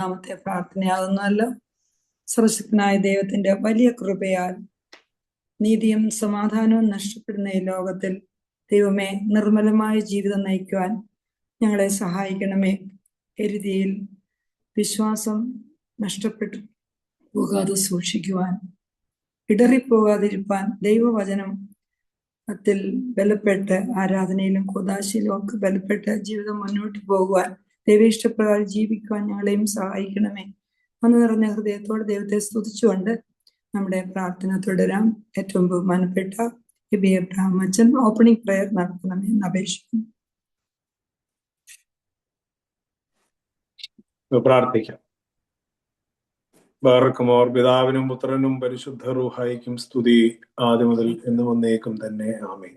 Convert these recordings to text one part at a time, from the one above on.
നാമത്തെ പ്രാർത്ഥനയാകുന്നല്ലോ. സർവശക്തനായ ദൈവത്തിന്റെ വലിയ കൃപയാൽ നീതിയും സമാധാനവും നഷ്ടപ്പെടുന്ന ഈ ലോകത്തിൽ ദൈവമേ നിർമ്മലമായ ജീവിതം നയിക്കുവാൻ ഞങ്ങളെ സഹായിക്കണമേ. എരുതിയിൽ വിശ്വാസം നഷ്ടപ്പെട്ടു പോകാതെ സൂക്ഷിക്കുവാൻ, ഇടറിപ്പോകാതിരിപ്പാൻ, ദൈവവചനം ത്തിൽ ബലപ്പെട്ട് ആരാധനയിലും കൂദാശയിലും ഒക്കെ ബലപ്പെട്ട് ജീവിതം മുന്നോട്ട് പോകുവാൻ, ദൈവേഷ്ടപ്രകാരം ജീവിക്കുവാൻ ഞങ്ങളെയും സഹായിക്കണമേ. അന്ന് നിറഞ്ഞ ഹൃദയത്തോടെ ദൈവത്തെ സ്തുതിച്ചുകൊണ്ട് നമ്മുടെ പ്രാർത്ഥന തുടരാം. ഏറ്റവും ബഹുമാനപ്പെട്ട എബി എബ്രഹാം അച്ഛൻ ഓപ്പണിംഗ് പ്രയർ നടത്തണമെന്ന് അപേക്ഷിക്കുന്നു. പ്രാർത്ഥിക്കാം. ബാറക്കുമോർ. പിതാവിനും പുത്രനും പരിശുദ്ധ റൂഹായിക്കും സ്തുതി, ആദ്യം മുതൽ എന്നും എന്നേക്കും തന്നെ. ആമേൻ.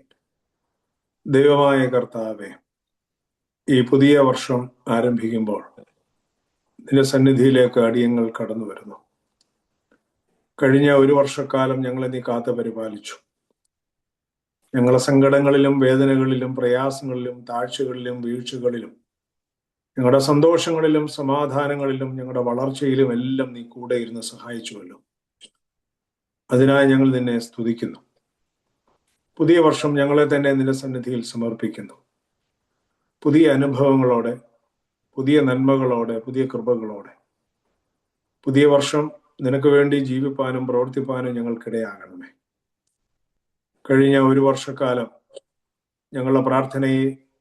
ദൈവമായ കർത്താവേ, ഈ പുതിയ വർഷം ആരംഭിക്കുമ്പോൾ നിന്റെ സന്നിധിയിലേക്ക് അടിയങ്ങൾ കടന്നു വരുന്നു. കഴിഞ്ഞ ഒരു വർഷക്കാലം ഞങ്ങളെ നീ കാത്തു പരിപാലിച്ചു. ഞങ്ങളെ സങ്കടങ്ങളിലും വേദനകളിലും പ്രയാസങ്ങളിലും താഴ്ചകളിലും വീഴ്ചകളിലും ഞങ്ങളുടെ സന്തോഷങ്ങളിലും സമാധാനങ്ങളിലും ഞങ്ങളുടെ വളർച്ചയിലും എല്ലാം നീ കൂടെ ഇരുന്ന് സഹായിച്ചുവല്ലോ. അതിനായി ഞങ്ങൾ നിന്നെ സ്തുതിക്കുന്നു. പുതിയ വർഷം ഞങ്ങളെ തന്നെ നിന്റെ സന്നിധിയിൽ സമർപ്പിക്കുന്നു. പുതിയ അനുഭവങ്ങളോടെ, പുതിയ നന്മകളോടെ, പുതിയ കൃപകളോടെ പുതിയ വർഷം നിനക്ക് വേണ്ടി ജീവിപ്പാനും പ്രവർത്തിപ്പാനും ഞങ്ങൾക്കിടയാകണമേ. കഴിഞ്ഞ ഒരു വർഷക്കാലം ഞങ്ങളുടെ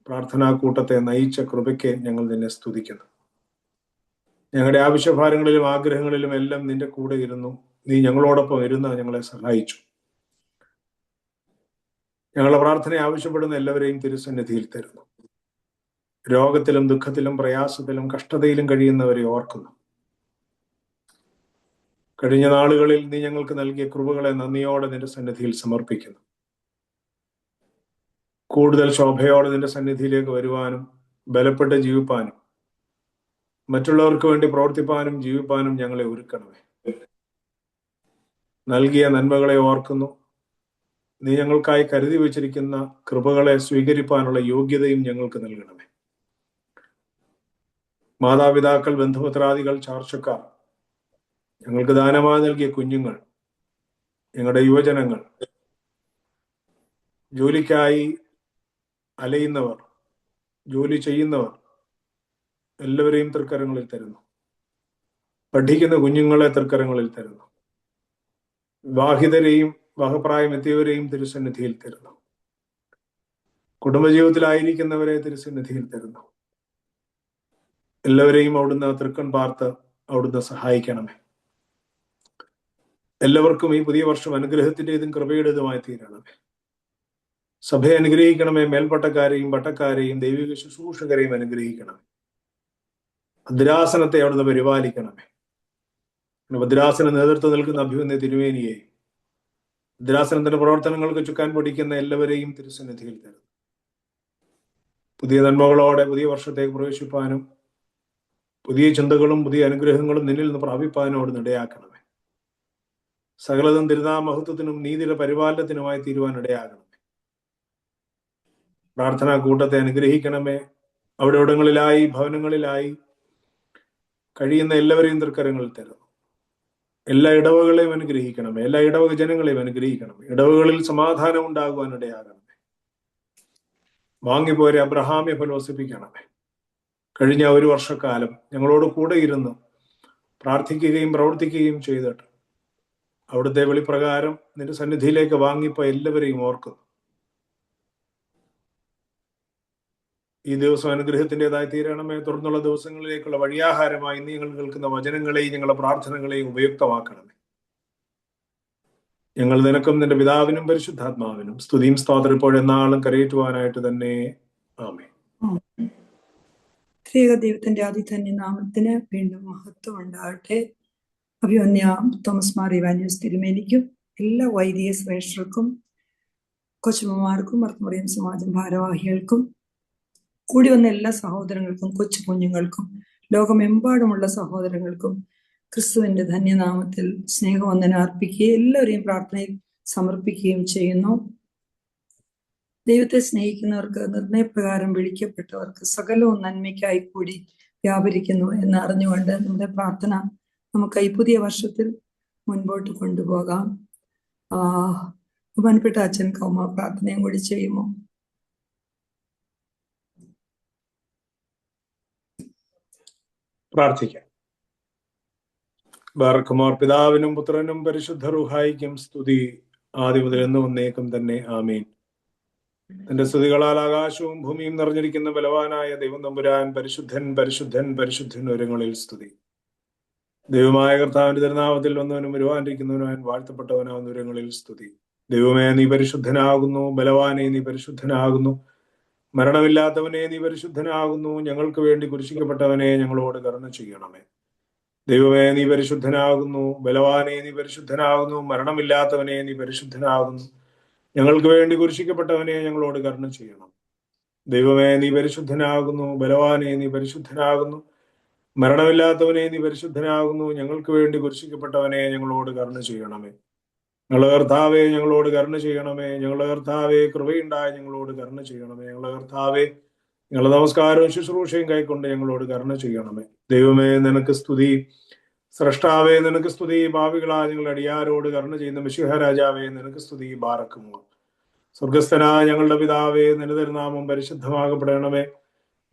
പ്രാർത്ഥനാ കൂട്ടത്തെ നയിച്ച കൃപയ്ക്ക് ഞങ്ങൾ നിന്നെ സ്തുതിക്കുന്നു. ഞങ്ങളുടെ ആവശ്യഭാരങ്ങളിലും ആഗ്രഹങ്ങളിലും എല്ലാം നിന്റെ കൂടെ ഇരുന്നു. നീ ഞങ്ങളോടൊപ്പം ഇരുന്ന് ഞങ്ങളെ സഹായിച്ചു. ഞങ്ങളുടെ പ്രാർത്ഥന ആവശ്യപ്പെടുന്ന എല്ലാവരെയും തിരുസന്നിധിയിൽ തരുന്നു. രോഗത്തിലും ദുഃഖത്തിലും പ്രയാസത്തിലും കഷ്ടതയിലും കഴിയുന്നവരെ ഓർക്കുന്നു. കഴിഞ്ഞ നാളുകളിൽ നീ ഞങ്ങൾക്ക് നൽകിയ കൃപകളെ നന്ദിയോടെ നിന്റെ സന്നിധിയിൽ സമർപ്പിക്കുന്നു. കൂടുതൽ ശോഭയോടെ നിന്റെ സന്നിധിയിലേക്ക് വരുവാനും ബലപ്പെട്ട് ജീവിപ്പാനും മറ്റുള്ളവർക്ക് വേണ്ടി പ്രവർത്തിപ്പാനും ജീവിപ്പാനും ഞങ്ങളെ ഒരുക്കണമേ. നൽകിയ നന്മകളെ ഓർക്കുന്നു. നീ ഞങ്ങൾക്കായി കരുതി വച്ചിരിക്കുന്ന കൃപകളെ സ്വീകരിപ്പാനുള്ള യോഗ്യതയും ഞങ്ങൾക്ക് നൽകണമേ. മാതാപിതാക്കൾ, ബന്ധുമിത്രാദികൾ, ചാർച്ചക്കാർ, ഞങ്ങൾക്ക് ദാനമായി നൽകിയ കുഞ്ഞുങ്ങൾ, ഞങ്ങളുടെ യുവജനങ്ങൾ, ജോലിക്കായി അലയുന്നവർ, ജോലി ചെയ്യുന്നവർ എല്ലാവരെയും തൃക്കരങ്ങളിൽ തരുന്നു. പഠിക്കുന്ന കുഞ്ഞുങ്ങളെ തൃക്കരങ്ങളിൽ തരുന്നു. വിവാഹിതരെയും വിവാഹപ്രായം എത്തിയവരെയും തിരുസന്നിധിയിൽ തരുന്നു. കുടുംബജീവിതത്തിലായിരിക്കുന്നവരെ തിരുസന്നിധിയിൽ തരുന്നു. എല്ലാവരെയും അവിടുന്ന് തൃക്കൺ പാർത്ത് അവിടുന്ന് സഹായിക്കണമേ. എല്ലാവർക്കും ഈ പുതിയ വർഷം അനുഗ്രഹത്തിൻ്റെതും കൃപയുടേതുമായി തീരണമേ. സഭയെ അനുഗ്രഹിക്കണമേ. മേൽപ്പട്ടക്കാരെയും പട്ടക്കാരെയും ദൈവിക ശുശ്രൂഷകരെയും അനുഗ്രഹിക്കണമേ. ഭദ്രാസനത്തെ അവിടുന്ന് പരിപാലിക്കണമേ. ഭദ്രാസന നേതൃത്വം നൽകുന്ന അഭിമന്യ തിരുമേനിയെയും ഭദ്രാസനത്തിന്റെ പ്രവർത്തനങ്ങൾക്ക് ചുക്കാൻ പൊടിക്കുന്ന എല്ലാവരെയും തിരുസന്നിധിയിൽ തരുന്നു. പുതിയ നന്മകളോടെ പുതിയ വർഷത്തേക്ക് പ്രവേശിപ്പാനും പുതിയ ചിന്തകളും പുതിയ അനുഗ്രഹങ്ങളും നിന്നിൽ നിന്ന് പ്രാപിപ്പാനും അവിടുന്ന് ഇടയാക്കണമേ. സകലതും തിരുനാമഹത്വത്തിനും നീതിയുടെ പരിപാലനത്തിനുമായി തീരുവാൻ ഇടയാകണമേ. പ്രാർത്ഥനാ കൂട്ടത്തെ അനുഗ്രഹിക്കണമേ. അവിടെ ഇടങ്ങളിലായി ഭവനങ്ങളിലായി കഴിയുന്ന എല്ലാവരെയും തൃക്കരങ്ങളിൽ തരുന്നു. എല്ലാ ഇടവകളെയും അനുഗ്രഹിക്കണമേ. എല്ലാ ഇടവക ജനങ്ങളെയും അനുഗ്രഹിക്കണമേ. ഇടവകളിൽ സമാധാനം ഉണ്ടാകുവാൻ ഇടയാകണമേ. വാങ്ങിപ്പോരെ അബ്രഹാമ്യ ഫലോസിപ്പിക്കണമേ. കഴിഞ്ഞ ഒരു വർഷക്കാലം ഞങ്ങളോട് കൂടെ ഇരുന്ന് പ്രാർത്ഥിക്കുകയും പ്രവർത്തിക്കുകയും ചെയ്തിട്ട് അവിടുത്തെ വെളിപ്രകാരം നിന്റെ സന്നിധിയിലേക്ക് വാങ്ങിപ്പോ എല്ലാവരെയും ഓർക്കുന്നു. ഈ ദിവസം അനുഗ്രഹത്തിൻ്റെതായി തീരണമേ. തുടർന്നുള്ള ദിവസങ്ങളിലേക്കുള്ള വഴിയാഹാരമായി ഇന്ന് ഞങ്ങൾ കേൾക്കുന്ന വചനങ്ങളെയും ഞങ്ങളുടെ പ്രാർത്ഥനകളെയും ഉപയുക്തമാക്കണമേ. ഞങ്ങൾ നിനക്കും നിന്റെ പിതാവിനും പരിശുദ്ധാത്മാവിനും സ്തുതിയും സ്തോത്രം ഇപ്പോഴെന്നാളും കരയേറ്റുവാനായിട്ട് തന്നെ. ആമേൻ. ദൈവത്തിന്റെ അതിധന്യ നാമത്തിന് വീണ്ടും മഹത്വം ഉണ്ടാകട്ടെ. അഭിമന്യ തോമസ് മാർ ഇവാനിയോസ് തിരുമേനിക്കും എല്ലാ വൈദിക ശ്രേഷ്ഠർക്കും കൊച്ചുമ്മമാർക്കും മർത്തമറിയം സമാജം ഭാരവാഹികൾക്കും കൂടി വന്ന എല്ലാ സഹോദരങ്ങൾക്കും കൊച്ചു കുഞ്ഞുങ്ങൾക്കും ലോകമെമ്പാടുമുള്ള സഹോദരങ്ങൾക്കും ക്രിസ്തുവിന്റെ ധന്യനാമത്തിൽ സ്നേഹവന്ദനം അർപ്പിക്കുകയും എല്ലാവരെയും പ്രാർത്ഥനയിൽ സമർപ്പിക്കുകയും ചെയ്യുന്നു. ദൈവത്തെ സ്നേഹിക്കുന്നവർക്ക്, നിർണയപ്രകാരം വിളിക്കപ്പെട്ടവർക്ക് സകലവും നന്മയ്ക്കായി കൂടി വ്യാപരിക്കുന്നു എന്ന് അറിഞ്ഞുകൊണ്ട് നമ്മുടെ പ്രാർത്ഥന നമുക്ക് ഈ പുതിയ വർഷത്തിൽ മുൻപോട്ട് കൊണ്ടുപോകാം. ബഹുമാനപ്പെട്ട അച്ഛൻ കൗമ പ്രാർത്ഥനയും കൂടി ചെയ്യുമോ? പ്രാർത്ഥിക്കാം. ബാറക്കുമാർ. പിതാവിനും പുത്രനും പരിശുദ്ധ റൂഹായിക്കും സ്തുതി, ആദ്യം മുതൽ എന്നും എന്നേക്കും തന്നെ. ആമീൻ. തന്റെ സ്തുതികളാൽ ആകാശവും ഭൂമിയും നിറഞ്ഞിരിക്കുന്ന ബലവാനായ ദൈവം തമ്പുരാൻ പരിശുദ്ധൻ പരിശുദ്ധൻ പരിശുദ്ധൻ ഉയരങ്ങളിൽ സ്തുതി. ദൈവമായ കർത്താവിന്റെ തിരുനാമത്തിൽ വന്നവനും വരുവാനിരിക്കുന്നവനും വാഴ്ത്തപ്പെട്ടവനാവുന്ന ഉയരങ്ങളിൽ സ്തുതി. ദൈവമേ, നീ പരിശുദ്ധനാകുന്നു. ബലവാനെ, നീ പരിശുദ്ധനാകുന്നു. മരണമില്ലാത്തവനെ, നീ പരിശുദ്ധനാകുന്നു. ഞങ്ങൾക്ക് വേണ്ടി കുരിശിക്കപ്പെട്ടവനെ, ഞങ്ങളോട് കരുണ ചെയ്യണമേ. ദൈവമേ, നീ പരിശുദ്ധനാകുന്നു. ബലവാനെ, നീ പരിശുദ്ധനാകുന്നു. മരണമില്ലാത്തവനെ, നീ പരിശുദ്ധനാകുന്നു. ഞങ്ങൾക്ക് വേണ്ടി കുരിശിക്കപ്പെട്ടവനെ, ഞങ്ങളോട് കരുണ ചെയ്യണം. ദൈവമേ, നീ പരിശുദ്ധനാകുന്നു. ബലവാനെ, നീ പരിശുദ്ധനാകുന്നു. മരണമില്ലാത്തവനെ, നീ പരിശുദ്ധനാകുന്നു. ഞങ്ങൾക്ക് വേണ്ടി കുരിശിക്കപ്പെട്ടവനെ, ഞങ്ങളോട് കരുണ ചെയ്യണമേ. ഞങ്ങളുടെ കർത്താവെ, ഞങ്ങളോട് കരുണ ചെയ്യണമേ. ഞങ്ങളുടെ കർത്താവെ, കൃപയുണ്ടായി ഞങ്ങളോട് കരുണ ചെയ്യണമേ. ഞങ്ങളുടെ കർത്താവെ, ഞങ്ങളുടെ നമസ്കാരവും ശുശ്രൂഷയും കൈക്കൊണ്ട് ഞങ്ങളോട് കരുണ ചെയ്യണമേ. ദൈവമേ, നിനക്ക് സ്തുതി. സ്രഷ്ടാവേ, നിനക്ക് സ്തുതി. ഭാവികളാ ഞങ്ങളുടെ അടിയാരോട് കരുണ ചെയ്യുന്ന മിശിഹ രാജാവേ, നിനക്ക് സ്തുതി. ബാറക്കുമോ. സ്വർഗസ്ഥനായ ഞങ്ങളുടെ പിതാവേ, നിന്റെ തിരുനാമം പരിശുദ്ധമാകപ്പെടണമേ.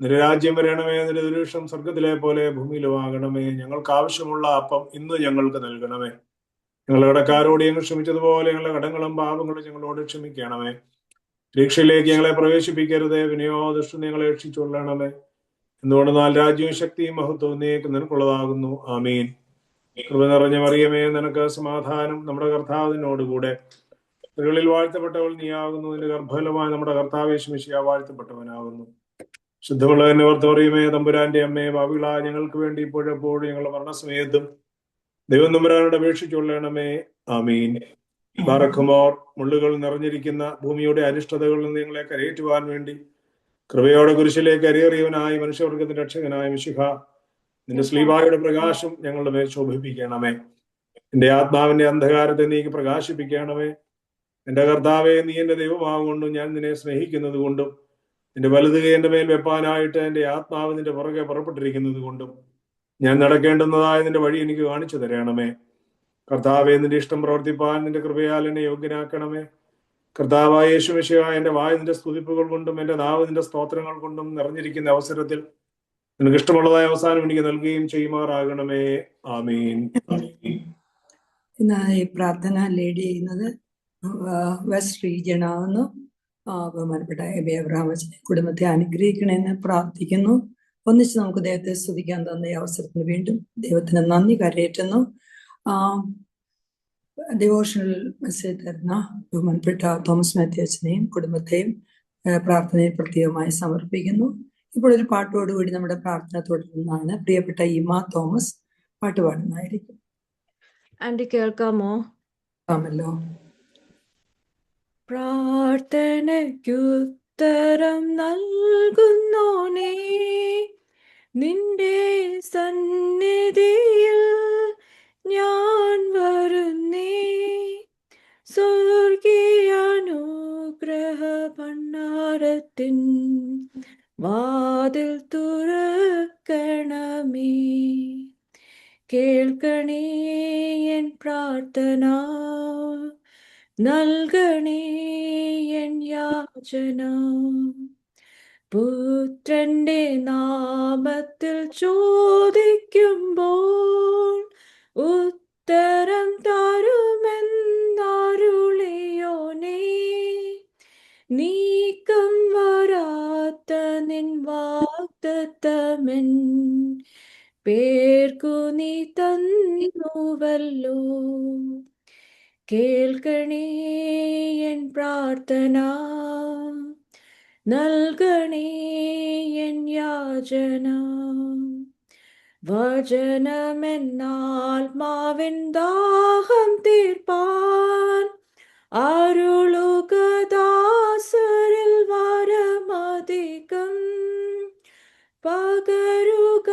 നിന്റെ രാജ്യം വരണമേ. നിന്റെ തിരുവിഷ്ടം സ്വർഗത്തിലെ പോലെ ഭൂമിയിലും ആകണമേ. ഞങ്ങൾക്ക് ആവശ്യമുള്ള അപ്പം ഇന്ന് ഞങ്ങൾക്ക് നൽകണമേ. ഞങ്ങളുടെ കടക്കാരോട് ഞങ്ങൾ ക്ഷമിച്ചതുപോലെ ഞങ്ങളുടെ കടങ്ങളും പാപങ്ങളും ഞങ്ങളോട് ക്ഷമിക്കണമേ. പരീക്ഷയിലേക്ക് ഞങ്ങളെ പ്രവേശിപ്പിക്കരുതേ. വിനയോ ദുഷ്ടം ഞങ്ങളെ രക്ഷിച്ചുകൊള്ളണമേ. എന്തുകൊണ്ടെന്നാൽ രാജ്യവും ശക്തിയും മഹത്വവും നീക്ക് നിനക്കുള്ളതാകുന്നു. ആമീൻ. കൃപ നിറഞ്ഞ മറിയമേ, നിനക്ക് സമാധാനം. നമ്മുടെ കർത്താവിനോടുകൂടെ സ്ത്രീകളിൽ വാഴ്ത്തപ്പെട്ടവൾ നീയാകുന്നു. നിന്റെ ഗർഭഫലമായി നമ്മുടെ കർത്താവ് യേശു മിശിഹാ വാഴ്ത്തപ്പെട്ടവനാകുന്നു. ശുദ്ധമുള്ള എന്നെ ഓർത്ത് മറിയമേ, തമ്പുരാന്റെ അമ്മേ, ഭാവികളായ ഞങ്ങൾക്ക് വേണ്ടി ഇപ്പോഴെപ്പോഴും ഞങ്ങളുടെ മരണസമയത്തും ദൈവം തമ്പുരാനോട് അപേക്ഷിച്ചുകൊള്ളണമേ. ആമീൻ. ബാറക്കുമോർ. മുള്ളുകൾ നിറഞ്ഞിരിക്കുന്ന ഭൂമിയുടെ അരിഷ്ടതകളിൽ നിന്ന് ഞങ്ങളെ കരയേറ്റുവാൻ വേണ്ടി കൃപയോടെ കുരിശിലേക്ക് അരിയേറിയവനായി മനുഷ്യവർഗത്തിന്റെ രക്ഷകനായ മിശിഹ, നിന്റെ സ്ലീബായുടെ പ്രകാശം ഞങ്ങളുടെ മേൽ ശോഭിപ്പിക്കണമേ. എന്റെ ആത്മാവിന്റെ അന്ധകാരത്തെ നീക്ക് പ്രകാശിപ്പിക്കണമേ. എന്റെ കർത്താവെ, നീ എന്റെ ദൈവമാകൊണ്ടും ഞാൻ നിന്നെ സ്നേഹിക്കുന്നത് കൊണ്ടും നിന്റെ വലതുകൈ എന്റെ മേൽ വെപ്പാനായിട്ട് എന്റെ ആത്മാവ് നിന്റെ പുറകെ പുറപ്പെട്ടിരിക്കുന്നത് കൊണ്ടും ഞാൻ നടക്കേണ്ടുന്നതായ നിന്റെ വഴി എനിക്ക് കാണിച്ചു തരണമേ. കർത്താവെ, നിന്റെ ഇഷ്ടം പ്രവർത്തിപ്പാൻ നിന്റെ കൃപയാൽ എന്നെ യോഗ്യനാക്കണമേ. കർത്താവായ യേശു മിശിഹാ, എന്റെ വായ നിന്റെ സ്തുതിപ്പുകൾ കൊണ്ടും എന്റെ നാവ് നിന്റെ സ്തോത്രങ്ങൾ കൊണ്ടും നിറഞ്ഞിരിക്കുന്ന അവസരത്തിൽ നിനക്ക് ഇഷ്ടമുള്ളതായ അവസാനം എനിക്ക് നൽകുകയും ചെയ്യുമാറാകണമേ. ആമീൻ. ഇന്ന് ഈ പ്രാർത്ഥന ലീഡ് ചെയ്യുന്നത് വെസ്റ്റ് റീജിയൻ ആകുന്നു. ബഹുമാനപ്പെട്ട എബി അബ്രഹാം അച്ഛനെ കുടുംബത്തെ അനുഗ്രഹിക്കണമെന്ന് പ്രാർത്ഥിക്കുന്നു. ഒന്നിച്ച് നമുക്ക് ദൈവത്തെ സ്തുതിക്കാൻ തന്ന ഈ അവസരത്തിന് വീണ്ടും ദൈവത്തിന് നന്ദി കരയേറ്റുന്നു. ഡിവോഷണൽ മെസ്സേജ് തരുന്ന ബഹുമാനപ്പെട്ട തോമസ് മാത്യു അച്ഛനെയും കുടുംബത്തെയും പ്രാർത്ഥനയിൽ പ്രത്യേകമായി സമർപ്പിക്കുന്നു. ഇപ്പോൾ ഒരു പാട്ടോടുകൂടി നമ്മുടെ പ്രാർത്ഥന തുടരുന്നതാണ്. പ്രിയപ്പെട്ട ഇമ തോമസ് പാട്ട് പാടുന്നതായിരിക്കും. ആൻറ്റി കേൾക്കാമോ? ആമല്ലോ. പ്രാർത്ഥനയ്ക്കുത്തരം നൽകുന്നോനേ, നിന്റെ സന്നിധിയിൽ ഞാൻ വരുന്നേ. സ്വർഗീയാനുഗ്രഹ ഭണ്ഡാരത്തിൻ വാതിൽ തുറക്കണമേ. കേൾക്കണേ എൻ പ്രാർത്ഥന, നൽകണേ എൻ യാചന. പുത്രന്റെ നാമത്തിൽ ചോദിക്കുമ്പോൾ ഉത്തരം തരുമെന്നരുളിയോനേ. നീക്കം വരാത്ത നിൻ വാഗ്ദത്തമെൻ പേർക്കു നീ തന്നുവല്ലോ. കേൾക്കണേ എൻ പ്രാർത്ഥന, നൽകണേ എൻ യാചന. വചനമെന്നാത്മാവിൻ ദാഹം തീർപ്പാൻ അരുളുക ദാസരിൽ വരമധികം. പകരുക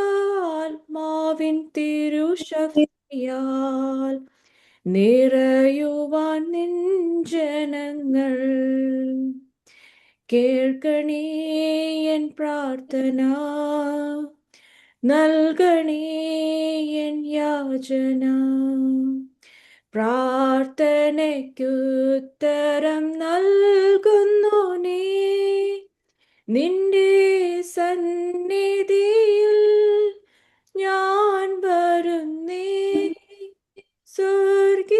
ആത്മാവിൻ തിരുശക്തിയാൽ നിറയുവാൻ നിൻ ജനങ്ങൾ. കേൾക്കണേ എൻ പ്രാർത്ഥന, നൽകണേ എൻ യാചന. പ്രാർത്ഥനയ്ക്കുത്തരം നൽകുന്നു നീ, നിന്റെ സന്നിധിയിൽ ഞാൻ വരുന്നേ. സ്വർഗീയാനുഗ്രഹ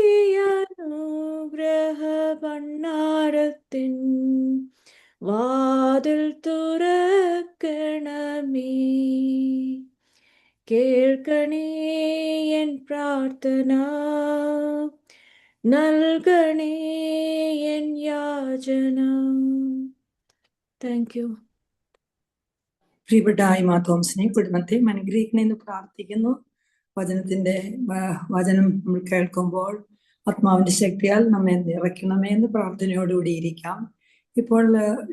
ഭണ്ഡാരത്തിൻ വാതിൽ തുറക്കണമേ. കേൾക്കണേ എൻ പ്രാർത്ഥന, നൽകണേ എൻ യാചന. Thank you. പ്രിയപ്പെട്ട ആയിമാ തോമസിനെ കുടുംബത്തെ അനുഗ്രഹിക്കണമെന്ന് പ്രാർത്ഥിക്കുന്നു. വചനം നമ്മൾ കേൾക്കുമ്പോൾ ആത്മാവിന്റെ ശക്തിയാൽ നമ്മെ നിറയ്ക്കണമേ എന്ന് പ്രാർത്ഥനയോടുകൂടി ഇരിക്കാം. ഇപ്പോൾ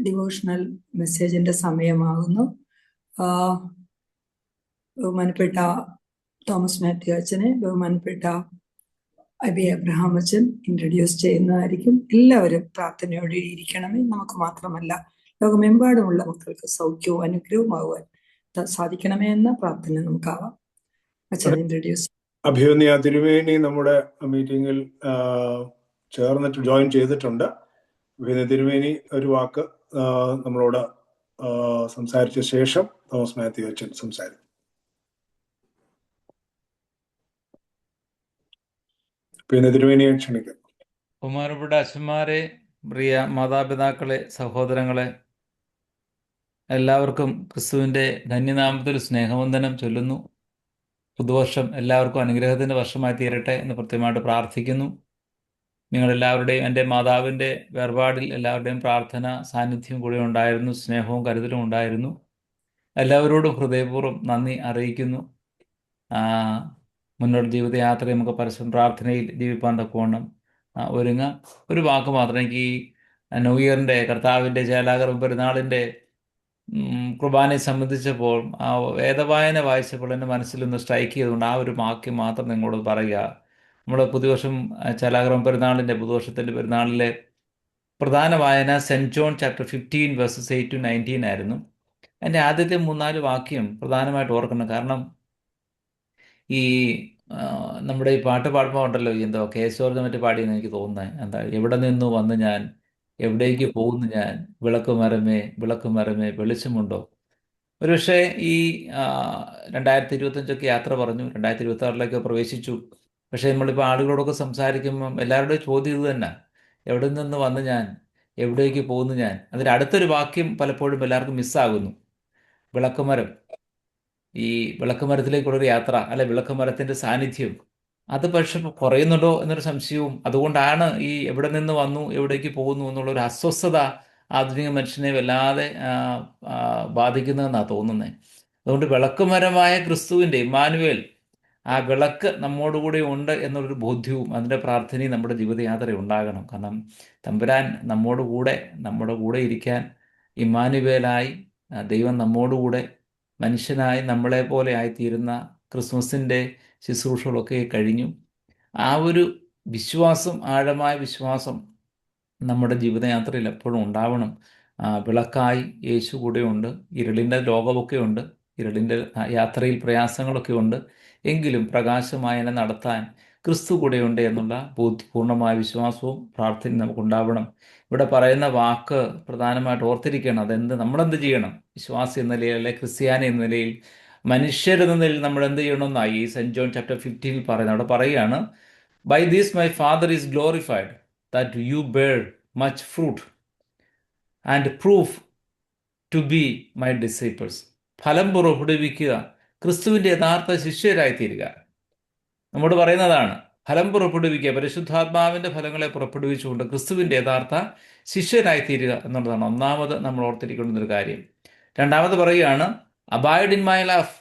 ഡിവോഷണൽ മെസ്സേജിന്റെ സമയമാകുന്നു. ബഹുമാനപ്പെട്ട തോമസ് മാത്യു അച്ഛനെ ബഹുമാനപ്പെട്ട അബി അബ്രഹാം അച്ഛൻ ഇൻട്രൊഡ്യൂസ് ചെയ്യുന്നതായിരിക്കും. എല്ലാവരും പ്രാർത്ഥനയോടെ ഇരിക്കണമേ. നമുക്ക് മാത്രമല്ല, ലോകമെമ്പാടുമുള്ള മക്കൾക്ക് സൗഖ്യവും അനുഗ്രഹവുമാകുവാൻ സാധിക്കണമേ എന്ന പ്രാർത്ഥന നമുക്കാവാം. അച്ഛൻ ഇൻട്രൊഡ്യൂസ്. അഭിമന്യ തിരുമേനി നമ്മുടെ മീറ്റിംഗിൽ ചേർന്നിട്ട് ജോയിൻ ചെയ്തിട്ടുണ്ട്. അഭിമന്യ തിരുമേനി ഒരു വാക്ക് നമ്മളോട് സംസാരിച്ച ശേഷം തോമസ് മാത്യു അച്ഛൻ സംസാരിക്കും. പിന്നെ തിരുമേനിയെ ക്ഷണിക്കുന്നു. ബഹുമാനപ്പെട്ട അച്ഛന്മാരെ, പ്രിയ മാതാപിതാക്കളെ, സഹോദരങ്ങളെ, എല്ലാവർക്കും ക്രിസ്തുവിൻ്റെ ധന്യനാമത്തിൽ സ്നേഹവന്ദനം ചൊല്ലുന്നു. പുതുവർഷം എല്ലാവർക്കും അനുഗ്രഹത്തിൻ്റെ വർഷമായി തീരട്ടെ എന്ന് കൃത്യമായിട്ട് പ്രാർത്ഥിക്കുന്നു. നിങ്ങളെല്ലാവരുടെയും, എൻ്റെ മാതാവിൻ്റെ വേർപാടിൽ എല്ലാവരുടെയും പ്രാർത്ഥന സാന്നിധ്യം കൂടെ ഉണ്ടായിരുന്നു, സ്നേഹവും കരുതലും ഉണ്ടായിരുന്നു. എല്ലാവരോടും ഹൃദയപൂർവ്വം നന്ദി അറിയിക്കുന്നു. മുന്നോട്ട് ജീവിതയാത്ര നമുക്ക് പരസ്പരം പ്രാർത്ഥനയിൽ ജീവിപ്പാൻ തക്കവണ്ണം ഒരുങ്ങാം. ഒരു വാക്ക് മാത്രം, എനിക്ക് ഈ ന്യൂ ഇയറിൻ്റെ കർത്താവിൻ്റെ ചേലാകർ പെരുന്നാളിൻ്റെ കുർബാനയെ സംബന്ധിച്ചപ്പോൾ ആ വേദവായന വായിച്ചപ്പോൾ എൻ്റെ മനസ്സിലൊന്ന് സ്ട്രൈക്ക് ചെയ്തുകൊണ്ട് ആ ഒരു വാക്യം മാത്രം നിങ്ങളോട് പറയുക. നമ്മൾ പുതുവർഷം ചേലാകർ പെരുന്നാളിൻ്റെ പുതുവർഷത്തിൻ്റെ പെരുന്നാളിലെ പ്രധാന വായന saint John chapter 15 verses 8 to 19 ആയിരുന്നു. എൻ്റെ ആദ്യത്തെ 3-4 വാക്യം പ്രധാനമായിട്ട് ഓർക്കണം. കാരണം ഈ നമ്മുടെ ഈ പാട്ട് പാടുമ്പോൾ ഉണ്ടല്ലോ, എന്തോ കേശവർദ്ധ മറ്റു പാടിയെന്ന് എനിക്ക് തോന്നുന്നത്, എന്താ, എവിടെ നിന്നു വന്ന് ഞാൻ, എവിടേക്ക് പോകുന്നു ഞാൻ, വിളക്കുമരമേ വിളക്കുമരമേ വെളിച്ചമുണ്ടോ. ഒരുപക്ഷെ ഈ 2025 യാത്ര പറഞ്ഞു, 2026 പ്രവേശിച്ചു. പക്ഷേ നമ്മളിപ്പോൾ ആളുകളോടൊക്കെ സംസാരിക്കുമ്പം എല്ലാവരുടെയും ചോദ്യം ഇത് തന്നെ, എവിടെ നിന്ന് വന്ന് ഞാൻ, എവിടേക്ക് പോകുന്നു ഞാൻ. അതിൽ അടുത്തൊരു വാക്യം പലപ്പോഴും എല്ലാവർക്കും മിസ്സാകുന്നു, വിളക്കുമരം. ഈ വിളക്കുമരത്തിലേക്കുള്ളൊരു യാത്ര, അല്ലെ വിളക്കുമരത്തിൻ്റെ സാന്നിധ്യം, അത് പക്ഷെ കുറയുന്നുണ്ടോ എന്നൊരു സംശയവും. അതുകൊണ്ടാണ് ഈ എവിടെ നിന്ന് വന്നു എവിടേക്ക് പോകുന്നു എന്നുള്ളൊരു അസ്വസ്ഥത ആധുനിക മനുഷ്യനെ വല്ലാതെ ബാധിക്കുന്നതെന്നാണ് തോന്നുന്നത്. അതുകൊണ്ട് വിളക്കുമരമായ ക്രിസ്തുവിൻ്റെ ഇമ്മാനുവേൽ, ആ വിളക്ക് നമ്മോടുകൂടെ ഉണ്ട് എന്നുള്ളൊരു ബോധ്യവും അതിൻ്റെ പ്രാർത്ഥനയും നമ്മുടെ ജീവിതയാത്ര ഉണ്ടാകണം. കാരണം തമ്പുരാൻ നമ്മുടെ കൂടെ ഇരിക്കാൻ ഇമ്മാനുവേലായി ദൈവം നമ്മോടുകൂടെ മനുഷ്യനായി നമ്മളെ പോലെ ആയിത്തീരുന്ന ക്രിസ്മസിൻ്റെ ശുശ്രൂഷകളൊക്കെ കഴിഞ്ഞു. ആ ഒരു വിശ്വാസം, ആഴമായ വിശ്വാസം നമ്മുടെ ജീവിതയാത്രയിൽ എപ്പോഴും ഉണ്ടാവണം. വിളക്കായി യേശു കൂടെയുണ്ട്. ഇരുളിൻ്റെ ലോകമൊക്കെ ഉണ്ട്, ഇരുളിൻ്റെ യാത്രയിൽ പ്രയാസങ്ങളൊക്കെ ഉണ്ട്. എങ്കിലും പ്രകാശമായി എന്നെ നടത്താൻ ക്രിസ്തു കൂടെയുണ്ട് എന്നുള്ള പൂർണ്ണമായ വിശ്വാസവും പ്രാർത്ഥനയും നമുക്കുണ്ടാവണം. ഇവിടെ പറയുന്ന വാക്ക് പ്രധാനമായിട്ട് ഓർത്തിരിക്കണം. നമ്മളെന്ത് ചെയ്യണം? വിശ്വാസി എന്ന നിലയിൽ, അല്ലെ ക്രിസ്ത്യാനി എന്ന നിലയിൽ, മനുഷ്യരെന്ന നിലയിൽ നമ്മൾ എന്ത് ചെയ്യണമെന്നായി ഈ സെൻറ്റ് ജോൺ ചാപ്റ്റർ 15 പറയുന്നത്. അവിടെ പറയുകയാണ്, by these my father is glorified that you bear much fruit and proof to be my disciples. ഫലം പുറപ്പെടുവിക്കുക, ക്രിസ്തുവിൻ്റെ യഥാർത്ഥ ശിഷ്യരായിത്തീരുക. നമ്മോട് പറയുന്നതാണ്, ഫലം പുറപ്പെടുവിക്കുക, പരിശുദ്ധാത്മാവിൻ്റെ ഫലങ്ങളെ പുറപ്പെടുവിച്ചുകൊണ്ട് ക്രിസ്തുവിൻ്റെ യഥാർത്ഥ ശിഷ്യരായിത്തീരുക എന്നുള്ളതാണ് ഒന്നാമത് നമ്മൾ ഓർത്തിരിക്കേണ്ടുന്നൊരു കാര്യം. രണ്ടാമത് പറയുകയാണ്, അബൈഡ് ഇൻ മൈ ലവ്.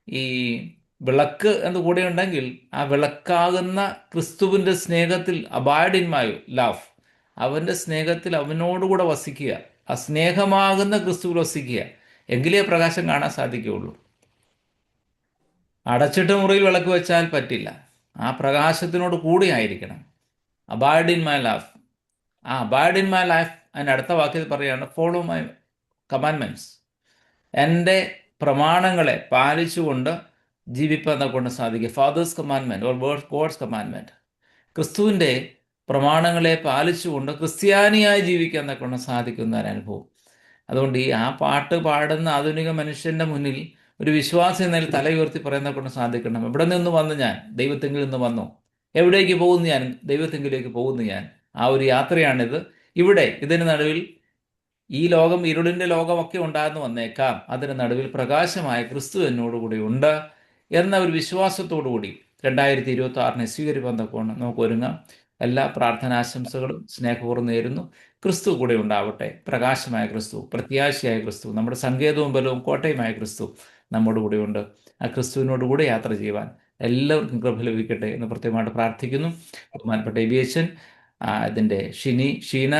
ഈ വിളക്ക് എന്ന് കൂടെ ഉണ്ടെങ്കിൽ ആ വിളക്കാകുന്ന ക്രിസ്തുവിൻ്റെ സ്നേഹത്തിൽ, അബൈഡ് ഇൻ മൈ ലവ്, അവൻ്റെ സ്നേഹത്തിൽ അവനോടുകൂടെ വസിക്കുക, ആ സ്നേഹമാകുന്ന ക്രിസ്തുവിൽ വസിക്കുക. എങ്കിലേ പ്രകാശം കാണാൻ സാധിക്കുകയുള്ളൂ. അടച്ചിട്ട മുറിയിൽ വിളക്ക് വെച്ചാൽ പറ്റില്ല, ആ പ്രകാശത്തിനോട് കൂടി ആയിരിക്കണം. Abide in my love. ആ അബൈഡ് ഇൻ മൈ ലൈഫ്, അതിൻ്റെ അടുത്ത വാക്യത്തിൽ പറയുകയാണ്, ഫോളോ മൈ കമാൻഡ്മെൻറ്റ്സ്. എൻ്റെ പ്രമാണങ്ങളെ പാലിച്ചുകൊണ്ട് ജീവിപ്പാൻ കൊണ്ട് സാധിക്കുക. Father's commandment or God's commandment, ക്രിസ്തുവിൻ്റെ പ്രമാണങ്ങളെ പാലിച്ചുകൊണ്ട് ക്രിസ്ത്യാനിയായി ജീവിക്കാൻ കൊണ്ട് സാധിക്കുന്ന ഒരു അനുഭവം. അതുകൊണ്ട് ആ പാട്ട് പാടുന്ന ആധുനിക മനുഷ്യൻ്റെ മുന്നിൽ ഒരു വിശ്വാസി എന്നതിൽ തല ഉയർത്തി പറയുന്ന കൊണ്ട് സാധിക്കണം. എവിടെ നിന്ന് വന്നു ഞാൻ? ദൈവത്തെങ്കിൽ നിന്ന് വന്നു. എവിടേക്ക് പോകുന്നു ഞാൻ? ദൈവത്തെങ്കിലേക്ക് പോകുന്നു ഞാൻ. ആ ഒരു യാത്രയാണിത്. ഇവിടെ ഇതിന് നടുവിൽ ഈ ലോകം, ഇരുളിൻ്റെ ലോകമൊക്കെ ഉണ്ടാകുന്നു വന്നേക്കാം, അതിന് നടുവിൽ പ്രകാശമായ ക്രിസ്തു എന്നോടുകൂടി ഉണ്ട് എന്ന ഒരു വിശ്വാസത്തോടു കൂടി 2026 സ്വീകരിക്കാൻ തക്കവണ്ണം നമുക്ക് ഒരുങ്ങാം. എല്ലാ പ്രാർത്ഥനാശംസകളും സ്നേഹപൂർവ്വം നേരുന്നു. ക്രിസ്തു കൂടെ ഉണ്ടാവട്ടെ. പ്രകാശമായ ക്രിസ്തു, പ്രത്യാശയായ ക്രിസ്തു, നമ്മുടെ സങ്കേതവും ബലവും കോട്ടയുമായ ക്രിസ്തു നമ്മുടെ കൂടെ ഉണ്ട്. ആ ക്രിസ്തുവിനോട് കൂടെ യാത്ര ചെയ്യുവാൻ എല്ലാവർക്കും കൃപ ലഭിക്കട്ടെ എന്ന് പ്രത്യേകമായിട്ട് പ്രാർത്ഥിക്കുന്നു. ബഹുമാനപ്പെട്ട എബിയച്ചൻ, ഇതിൻ്റെ ഷീന,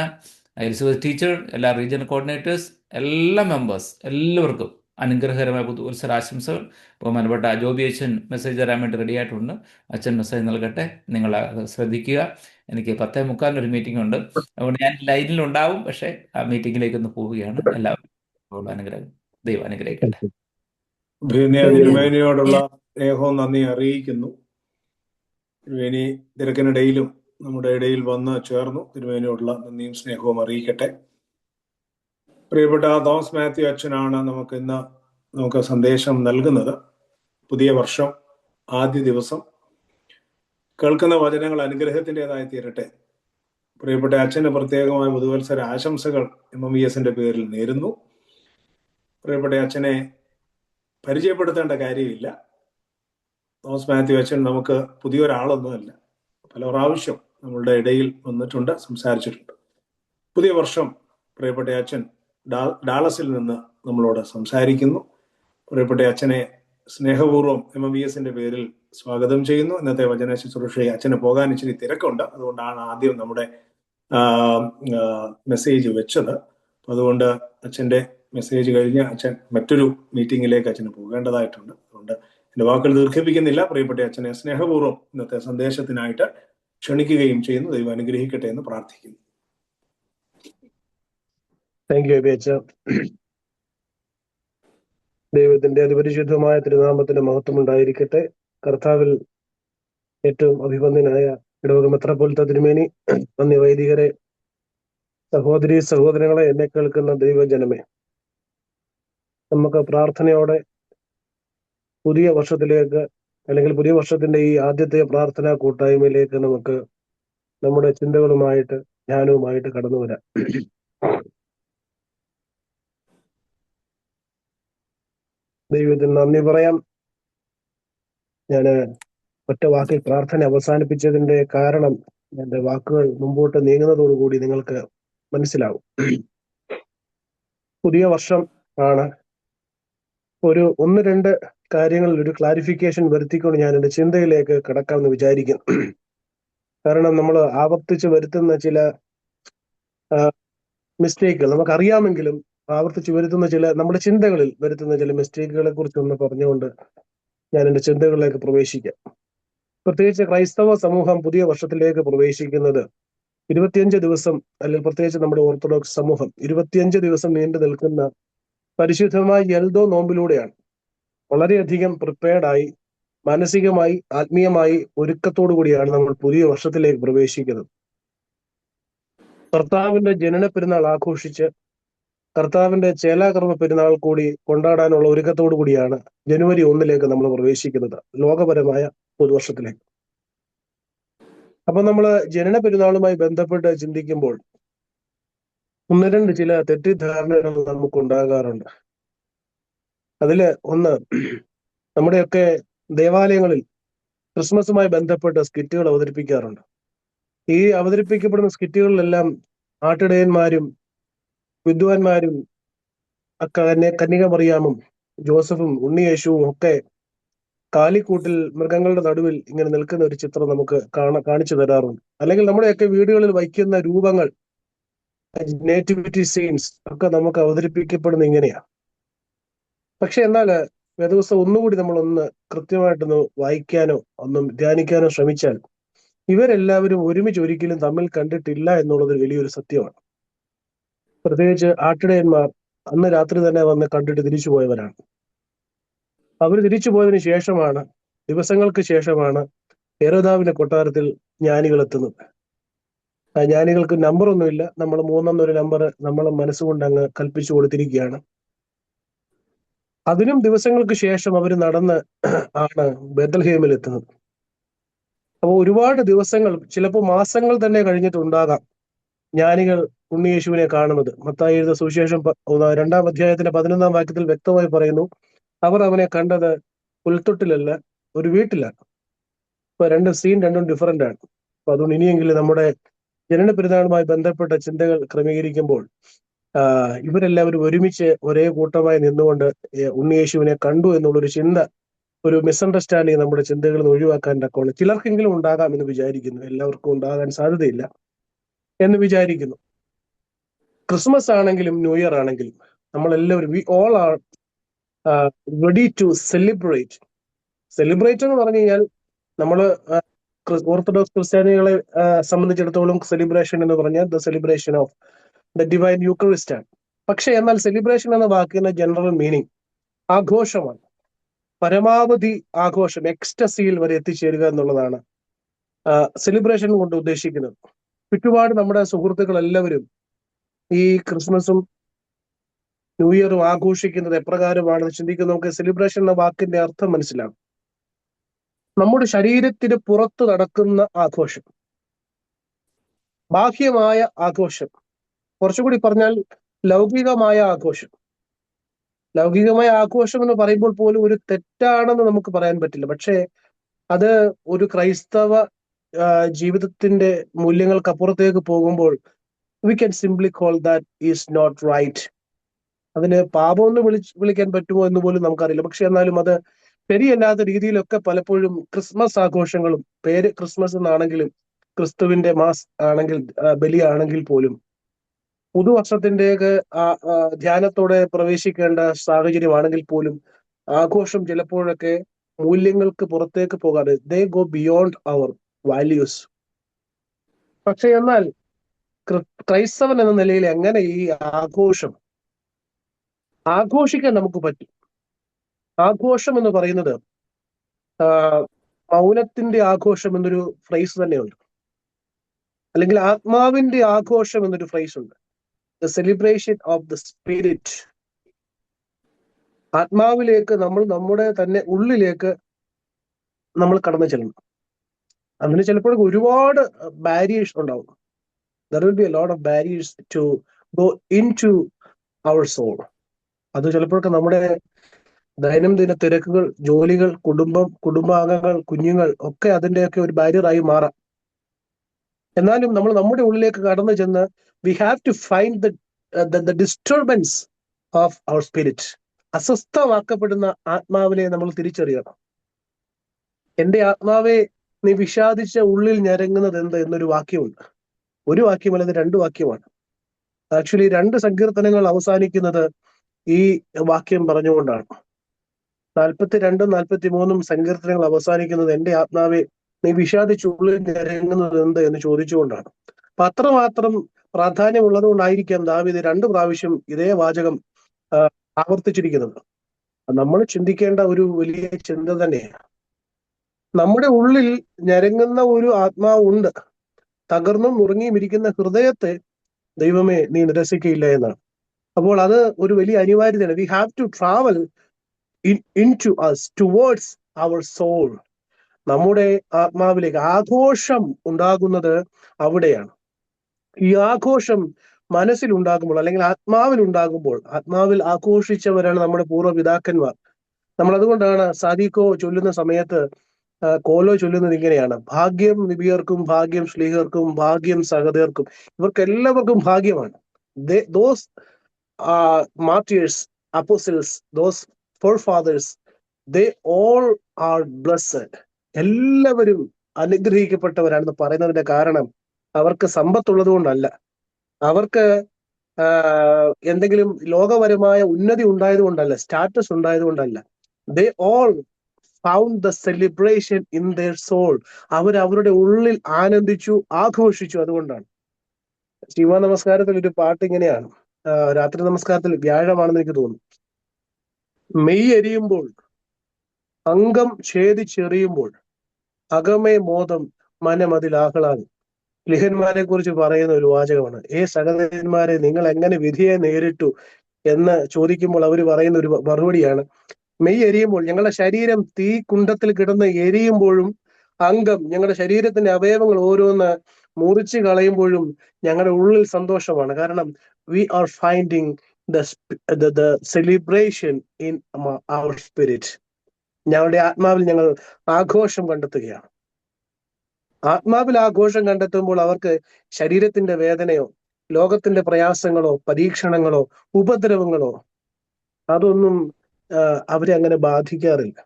എലിസബത്ത് ടീച്ചർ, എല്ലാ റീജിയണൽ കോർഡിനേറ്റേഴ്സ്, എല്ലാ മെമ്പേഴ്സ്, എല്ലാവർക്കും അനുഗ്രഹകരമായ പുതുവത്സരാശംസകൾ. ബഹുമാനപ്പെട്ട ജോബി അച്ഛൻ മെസ്സേജ് തരാൻ വേണ്ടി റെഡി ആയിട്ടുണ്ട്. അച്ഛൻ മെസ്സേജ് നൽകട്ടെ. നിങ്ങൾ ശ്രദ്ധിക്കുക. എനിക്ക് 10:45 ഒരു മീറ്റിംഗ് ഉണ്ട്. അതുകൊണ്ട് ഞാൻ ലൈനിലുണ്ടാവും, പക്ഷേ ആ മീറ്റിങ്ങിലേക്ക് ഒന്ന് പോവുകയാണ്. എല്ലാവർക്കും അനുഗ്രഹം. ദൈവം അനുഗ്രഹിക്കട്ടെ. തിരുമേനിയോടുള്ള സ്നേഹവും നന്ദി അറിയിക്കുന്നു. തിരുമേനി തിരക്കിനിടയിലും നമ്മുടെ ഇടയിൽ വന്ന് ചേർന്നു. തിരുമേനിയോടുള്ള നന്ദിയും സ്നേഹവും അറിയിക്കട്ടെ. പ്രിയപ്പെട്ട തോമസ് മാത്യു അച്ഛനാണ് നമുക്ക് സന്ദേശം നൽകുന്നത്. പുതിയ വർഷം, ആദ്യ ദിവസം, കേൾക്കുന്ന വചനങ്ങൾ അനുഗ്രഹത്തിൻ്റെതായി തീരട്ടെ. പ്രിയപ്പെട്ട അച്ഛന് പ്രത്യേകമായ പുതുവത്സര ആശംസകൾ MMVS പേരിൽ നേരുന്നു. പ്രിയപ്പെട്ട അച്ഛനെ പരിചയപ്പെടുത്തേണ്ട കാര്യമില്ല. തോമസ് മാത്യു അച്ഛൻ നമുക്ക് പുതിയൊരാളൊന്നുമല്ല. പല പ്രാവശ്യം നമ്മളുടെ ഇടയിൽ വന്നിട്ടുണ്ട്, സംസാരിച്ചിട്ടുണ്ട്. പുതിയ വർഷം പ്രിയപ്പെട്ട അച്ഛൻ ഡാളസിൽ നിന്ന് നമ്മളോട് സംസാരിക്കുന്നു. പ്രിയപ്പെട്ട അച്ഛനെ സ്നേഹപൂർവ്വം MMVS പേരിൽ സ്വാഗതം ചെയ്യുന്നു. ഇന്നത്തെ വചന ശുശ്രൂഷയെ അച്ഛന് പോകാൻ ഇച്ചിരി തിരക്കുണ്ട്, അതുകൊണ്ടാണ് ആദ്യം നമ്മുടെ മെസ്സേജ് വെച്ചത്. അതുകൊണ്ട് അച്ഛൻ്റെ മെസ്സേജ് കഴിഞ്ഞ് അച്ഛൻ മറ്റൊരു മീറ്റിങ്ങിലേക്ക് അച്ഛന് പോകേണ്ടതായിട്ടുണ്ട്. അതുകൊണ്ട് എൻ്റെ വാക്കുകൾ ദീർഘിപ്പിക്കുന്നില്ല. പ്രിയപ്പെട്ട അച്ഛനെ സ്നേഹപൂർവ്വം ഇന്നത്തെ സന്ദേശത്തിനായിട്ട് ക്ഷണിക്കുകയും ചെയ്യുന്നു. ദൈവം അനുഗ്രഹിക്കട്ടെ എന്ന് പ്രാർത്ഥിക്കുന്നു. താങ്ക് യു അച്ഛ. ദൈവത്തിന്റെ അതിപരിശുദ്ധമായ തിരുനാമത്തിന് മഹത്വം ഉണ്ടായിരിക്കട്ടെ. കർത്താവിൽ ഏറ്റവും അഭിവന്ദ്യനായ ഇടവക മെത്രാപ്പോലീത്ത തിരുമേനി, നന്ദി വൈദികരെ, സഹോദരി സഹോദരങ്ങളെ, എന്നെ കേൾക്കുന്ന ദൈവജനമേ, നമുക്ക് പ്രാർത്ഥനയോടെ പുതിയ വർഷത്തിലേക്ക്, അല്ലെങ്കിൽ പുതിയ വർഷത്തിന്റെ ഈ ആദ്യത്തെ പ്രാർത്ഥനാ കൂട്ടായ്മയിലേക്ക് നമുക്ക് നമ്മുടെ ചിന്തകളുമായിട്ട് ധ്യാനവുമായിട്ട് കടന്നു വരാം. ദൈവത്തിന് നന്ദി പറയാം. ഞാൻ ഒറ്റ വാക്കിൽ പ്രാർത്ഥന അവസാനിപ്പിച്ചതിന്റെ കാരണം എന്റെ വാക്കുകൾ മുമ്പോട്ട് നീങ്ങുന്നതോടുകൂടി നിങ്ങൾക്ക് മനസ്സിലാവും. പുതിയ വർഷം ആണ്. ഒരു 1-2 കാര്യങ്ങളിൽ ഒരു ക്ലാരിഫിക്കേഷൻ വരുത്തിക്കൊണ്ട് ഞാൻ എൻ്റെ ചിന്തയിലേക്ക് കിടക്കാമെന്ന് വിചാരിക്കുന്നു. കാരണം നമ്മൾ ആവർത്തിച്ച് വരുത്തുന്ന ചില മിസ്റ്റേക്കുകൾ നമുക്കറിയാമെങ്കിലും ആവർത്തിച്ച് വരുത്തുന്ന നമ്മുടെ ചിന്തകളിൽ വരുത്തുന്ന ചില മിസ്റ്റേക്കുകളെ കുറിച്ചൊന്ന് പറഞ്ഞുകൊണ്ട് ഞാൻ എൻ്റെ ചിന്തകളിലേക്ക് പ്രവേശിക്കാം. പ്രത്യേകിച്ച് ക്രൈസ്തവ സമൂഹം പുതിയ വർഷത്തിലേക്ക് പ്രവേശിക്കുന്നത് 25 ദിവസം, അല്ലെങ്കിൽ പ്രത്യേകിച്ച് നമ്മുടെ ഓർത്തഡോക്സ് സമൂഹം 25 ദിവസം നീണ്ടു നിൽക്കുന്ന പരിശുദ്ധമായ എൽദോ നോമ്പിലൂടെയാണ്. വളരെയധികം പ്രിപ്പയർഡായി, മാനസികമായി, ആത്മീയമായി ഒരുക്കത്തോടു കൂടിയാണ് നമ്മൾ പുതിയ വർഷത്തിലേക്ക് പ്രവേശിക്കുന്നത്. കർത്താവിന്റെ ജനന പെരുന്നാൾ ആഘോഷിച്ച് കർത്താവിന്റെ ചേലാകർമ്മ പെരുന്നാൾ കൂടി കൊണ്ടാടാനുള്ള ഒരുക്കത്തോടു കൂടിയാണ് ജനുവരി 1 നമ്മൾ പ്രവേശിക്കുന്നത്, ലോകപരമായ പുതുവർഷത്തിലേക്ക്. അപ്പൊ നമ്മൾ ജനന പെരുന്നാളുമായി ബന്ധപ്പെട്ട് ചിന്തിക്കുമ്പോൾ 1-2 ചില തെറ്റിദ്ധാരണകൾ നമുക്കുണ്ടാകാറുണ്ട്. അതില് ഒന്ന്, നമ്മുടെയൊക്കെ ദേവാലയങ്ങളിൽ ക്രിസ്മസുമായി ബന്ധപ്പെട്ട് സ്കിറ്റുകൾ അവതരിപ്പിക്കാറുണ്ട്. ഈ അവതരിപ്പിക്കപ്പെടുന്ന സ്കിറ്റുകളിലെല്ലാം ആട്ടിടയന്മാരും വിദ്വാൻമാരും കന്യക മറിയാമും ജോസഫും ഉണ്ണിയേശുവും ഒക്കെ കാലിക്കൂട്ടിൽ മൃഗങ്ങളുടെ നടുവിൽ ഇങ്ങനെ നിൽക്കുന്ന ഒരു ചിത്രം നമുക്ക് കാണിച്ചു തരാറുണ്ട്. അല്ലെങ്കിൽ നമ്മുടെയൊക്കെ വീടുകളിൽ വയ്ക്കുന്ന രൂപങ്ങൾ, നേറ്റിവിറ്റി സീൻസ് ഒക്കെ നമുക്ക് അവതരിപ്പിക്കപ്പെടുന്ന ഇങ്ങനെയാണ്. പക്ഷെ എന്നാൽ വേദപുസ്തകം ഒന്നുകൂടി നമ്മളൊന്ന് കൃത്യമായിട്ടൊന്ന് വായിക്കാനോ ഒന്നും ധ്യാനിക്കാനോ ശ്രമിച്ചാൽ ഇവരെല്ലാവരും ഒരുമിച്ച് ഒരിക്കലും തമ്മിൽ കണ്ടിട്ടില്ല എന്നുള്ളത് വലിയൊരു സത്യമാണ്. പ്രത്യേകിച്ച് ആട്ടിടയന്മാർ അന്ന് രാത്രി തന്നെ വന്ന് കണ്ടിട്ട് തിരിച്ചു പോയവരാണ്. അവർ തിരിച്ചു പോയതിനു ശേഷമാണ്, ദിവസങ്ങൾക്ക് ശേഷമാണ് ഹെരോദാവിന്റെ കൊട്ടാരത്തിൽ ജ്ഞാനികൾ എത്തുന്നത്. ആ ജ്ഞാനികൾക്ക് നമ്പറൊന്നുമില്ല, നമ്മൾ 3 എന്നൊരു നമ്പർ നമ്മൾ മനസ്സുകൊണ്ട് അങ്ങ് കൽപ്പിച്ചു കൊടുത്തിരിക്കുകയാണ്. അതിനും ദിവസങ്ങൾക്ക് ശേഷം അവർ നടന്ന് ആണ് ബെത്ലഹേമിൽ എത്തുന്നത്. അപ്പോൾ ഒരുപാട് ദിവസങ്ങൾ, ചിലപ്പോൾ മാസങ്ങൾ തന്നെ കഴിഞ്ഞിട്ടുണ്ടാകാം ജ്ഞാനികൾ ഉണ്ണിയേശുവിനെ കാണുന്നത്. മത്തായി എഴുതിയ സുവിശേഷം 2-ാം അധ്യായത്തിന്റെ 11-ാം വാക്യത്തിൽ വ്യക്തമായി പറയുന്നു, അവർ അവനെ കണ്ടത് പുൽത്തൊട്ടിലല്ല, ഒരു വീട്ടിലാണ്. ഇപ്പൊ രണ്ടും ഡിഫറന്റ് ആണ്. അപ്പൊ അതുകൊണ്ട് ഇനിയെങ്കിലും നമ്മുടെ ജനന പെരുന്നാളുമായി ബന്ധപ്പെട്ട ചിന്തകൾ ക്രമീകരിക്കുമ്പോൾ ഇവരെല്ലാവരും ഒരുമിച്ച് ഒരേ കൂട്ടമായി നിന്നുകൊണ്ട് ഉണ്ണിയേശുവിനെ കണ്ടു എന്നുള്ളൊരു ചിന്ത, ഒരു മിസ്അണ്ടർസ്റ്റാൻഡിങ് നമ്മുടെ ചിന്തകളിൽ നിന്ന് ഒഴിവാക്കാൻ തക്കോണം. ചിലർക്കെങ്കിലും ഉണ്ടാകാം എന്ന് വിചാരിക്കുന്നു, എല്ലാവർക്കും ഉണ്ടാകാൻ സാധ്യതയില്ല എന്ന് വിചാരിക്കുന്നു. ക്രിസ്മസ് ആണെങ്കിലും ന്യൂ ഇയർ ആണെങ്കിലും നമ്മളെല്ലാവരും we all are ready to celebrate. Celebrate എന്ന് പറഞ്ഞു കഴിഞ്ഞാൽ നമ്മൾ ഓർത്തഡോക്സ് ക്രിസ്ത്യാനികളെ സംബന്ധിച്ചിടത്തോളം സെലിബ്രേഷൻ എന്ന് പറഞ്ഞാൽ the celebration of the divine Eucharist ആണ്. പക്ഷെ എന്നാൽ സെലിബ്രേഷൻ എന്ന വാക്കിന്റെ ജനറൽ മീനിങ് ആഘോഷമാണ്. പരമാവധി ആഘോഷം, എക്സ്റ്റസിയിൽ വരെ എത്തിച്ചേരുക എന്നുള്ളതാണ് സെലിബ്രേഷൻ കൊണ്ട് ഉദ്ദേശിക്കുന്നത്. ചുറ്റുപാട് നമ്മുടെ സുഹൃത്തുക്കൾ എല്ലാവരും ഈ ക്രിസ്മസും ന്യൂ ഇയറും ആഘോഷിക്കുന്നത് എപ്രകാരമാണെന്ന് ചിന്തിക്കുന്ന നമുക്ക് സെലിബ്രേഷൻ എന്ന വാക്കിന്റെ അർത്ഥം മനസ്സിലാകും. നമ്മുടെ ശരീരത്തിന് പുറത്ത് നടക്കുന്ന ആഘോഷം, ബാഹ്യമായ ആഘോഷം, കുറച്ചുകൂടി പറഞ്ഞാൽ ലൗകികമായ ആഘോഷം. ലൗകികമായ ആഘോഷം എന്ന് പറയുമ്പോൾ പോലും ഒരു തെറ്റാണെന്ന് നമുക്ക് പറയാൻ പറ്റില്ല. പക്ഷേ അത് ഒരു ക്രൈസ്തവ ജീവിതത്തിന്റെ മൂല്യങ്ങൾക്ക് അപ്പുറത്തേക്ക് പോകുമ്പോൾ we can simply call that is not right. അതിന് പാപമെന്ന് വിളിക്കാൻ പറ്റുമോ എന്ന് പോലും നമുക്കറിയില്ല. പക്ഷെ എന്നാലും അത് ശരിയല്ലാത്ത രീതിയിലൊക്കെ പലപ്പോഴും ക്രിസ്മസ് ആഘോഷങ്ങളും, പേര് ക്രിസ്മസ് എന്നാണെങ്കിലും ക്രിസ്തുവിന്റെ മാസ് ആണെങ്കിൽ, ബലിയാണെങ്കിൽ പോലും പുതുവർഷത്തിന്റെയൊക്കെ ധ്യാനത്തോടെ പ്രവേശിക്കേണ്ട സാഹചര്യമാണെങ്കിൽ പോലും ആഘോഷം ചിലപ്പോഴൊക്കെ മൂല്യങ്ങൾക്ക് പുറത്തേക്ക് പോകാതെ they go beyond our values. പക്ഷെ എന്നാൽ ക്രൈസ്തവൻ എന്ന നിലയിൽ എങ്ങനെ ഈ ആഘോഷിക്കാൻ നമുക്ക് പറ്റും? ആഘോഷം എന്ന് പറയുന്നത് മൗനത്തിന്റെ ആഘോഷം എന്നൊരു ഫ്രേസ് തന്നെയുണ്ട്, അല്ലെങ്കിൽ ആത്മാവിന്റെ ആഘോഷം എന്നൊരു ഫ്രേസ് ഉണ്ട്. The celebration of the spirit. ആത്മാവിലേക്ക് നമ്മൾ നമ്മുടെ തന്നെ ഉള്ളിലേക്ക് നമ്മൾ കടന്നു ചെല്ലണം. അതിന് ചിലപ്പോൾ ഒരുപാട് ബാരിയേഴ്സ് ഉണ്ടാവും. There will be a lot of barriers to go into our soul. അത് ചിലപ്പോഴൊക്കെ നമ്മുടെ ദൈനംദിന തിരക്കുകൾ, ജോലികൾ, കുടുംബാംഗങ്ങൾ, കുഞ്ഞുങ്ങൾ ഒക്കെ അതിൻ്റെയൊക്കെ ഒരു ബാരിയറായി മാറാം. എന്നാലും നമ്മൾ നമ്മുടെ ഉള്ളിലേക്ക് കടന്നു ചെന്ന് we have to find the disturbance of our spirit. അസ്വസ്ഥമാക്കപ്പെടുന്ന ആത്മാവിനെ നമ്മൾ തിരിച്ചറിയണം. എന്റെ ആത്മാവെ നീ വിഷാദിച്ച ഉള്ളിൽ ഞരങ്ങുന്നത് എന്ത് എന്നൊരു വാക്യമുണ്ട്. ഒരു വാക്യമല്ല, ഇത് 2 വാക്യമാണ്. ആക്ച്വലി 2 സങ്കീർത്തനങ്ങൾ അവസാനിക്കുന്നത് ഈ വാക്യം പറഞ്ഞുകൊണ്ടാണ്. 42-ഉം 43-ഉം സങ്കീർത്തനങ്ങൾ അവസാനിക്കുന്നത് എന്റെ ആത്മാവെ നീ വിഷാദിച്ചുള്ളിൽ ഞരങ്ങുന്നത് എന്ത് എന്ന് ചോദിച്ചുകൊണ്ടാണ്. അപ്പൊ അത്രമാത്രം പ്രാധാന്യമുള്ളത് കൊണ്ടായിരിക്കാം ദാവീദ് 2 പ്രാവശ്യം ഇതേ വാചകം ആവർത്തിച്ചിരിക്കുന്നത്. നമ്മൾ ചിന്തിക്കേണ്ട ഒരു വലിയ ചിന്ത തന്നെയാണ്. നമ്മുടെ ഉള്ളിൽ ഞരങ്ങുന്ന ഒരു ആത്മാവുണ്ട്. തകർന്നും നുറുങ്ങിയും ഇരിക്കുന്ന ഹൃദയത്തെ ദൈവമേ നീ നിരസിക്കയില്ല എന്നാണ്. അപ്പോൾ അത് ഒരു വലിയ അനിവാര്യതയാണ്. We have to travel into us towards our soul. നമ്മുടെ ആത്മാവിലേക്ക് ആഘോഷം ഉണ്ടാകുന്നത് അവിടെയാണ്. ഈ ആഘോഷം മനസ്സിൽ ഉണ്ടാകുമ്പോൾ, അല്ലെങ്കിൽ ആത്മാവിൽ ഉണ്ടാകുമ്പോൾ, ആത്മാവിൽ ആഘോഷിച്ചവരാണ് നമ്മുടെ പൂർവ്വപിതാക്കന്മാർ. നമ്മൾ അതുകൊണ്ടാണ് സാദിഖോ ചൊല്ലുന്ന സമയത്ത് കോലോ ചൊല്ലുന്നത് ഇങ്ങനെയാണ്: ഭാഗ്യം നിബിയർക്കും, ഭാഗ്യം ശ്ലീഹർക്കും, ഭാഗ്യം സഹദേർക്കും. ഇവർക്ക് എല്ലാവർക്കും ഭാഗ്യമാണ്. Those martyrs, apostles, those forefathers, they all are blessed. എല്ലാവരും അനുഗ്രഹിക്കപ്പെട്ടവരാണെന്ന് പറയുന്നതിന്റെ കാരണം അവർക്ക് സമ്പത്തുള്ളത് കൊണ്ടല്ല, അവർക്ക് എന്തെങ്കിലും ലോകപരമായ ഉന്നതി ഉണ്ടായത് കൊണ്ടല്ല, സ്റ്റാറ്റസ് ഉണ്ടായത് കൊണ്ടല്ല. they all found the celebration in their soul. അവരുടെ ഉള്ളിൽ ആനന്ദിച്ചു, ആഘോഷിച്ചു. അതുകൊണ്ടാണ് ശിവ നമസ്കാരത്തിൽ ഒരു പാട്ട് ഇങ്ങനെയാണ്, രാത്രി നമസ്കാരത്തിൽ വ്യാഴമാണെന്ന് എനിക്ക് തോന്നുന്നു: മെയ് എരിയുമ്പോൾ അംഗം ഛേദിച്ചെറിയുമ്പോൾ അകമേ മോദം മനമതിലാഹ്ലാദം. ലിഹന്മാരെ കുറിച്ച് പറയുന്ന ഒരു വാചകമാണ്. സഹോദരന്മാരെ, നിങ്ങൾ എങ്ങനെ വിധിയെ നേരിട്ടു എന്ന് ചോദിക്കുമ്പോൾ അവർ പറയുന്ന ഒരു മറുപടിയാണ്, മെയ് എരിയുമ്പോൾ, ഞങ്ങളുടെ ശരീരം തീ കുണ്ടത്തിൽ കിടന്ന് എരിയുമ്പോഴും അംഗം, ഞങ്ങളുടെ ശരീരത്തിന്റെ അവയവങ്ങൾ ഓരോന്ന് മുറിച്ച് കളയുമ്പോഴും ഞങ്ങളുടെ ഉള്ളിൽ സന്തോഷമാണ്. കാരണം we are finding the celebration in our spirit. ഞങ്ങളുടെ ആത്മാവിൽ ഞങ്ങൾ ആഘോഷം കണ്ടെത്തുകയാണ്. ആത്മാവിൽ ആഘോഷം കണ്ടെത്തുമ്പോൾ അവർക്ക് ശരീരത്തിന്റെ വേദനയോ ലോകത്തിന്റെ പ്രയാസങ്ങളോ പരീക്ഷണങ്ങളോ ഉപദ്രവങ്ങളോ അതൊന്നും അവരെ അങ്ങനെ ബാധിക്കാറില്ല.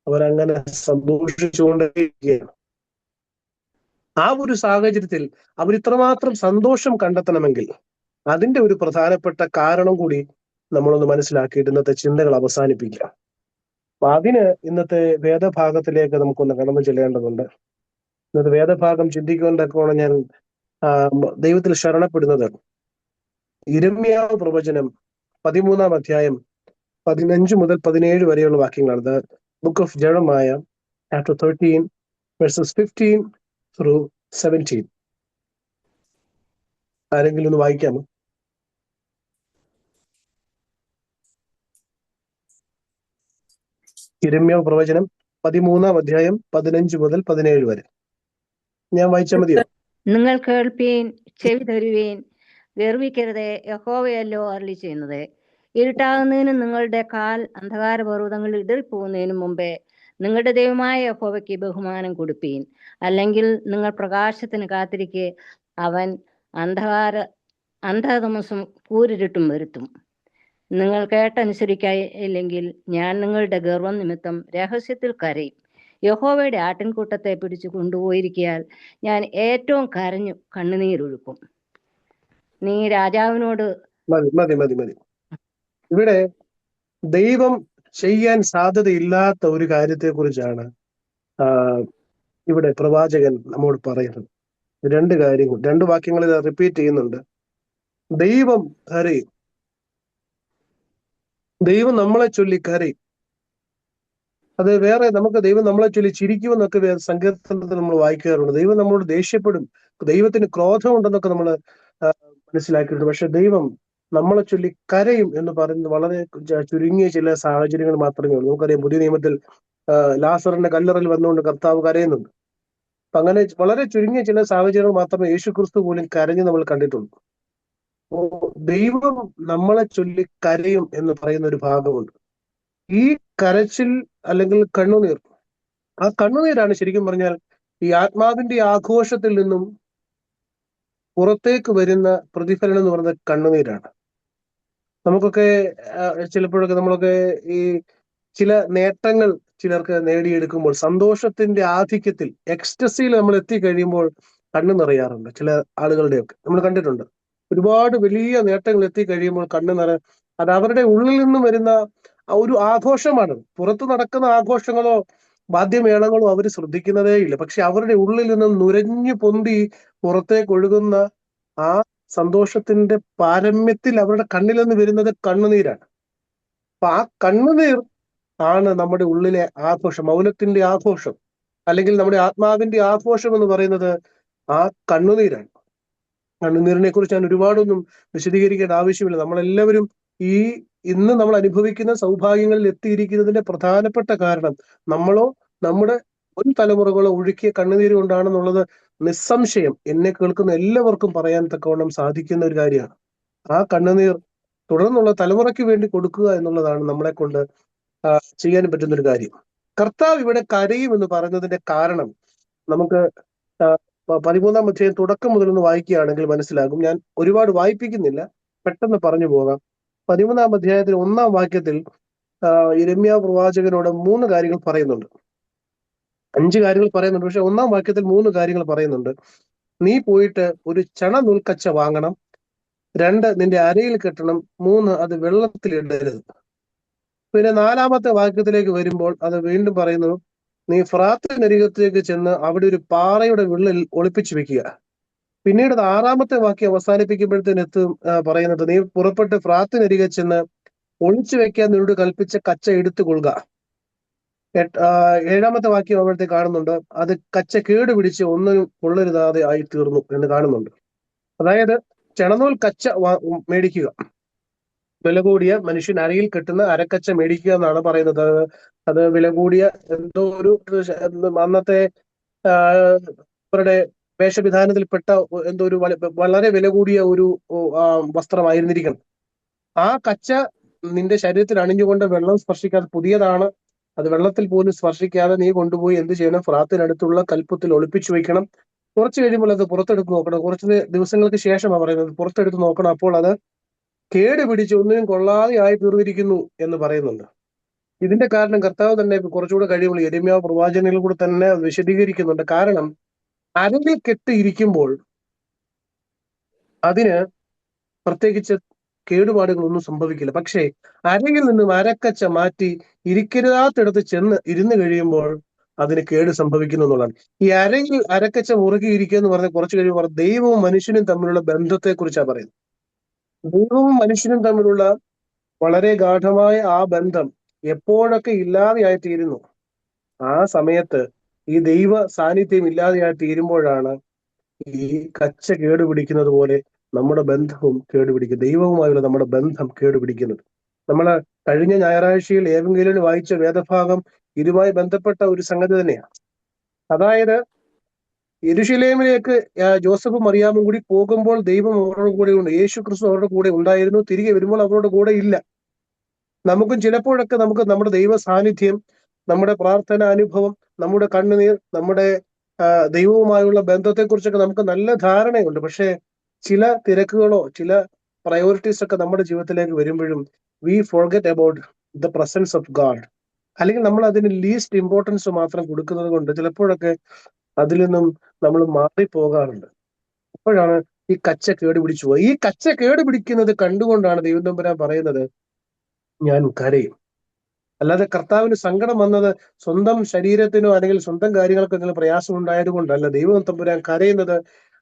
അവരങ്ങനെ സന്തോഷിച്ചുകൊണ്ടേയിരിക്കുകയാണ്. ആ ഒരു സാഹചര്യത്തിൽ അവർ ഇത്രമാത്രം സന്തോഷം കണ്ടെത്തണമെങ്കിൽ അതിന്റെ ഒരു പ്രധാനപ്പെട്ട കാരണം കൂടി നമ്മളൊന്ന് മനസ്സിലാക്കിയിട്ട് ഇന്നത്തെ ചിന്തകൾ അവസാനിപ്പിക്കാം. അപ്പൊ അതിന് ഇന്നത്തെ വേദഭാഗത്തിലേക്ക് നമുക്കൊന്ന് കടന്നു ചെല്ലേണ്ടതുണ്ട്. ഇന്നത്തെ വേദഭാഗം ചിന്തിക്കൊണ്ടൊക്കെയാണ് ഞാൻ ദൈവത്തിൽ ശരണപ്പെടുന്നത്. യിരെമ്യാവ് പ്രവചനം 13-ാം അധ്യായം 15 മുതൽ 17 വരെയുള്ള വാക്യങ്ങളാണ്. The book of Jeremiah chapter 13 verses 15 through 17. ആരെങ്കിലും ഒന്ന് വായിക്കാമോ? യിരെമ്യാവ് പ്രവചനം 13-ാം അധ്യായം 15 മുതൽ 17 വരെ. ഞാൻ വായിച്ചാൽ മതിയോ? നിങ്ങൾ കേൾപ്പീൻ, ചെവി തരുവീൻ, ഗർവിക്കരുതേ, യഹോവയല്ലോ അരുളി ചെയ്യുന്നത്. ഇരുട്ടാകുന്നതിനും നിങ്ങളുടെ കാൽ അന്ധകാര പർവ്വതങ്ങളിൽ ഇടറിപ്പോകുന്നതിനും മുമ്പേ നിങ്ങളുടെ ദൈവമായ യഹോവയ്ക്ക് ബഹുമാനം കൊടുപ്പീൻ. അല്ലെങ്കിൽ നിങ്ങൾ പ്രകാശത്തിന് കാത്തിരിക്കെ അവൻ അന്ധതമസും കൂരിരുട്ടും വരുത്തും. നിങ്ങൾ കേട്ടനുസരിക്കില്ലെങ്കിൽ ഞാൻ നിങ്ങളുടെ ഗർവം നിമിത്തം രഹസ്യത്തിൽ കരയും. യഹോവയുടെ ആട്ടിൻകൂട്ടത്തെ പിടിച്ചു കൊണ്ടുപോയിരിക്കയാൽ ഞാൻ ഏറ്റവും കരഞ്ഞു കണ്ണുനീരൊഴുക്കും. നീ രാജാവിനോട് മതി. ഇവിടെ ദൈവം ചെയ്യാൻ സാധ്യതയില്ലാത്ത ഒരു കാര്യത്തെ കുറിച്ചാണ് ഇവിടെ പ്രവാചകൻ നമ്മോട് പറയുന്നത്. രണ്ട് വാക്യങ്ങളിൽ റിപ്പീറ്റ് ചെയ്യുന്നുണ്ട്. ദൈവം കരയും, ദൈവം നമ്മളെ ചൊല്ലി കരയും. അത് വേറെ, നമുക്ക് ദൈവം നമ്മളെ ചൊല്ലി ചിരിക്കുമെന്നൊക്കെ സങ്കീർത്തനത്തിൽ നമ്മൾ വായിക്കാറുണ്ട്. ദൈവം നമ്മളോട് ദേഷ്യപ്പെടും, ദൈവത്തിന് ക്രോധമുണ്ടെന്നൊക്കെ നമ്മൾ മനസ്സിലാക്കിയിട്ടുണ്ട്. പക്ഷെ ദൈവം നമ്മളെ ചൊല്ലി കരയും എന്ന് പറയുന്നത് വളരെ ചുരുങ്ങിയ ചില സാഹചര്യങ്ങൾ മാത്രമേ ഉള്ളൂ. നമുക്കറിയാം, പുതിയ നിയമത്തിൽ ലാസറിന്റെ കല്ലറയിൽ വന്നുകൊണ്ട് കർത്താവ് കരയുന്നുണ്ട്. അപ്പൊ അങ്ങനെ വളരെ ചുരുങ്ങിയ ചില സാഹചര്യങ്ങൾ മാത്രമേ യേശുക്രിസ്തു പോലും കരഞ്ഞ് നമ്മൾ കണ്ടിട്ടുള്ളൂ. ദൈവം നമ്മളെ ചൊല്ലി കരയും എന്ന് പറയുന്ന ഒരു ഭാഗമുണ്ട്. ഈ കരച്ചിൽ അല്ലെങ്കിൽ കണ്ണുനീർ, ആ കണ്ണുനീരാണ് ശരിക്കും പറഞ്ഞാൽ ഈ ആത്മാവിന്റെ ആഘോഷത്തിൽ നിന്നും പുറത്തേക്ക് വരുന്ന പ്രതിഫലനം എന്ന് പറയുന്നത് കണ്ണുനീരാണ്. നമുക്കൊക്കെ ചിലപ്പോഴൊക്കെ നമ്മളൊക്കെ ഈ ചില നേട്ടങ്ങൾ ചിലർക്ക് നേടിയെടുക്കുമ്പോൾ സന്തോഷത്തിന്റെ ആധിക്യത്തിൽ എക്സ്റ്റസിയിൽ നമ്മൾ എത്തിക്കഴിയുമ്പോൾ കണ്ണു നിറയാറുണ്ട്. ചില ആളുകളുടെയൊക്കെ നമ്മൾ കണ്ടിട്ടുണ്ട്. ഒരുപാട് വലിയ നേട്ടങ്ങൾ എത്തിക്കഴിയുമ്പോൾ കണ്ണു അത് അവരുടെ ഉള്ളിൽ നിന്നും വരുന്ന ഒരു ആഘോഷമാണ്. പുറത്തു നടക്കുന്ന ആഘോഷങ്ങളോ വാദ്യമേളങ്ങളോ അവർ ശ്രദ്ധിക്കുന്നതേ ഇല്ല. പക്ഷെ അവരുടെ ഉള്ളിൽ നിന്നും നുരഞ്ഞു പൊന്തി പുറത്തേക്ക് ഒഴുകുന്ന ആ സന്തോഷത്തിന്റെ പാരമ്യത്തിൽ അവരുടെ കണ്ണിൽ നിന്ന് വരുന്നത് കണ്ണുനീരാണ്. അപ്പൊ ആ കണ്ണുനീർ ആണ് നമ്മുടെ ഉള്ളിലെ ആഘോഷം, മൗനത്തിന്റെ ആഘോഷം, അല്ലെങ്കിൽ നമ്മുടെ ആത്മാവിന്റെ ആഘോഷം എന്ന് പറയുന്നത് ആ കണ്ണുനീരാണ്. കണ്ണുനീരിനെ കുറിച്ച് ഞാൻ ഒരുപാടൊന്നും വിശദീകരിക്കേണ്ട ആവശ്യമില്ല. നമ്മളെല്ലാവരും ഇന്ന് നമ്മൾ അനുഭവിക്കുന്ന സൗഭാഗ്യങ്ങളിൽ എത്തിയിരിക്കുന്നതിന്റെ പ്രധാനപ്പെട്ട കാരണം നമ്മളോ നമ്മുടെ മുൻ തലമുറകളോ ഒഴുക്കിയ കണ്ണുനീര് കൊണ്ടാണെന്നുള്ളത് നിസ്സംശയം എന്നെ കേൾക്കുന്ന എല്ലാവർക്കും പറയാൻ തക്കവണ്ണം സാധിക്കുന്ന ഒരു കാര്യമാണ്. ആ കണ്ണുനീർ തുടർന്നുള്ള തലമുറയ്ക്ക് വേണ്ടി കൊടുക്കുക എന്നുള്ളതാണ് നമ്മളെ കൊണ്ട് ചെയ്യാൻ പറ്റുന്നൊരു കാര്യം. കർത്താവ് ഇവിടെ കരയും എന്ന് പറയുന്നതിന്റെ കാരണം നമുക്ക് 13-ാം അധ്യായം തുടക്കം മുതൽ ഒന്ന് വായിക്കുകയാണെങ്കിൽ മനസ്സിലാകും. ഞാൻ ഒരുപാട് വായിപ്പിക്കുന്നില്ല, പെട്ടെന്ന് പറഞ്ഞു പോകാം. 13-ാം അധ്യായത്തിൽ 1-ാം വാക്യത്തിൽ യിരെമ്യാവ് പ്രവാചകനോട് 3 കാര്യങ്ങൾ പറയുന്നുണ്ട്. 5 കാര്യങ്ങൾ പറയുന്നുണ്ട്, പക്ഷെ 1-ാം വാക്യത്തിൽ 3 കാര്യങ്ങൾ പറയുന്നുണ്ട്. നീ പോയിട്ട് ഒരു ചണ നൂൽക്കച്ച വാങ്ങണം, 2 നിന്റെ അരയിൽ കെട്ടണം, 3 അത് വെള്ളത്തിൽ ഇടരുത്. പിന്നെ 4-ാമത്തെ വാക്യത്തിലേക്ക് വരുമ്പോൾ അത് വീണ്ടും പറയുന്നു, നീ ഫ്രാത്തിനരികത്തേക്ക് ചെന്ന് അവിടെ ഒരു പാറയുടെ വിള്ളിൽ ഒളിപ്പിച്ചു വെക്കുക. പിന്നീട് 6-ാമത്തെ വാക്യം അവസാനിപ്പിക്കുമ്പോഴത്തേന് പറയുന്നത്, നീ പുറപ്പെട്ട് ഫ്രാത്തിനരികെ ചെന്ന് ഒളിച്ചു വെക്കാൻ നിന്നോട് കൽപ്പിച്ച കച്ച എടുത്തു കൊള്ളുക. ഏഴാമത്തെ വാക്യം അവിടുത്തെ കാണുന്നുണ്ട്, അത് കച്ച കേട് പിടിച്ച് ഒന്നിനും കൊള്ളരുതാതെ ആയി തീർന്നു എന്ന് കാണുന്നുണ്ട്. അതായത് ചെണനൂൽ കച്ച മേടിക്കുക, വില കൂടിയ മനുഷ്യൻ അരയിൽ കെട്ടുന്ന അരക്കച്ച മേടിക്കുക എന്നാണ് പറയുന്നത്. അത് വില കൂടിയ എന്തോ ഒരു അന്നത്തെ അവരുടെ വേഷവിധാനത്തിൽപ്പെട്ട എന്തോ ഒരു വളരെ വില കൂടിയ ഒരു വസ്ത്രമായിരുന്നിരിക്കണം. ആ കച്ച നിന്റെ ശരീരത്തിൽ അണിഞ്ഞുകൊണ്ട് വെള്ളം സ്പർശിക്കാതെ, പുതിയതാണ്, അത് വെള്ളത്തിൽ പോലും സ്പർശിക്കാതെ നീ കൊണ്ടുപോയി എന്ത് ചെയ്യണം? ഫ്രാത്തിനടുത്തുള്ള കൽപ്പത്തിൽ ഒളിപ്പിച്ചു വെക്കണം. കുറച്ച് കഴിയുമ്പോൾ അത് പുറത്തെടുത്ത് നോക്കണം. കുറച്ച് ദിവസങ്ങൾക്ക് ശേഷമാണ് പറയുന്നത്, പുറത്തെടുത്ത് നോക്കണം. അപ്പോൾ അത് കേട് പിടിച്ച് ഒന്നിനും കൊള്ളാതെ ആയി തീർന്നിരിക്കുന്നു എന്ന് പറയുന്നുണ്ട്. ഇതിന്റെ കാരണം കർത്താവ് തന്നെ കുറച്ചുകൂടെ കഴിയുമ്പോൾ യെരമ്യാവ് പ്രവാചകനിൽ കൂടെ തന്നെ വിശദീകരിക്കുന്നുണ്ട്. കാരണം അരയിൽ കെട്ടിയിരിക്കുമ്പോൾ അതിന് പ്രത്യേകിച്ച് കേടുപാടുകളൊന്നും സംഭവിക്കില്ല. പക്ഷേ അരയിൽ നിന്നും അരക്കച്ച മാറ്റി ഇരിക്കരുതാത്തിടത്ത് ചെന്ന് ഇരുന്ന് കഴിയുമ്പോൾ അതിന് കേട് സംഭവിക്കുന്നു എന്നുള്ളതാണ്. ഈ അരയിൽ അരക്കച്ച മുറുകിയിരിക്കുക എന്ന് പറഞ്ഞാൽ കുറച്ച് കഴിയുമ്പോൾ ദൈവവും മനുഷ്യനും തമ്മിലുള്ള ബന്ധത്തെ കുറിച്ചാണ് പറയുന്നത്. ദൈവവും മനുഷ്യനും തമ്മിലുള്ള വളരെ ഗാഠമായ ആ ബന്ധം എപ്പോഴൊക്കെ ഇല്ലാതെയായി തീരുന്നു, ആ സമയത്ത് ഈ ദൈവ സാന്നിധ്യം ഇല്ലാതെയായി തീരുമ്പോഴാണ് ഈ കച്ച കേടുപിടിക്കുന്നത് പോലെ നമ്മുടെ ബന്ധവും കേടുപിടിക്കും, ദൈവവുമായുള്ള നമ്മുടെ ബന്ധം കേടുപിടിക്കുന്നത്. നമ്മള് കഴിഞ്ഞ ഞായറാഴ്ചയിൽ ഏവെങ്കിലും വായിച്ച വേദഭാഗം ഇതുമായി ബന്ധപ്പെട്ട ഒരു സംഗതി തന്നെയാണ്. അതായത് യെരൂശലേമിലേക്ക് ജോസഫും മറിയാമും കൂടി പോകുമ്പോൾ ദൈവം അവരുടെ കൂടെ ഉണ്ട്, യേശു ക്രിസ്തു അവരുടെ കൂടെ ഉണ്ടായിരുന്നു. തിരികെ വരുമ്പോൾ അവരുടെ കൂടെ ഇല്ല. നമുക്കും ചിലപ്പോഴൊക്കെ നമ്മുടെ ദൈവ സാന്നിധ്യം, നമ്മുടെ പ്രാർത്ഥന അനുഭവം, നമ്മുടെ കണ്ണുനീർ, നമ്മുടെ ദൈവവുമായുള്ള ബന്ധത്തെക്കുറിച്ചൊക്കെ നമുക്ക് നല്ല ധാരണയുണ്ട്. പക്ഷെ ചില തിരക്കുകളോ ചില പ്രയോറിറ്റീസ് ഒക്കെ നമ്മുടെ ജീവിതത്തിലേക്ക് വരുമ്പോഴും we forget about the presence of God, അല്ലെങ്കിൽ നമ്മൾ അതിന് ലീസ്റ്റ് ഇമ്പോർട്ടൻസ് മാത്രം കൊടുക്കുന്നത് കൊണ്ട് ചിലപ്പോഴൊക്കെ അതിൽ നിന്നും നമ്മൾ മാറിപ്പോകാറുണ്ട്. അപ്പോഴാണ് ഈ കച്ച കേടുപിടിച്ചു പോയി. ഈ കച്ച കേടുപിടിക്കുന്നത് കണ്ടുകൊണ്ടാണ് ദൈവം തമ്പുരാൻ പറയുന്നത്, ഞാൻ കരയും. അല്ലാതെ കർത്താവിന് സങ്കടം വന്നത് സ്വന്തം ശരീരത്തിനോ അല്ലെങ്കിൽ സ്വന്തം കാര്യങ്ങൾക്കോ എന്തെങ്കിലും പ്രയാസം ഉണ്ടായത് കൊണ്ടല്ല. ദൈവം തമ്പുരാൻ കരയുന്നത്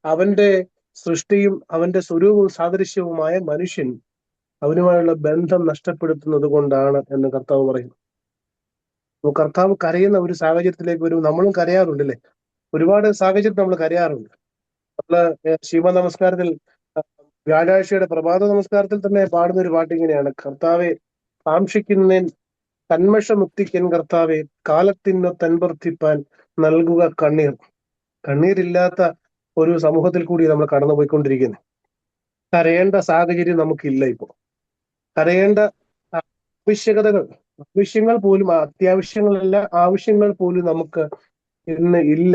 അവന്റെ സൃഷ്ടിയും അവന്റെ സ്വരൂപവും സാദൃശ്യവുമായ മനുഷ്യൻ അവനുമായുള്ള ബന്ധം നഷ്ടപ്പെടുത്തുന്നത് കൊണ്ടാണ് എന്ന് കർത്താവ് പറയുന്നു. കർത്താവ് കരയുന്ന ഒരു സാഹചര്യത്തിലേക്ക് വരും. നമ്മളും കരയാറുണ്ടല്ലേ, ഒരുപാട് സാഹചര്യത്തിൽ നമ്മൾ കരയാറുണ്ട്. നമ്മള് ശിവ നമസ്കാരത്തിൽ വ്യാഴാഴ്ചയുടെ പ്രഭാത നമസ്കാരത്തിൽ തന്നെ പാടുന്ന ഒരു പാട്ട് ഇങ്ങനെയാണ്: കർത്താവെ കാക്ഷിക്കുന്നേൻ കന്മഷമുക്തിക്കൻ കർത്താവെ കാലത്തിനു തൻവർത്തിപ്പാൻ നൽകുക കണ്ണീർ. കണ്ണീരില്ലാത്ത ഒരു സമൂഹത്തിൽ കൂടി നമ്മൾ കടന്നുപോയിക്കൊണ്ടിരിക്കുന്നത്. കരയേണ്ട സാഹചര്യം നമുക്കില്ല. ഇപ്പോൾ കരയേണ്ട ആവശ്യങ്ങൾ പോലും, അത്യാവശ്യങ്ങളല്ല, ആവശ്യങ്ങൾ പോലും നമുക്ക് ഇന്ന് ഇല്ല.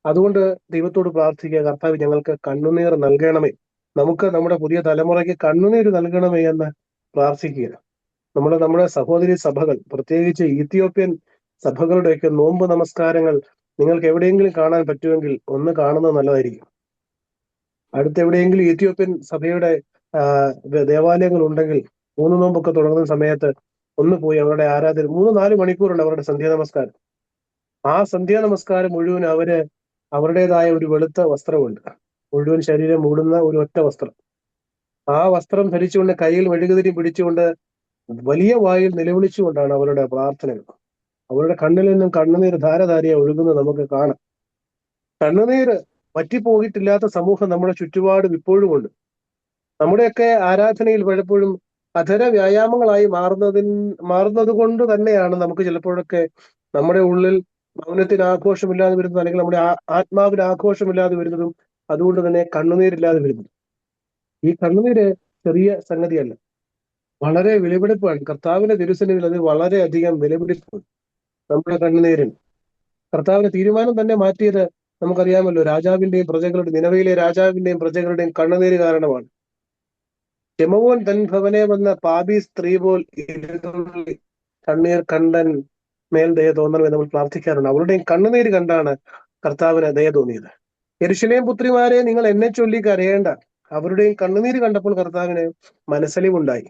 അതുകൊണ്ട് ദൈവത്തോട് പ്രാർത്ഥിക്കുക, കർത്താവ് ഞങ്ങൾക്ക് കണ്ണുനീർ നൽകണമേ, നമുക്ക് നമ്മുടെ പുതിയ തലമുറയ്ക്ക് കണ്ണുനീർ നൽകണമേ എന്ന് പ്രാർത്ഥിക്കുക. നമ്മുടെ സഹോദരി സഭകൾ, പ്രത്യേകിച്ച് ഇത്യോപ്യൻ സഭകളുടെയൊക്കെ നോമ്പ് നമസ്കാരങ്ങൾ നിങ്ങൾക്ക് എവിടെയെങ്കിലും കാണാൻ പറ്റുമെങ്കിൽ ഒന്ന് കാണുന്നത് നല്ലതായിരിക്കും. അടുത്ത് എവിടെയെങ്കിലും ഇത്യോപ്യൻ സഭയുടെ ദേവാലയങ്ങൾ ഉണ്ടെങ്കിൽ 3 നോമ്പൊക്കെ തുടങ്ങുന്ന സമയത്ത് ഒന്ന് പോയി അവരുടെ ആരാധന 3-4 മണിക്കൂറുണ്ട് അവരുടെ സന്ധ്യാ നമസ്കാരം. ആ സന്ധ്യാ നമസ്കാരം മുഴുവൻ അവരുടേതായ ഒരു വെളുത്ത വസ്ത്രമുണ്ട്, മുഴുവൻ ശരീരം മൂടുന്ന ഒരു ഒറ്റ വസ്ത്രം. ആ വസ്ത്രം ധരിച്ചുകൊണ്ട് കയ്യിൽ മെഴുകുതിരി പിടിച്ചുകൊണ്ട് വലിയ വായിൽ നിലവിളിച്ചുകൊണ്ടാണ് അവരുടെ പ്രാർത്ഥനകൾ. അവരുടെ കണ്ണിൽ നിന്നും കണ്ണുനീർ ധാരധാരയെ ഒഴുകുന്നത് നമുക്ക് കാണാം. കണ്ണുനീർ പറ്റിപ്പോയിട്ടില്ലാത്ത സമൂഹം നമ്മുടെ ചുറ്റുപാടും ഇപ്പോഴും ഉണ്ട്. നമ്മുടെയൊക്കെ ആരാധനയിൽ പലപ്പോഴും അധര വ്യായാമങ്ങളായി മാറുന്നത് കൊണ്ട് തന്നെയാണ് നമുക്ക് ചിലപ്പോഴൊക്കെ നമ്മുടെ ഉള്ളിൽ മൗനത്തിന് ആഘോഷമില്ലാതെ വരുന്നത്, അല്ലെങ്കിൽ നമ്മുടെ ആത്മാവിന് ആഘോഷമില്ലാതെ വരുന്നതും അതുകൊണ്ട് തന്നെ കണ്ണുനീരില്ലാതെ വരുന്നത്. ഈ കണ്ണുനീര് ചെറിയ സംഗതിയല്ല, വളരെ വിലപിടിപ്പാണ്. കർത്താവിന്റെ തിരുസന്നിധിയിൽ അത് വളരെയധികം വിലപിടിപ്പാണ് നമ്മുടെ കണ്ണുനീരിന്. കർത്താവിന്റെ തീരുമാനം തന്നെ മാറ്റിയത് നമുക്കറിയാമല്ലോ, രാജാവിന്റെയും പ്രജകളുടെ, നിനവയിലെ രാജാവിന്റെയും പ്രജകളുടെയും കണ്ണുനീര് കാരണമാണ്. ക്ഷമവോൻ തൻ ഭവനെ വന്ന പാപി സ്ത്രീ പോൽ കണ്ണീർ കണ്ടൻ മേൽ ദയ തോന്നണമെന്ന് നമ്മൾ പ്രാർത്ഥിക്കാറുണ്ട്. അവരുടെയും കണ്ണുനീര് കണ്ടാണ് കർത്താവിന് ദയ തോന്നിയത്. യെരൂശലേം പുത്രിമാരെ, നിങ്ങൾ എന്നെ ചൊല്ലി കരയേണ്ട. അവരുടെയും കണ്ണുനീര് കണ്ടപ്പോൾ കർത്താവിന് മനസ്സലിവുണ്ടായി.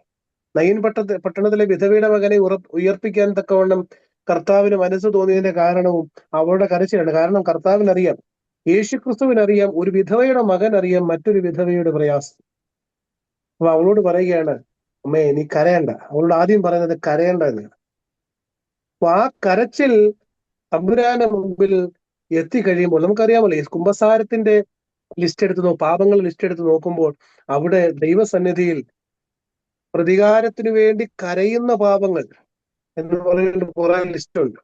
നയീൻ പട്ടണത്തിലെ വിധവയുടെ മകനെ ഉയർപ്പിക്കാൻ തക്കവണ്ണം കർത്താവിന് മനസ്സ് തോന്നിയതിന്റെ കാരണവും അവരുടെ കരച്ചിലാണ്. കാരണം കർത്താവിനറിയാം, യേശുക്രിസ്തുവിനറിയാം, ഒരു വിധവയുടെ മകൻ അറിയാം മറ്റൊരു വിധവയുടെ പ്രയാസം. അപ്പൊ അവളോട് പറയുകയാണ്, അമ്മേ നീ കരയണ്ട. അവളോട് ആദ്യം പറയുന്നത് കരയണ്ട എന്നാണ്. അപ്പൊ ആ കരച്ചിൽ തമ്പുരാന്റെ മുമ്പിൽ എത്തിക്കഴിയുമ്പോൾ നമുക്കറിയാമല്ലോ, ഈ കുമ്പസാരത്തിന്റെ പാപങ്ങൾ ലിസ്റ്റ് എടുത്ത് നോക്കുമ്പോൾ അവിടെ ദൈവസന്നിധിയിൽ പ്രതികാരത്തിന് വേണ്ടി കരയുന്ന പാപങ്ങൾ എന്ന് പറയുന്ന കുറെ ലിസ്റ്റ് ഉണ്ട്.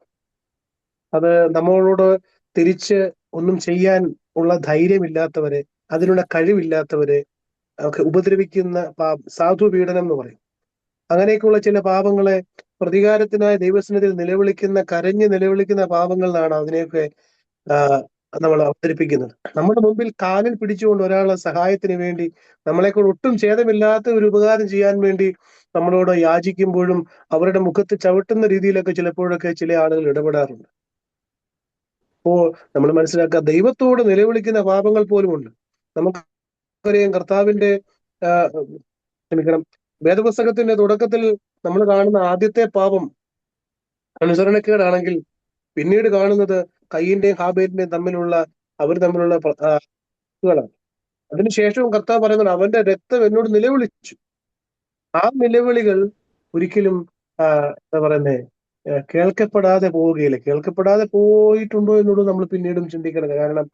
അത് നമ്മളോട് തിരിച്ച് ഒന്നും ചെയ്യാൻ ഉള്ള ധൈര്യമില്ലാത്തവരെ, അതിനുള്ള കഴിവില്ലാത്തവരെ ഒക്കെ ഉപദ്രവിക്കുന്ന സാധു പീഡനം എന്ന് പറയും. അങ്ങനെയൊക്കെയുള്ള ചില പാപങ്ങളെ പ്രതികാരത്തിനായി ദൈവസന്നിധിയിൽ കരഞ്ഞ് നിലവിളിക്കുന്ന പാപങ്ങളിലാണ് അതിനെയൊക്കെ നമ്മൾ അവതരിപ്പിക്കുന്നത്. നമ്മുടെ മുമ്പിൽ കാലിൽ പിടിച്ചുകൊണ്ട് ഒരാളെ സഹായത്തിന് വേണ്ടി, നമ്മളെക്കൊണ്ട് ഒട്ടും ഛേദമില്ലാത്ത ഒരു ഉപകാരം ചെയ്യാൻ വേണ്ടി നമ്മളോട് യാചിക്കുമ്പോഴും അവരുടെ മുഖത്ത് ചവിട്ടുന്ന രീതിയിലൊക്കെ ചിലപ്പോഴൊക്കെ ചില ആളുകൾ ഇടപെടാറുണ്ട്. അപ്പോ നമ്മൾ മനസ്സിലാക്കുക, ദൈവത്തോട് നിലവിളിക്കുന്ന പാപങ്ങൾ പോലുമുണ്ട്. നമുക്കറിയാം, കർത്താവിന്റെ ക്ഷമിക്കണം, വേദപുസ്തകത്തിന്റെ തുടക്കത്തിൽ നമ്മൾ കാണുന്ന ആദ്യത്തെ പാപം അനുസരണക്കേടാണെങ്കിൽ പിന്നീട് കാണുന്നത് കയ്യിന്റെയും ഹാബേലിന്റെയും അവർ തമ്മിലുള്ള ാണ്. അതിനുശേഷവും കർത്താവ് പറയുന്നത്, അവന്റെ രക്തം എന്നോട് നിലവിളിച്ചു. ആ നിലവിളികൾ ഒരിക്കലും എന്താ പറയുന്നേ, കേൾക്കപ്പെടാതെ പോവുകയില്ല. കേൾക്കപ്പെടാതെ പോയിട്ടുണ്ടോ എന്നുള്ളത് നമ്മൾ പിന്നീടും ചിന്തിക്കണം. കാരണം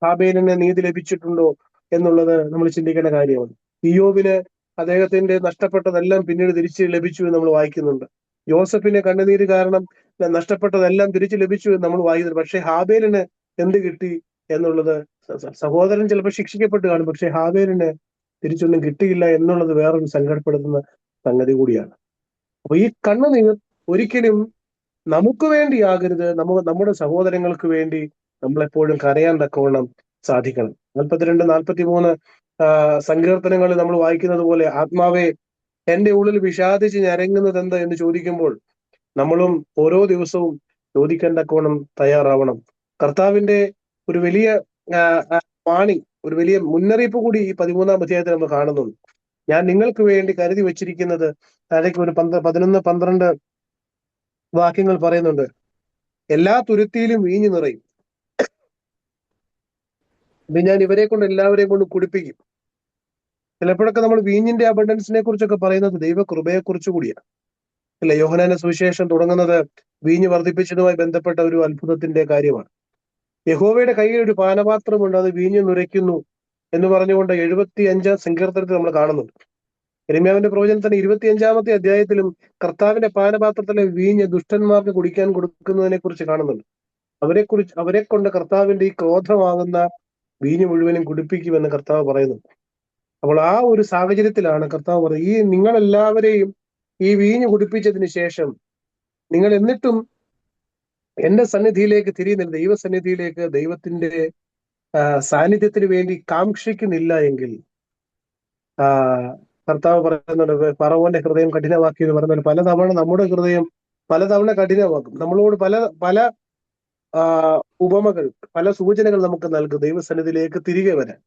ഹാബേലിന് നീതി ലഭിച്ചിട്ടുണ്ടോ എന്നുള്ളത് നമ്മൾ ചിന്തിക്കേണ്ട കാര്യമാണ്. ഇയ്യോബിന് അദ്ദേഹത്തിന്റെ നഷ്ടപ്പെട്ടതെല്ലാം പിന്നീട് തിരിച്ച് ലഭിച്ചു എന്ന് നമ്മൾ വായിക്കുന്നുണ്ട്. ജോസഫിന് കണ്ണുനീര് കാരണം നഷ്ടപ്പെട്ടതെല്ലാം തിരിച്ചു ലഭിച്ചു എന്ന് നമ്മൾ വായിക്കുന്നുണ്ട്. പക്ഷെ ഹാബേലിന് എന്ത് കിട്ടി എന്നുള്ളത്, സഹോദരൻ ചിലപ്പോൾ ശിക്ഷിക്കപ്പെട്ട് കാണും, പക്ഷെ ഹാബേലിന് തിരിച്ചൊന്നും കിട്ടിയില്ല എന്നുള്ളത് വേറൊരു സങ്കടപ്പെടുത്തുന്ന സംഗതി കൂടിയാണ്. അപ്പൊ ഈ കണ്ണുനീർ ഒരിക്കലും നമുക്ക് വേണ്ടിയാകരുത്. നമ്മുടെ സഹോദരങ്ങൾക്ക് വേണ്ടി നമ്മളെപ്പോഴും കരയാൻ തക്കവണ്ണം സാധിക്കണം. 42, 43 സങ്കീർത്തനങ്ങളിൽ നമ്മൾ വായിക്കുന്നത് പോലെ, ആത്മാവെ എന്റെ ഉള്ളിൽ വിഷാദിച്ച് ഞരങ്ങുന്നത് എന്ത് എന്ന് ചോദിക്കുമ്പോൾ നമ്മളും ഓരോ ദിവസവും ചോദിക്കാൻ തക്കവണ്ണം തയ്യാറാവണം. കർത്താവിന്റെ ഒരു വലിയ വാണി, ഒരു വലിയ മുന്നറിയിപ്പ് കൂടി ഈ 13-ാം അധ്യായത്തിൽ നമ്മൾ കാണുന്നുണ്ട്. ഞാൻ നിങ്ങൾക്ക് വേണ്ടി കരുതി വെച്ചിരിക്കുന്നത്, അതിലേക്ക് ഒരു 11, 12 വാക്യങ്ങൾ പറയുന്നുണ്ട്. എല്ലാ തുരുത്തിയിലും വീഞ്ഞു നിറയും, ഇത് ഞാൻ ഇവരെ കൊണ്ട് എല്ലാവരെയും കൊണ്ട് കുടിപ്പിക്കും. ചിലപ്പോഴൊക്കെ നമ്മൾ വീഞ്ഞിന്റെ അബണ്ടൻസിനെ കുറിച്ചൊക്കെ പറയുന്നത് ദൈവകൃപയെ കുറിച്ച് കൂടിയാണ്, അല്ല? യോഹന്നാന്റെ സുവിശേഷം തുടങ്ങുന്നത് വീഞ്ഞ് വർദ്ധിപ്പിച്ചതുമായി ബന്ധപ്പെട്ട ഒരു അത്ഭുതത്തിന്റെ കാര്യമാണ്. യഹോവയുടെ കയ്യിൽ ഒരു പാനപാത്രമുണ്ട്, അത് വീഞ്ഞ് നുരയ്ക്കുന്നു എന്ന് പറഞ്ഞുകൊണ്ട് 75-ാം സങ്കീർത്തനത്തിൽ നമ്മൾ കാണുന്നുണ്ട്. യിരെമ്യാവിന്റെ പ്രവചനത്തിന് 25-ാമത്തെ അധ്യായത്തിലും കർത്താവിന്റെ പാനപാത്രത്തിലെ വീഞ്ഞ് ദുഷ്ടന്മാർക്ക് കുടിക്കാൻ കൊടുക്കുന്നതിനെ കുറിച്ച് കാണുന്നുണ്ട്. അവരെ കൊണ്ട് കർത്താവിന്റെ ഈ ക്രോധമാകുന്ന വീഞ്ഞ് മുഴുവനും കുടിപ്പിക്കുമെന്ന് കർത്താവ് പറയുന്നുണ്ട്. അപ്പോൾ ആ ഒരു സാഹചര്യത്തിലാണ് കർത്താവ് പറയുന്നത്, ഈ നിങ്ങളെല്ലാവരെയും ഈ വീഞ്ഞ് കുടിപ്പിച്ചതിന് ശേഷം നിങ്ങൾ എന്നിട്ടും എന്റെ സന്നിധിയിലേക്ക് തിരിയുന്നില്ല, ദൈവസന്നിധിയിലേക്ക്, ദൈവത്തിന്റെ സാന്നിധ്യത്തിന് വേണ്ടി കാക്ഷിക്കുന്നില്ല എങ്കിൽ, കർത്താവ് പറയുന്നുണ്ട്, ഫറവോന്റെ ഹൃദയം കഠിനമാക്കി എന്ന് പറയുന്നത് പലതവണ നമ്മുടെ ഹൃദയം പലതവണ കഠിനമാക്കും. നമ്മളോട് പല പല ഉപമകൾ, പല സൂചനകൾ നമുക്ക് നൽകും ദൈവസന്നിധിയിലേക്ക് തിരികെ വരാൻ.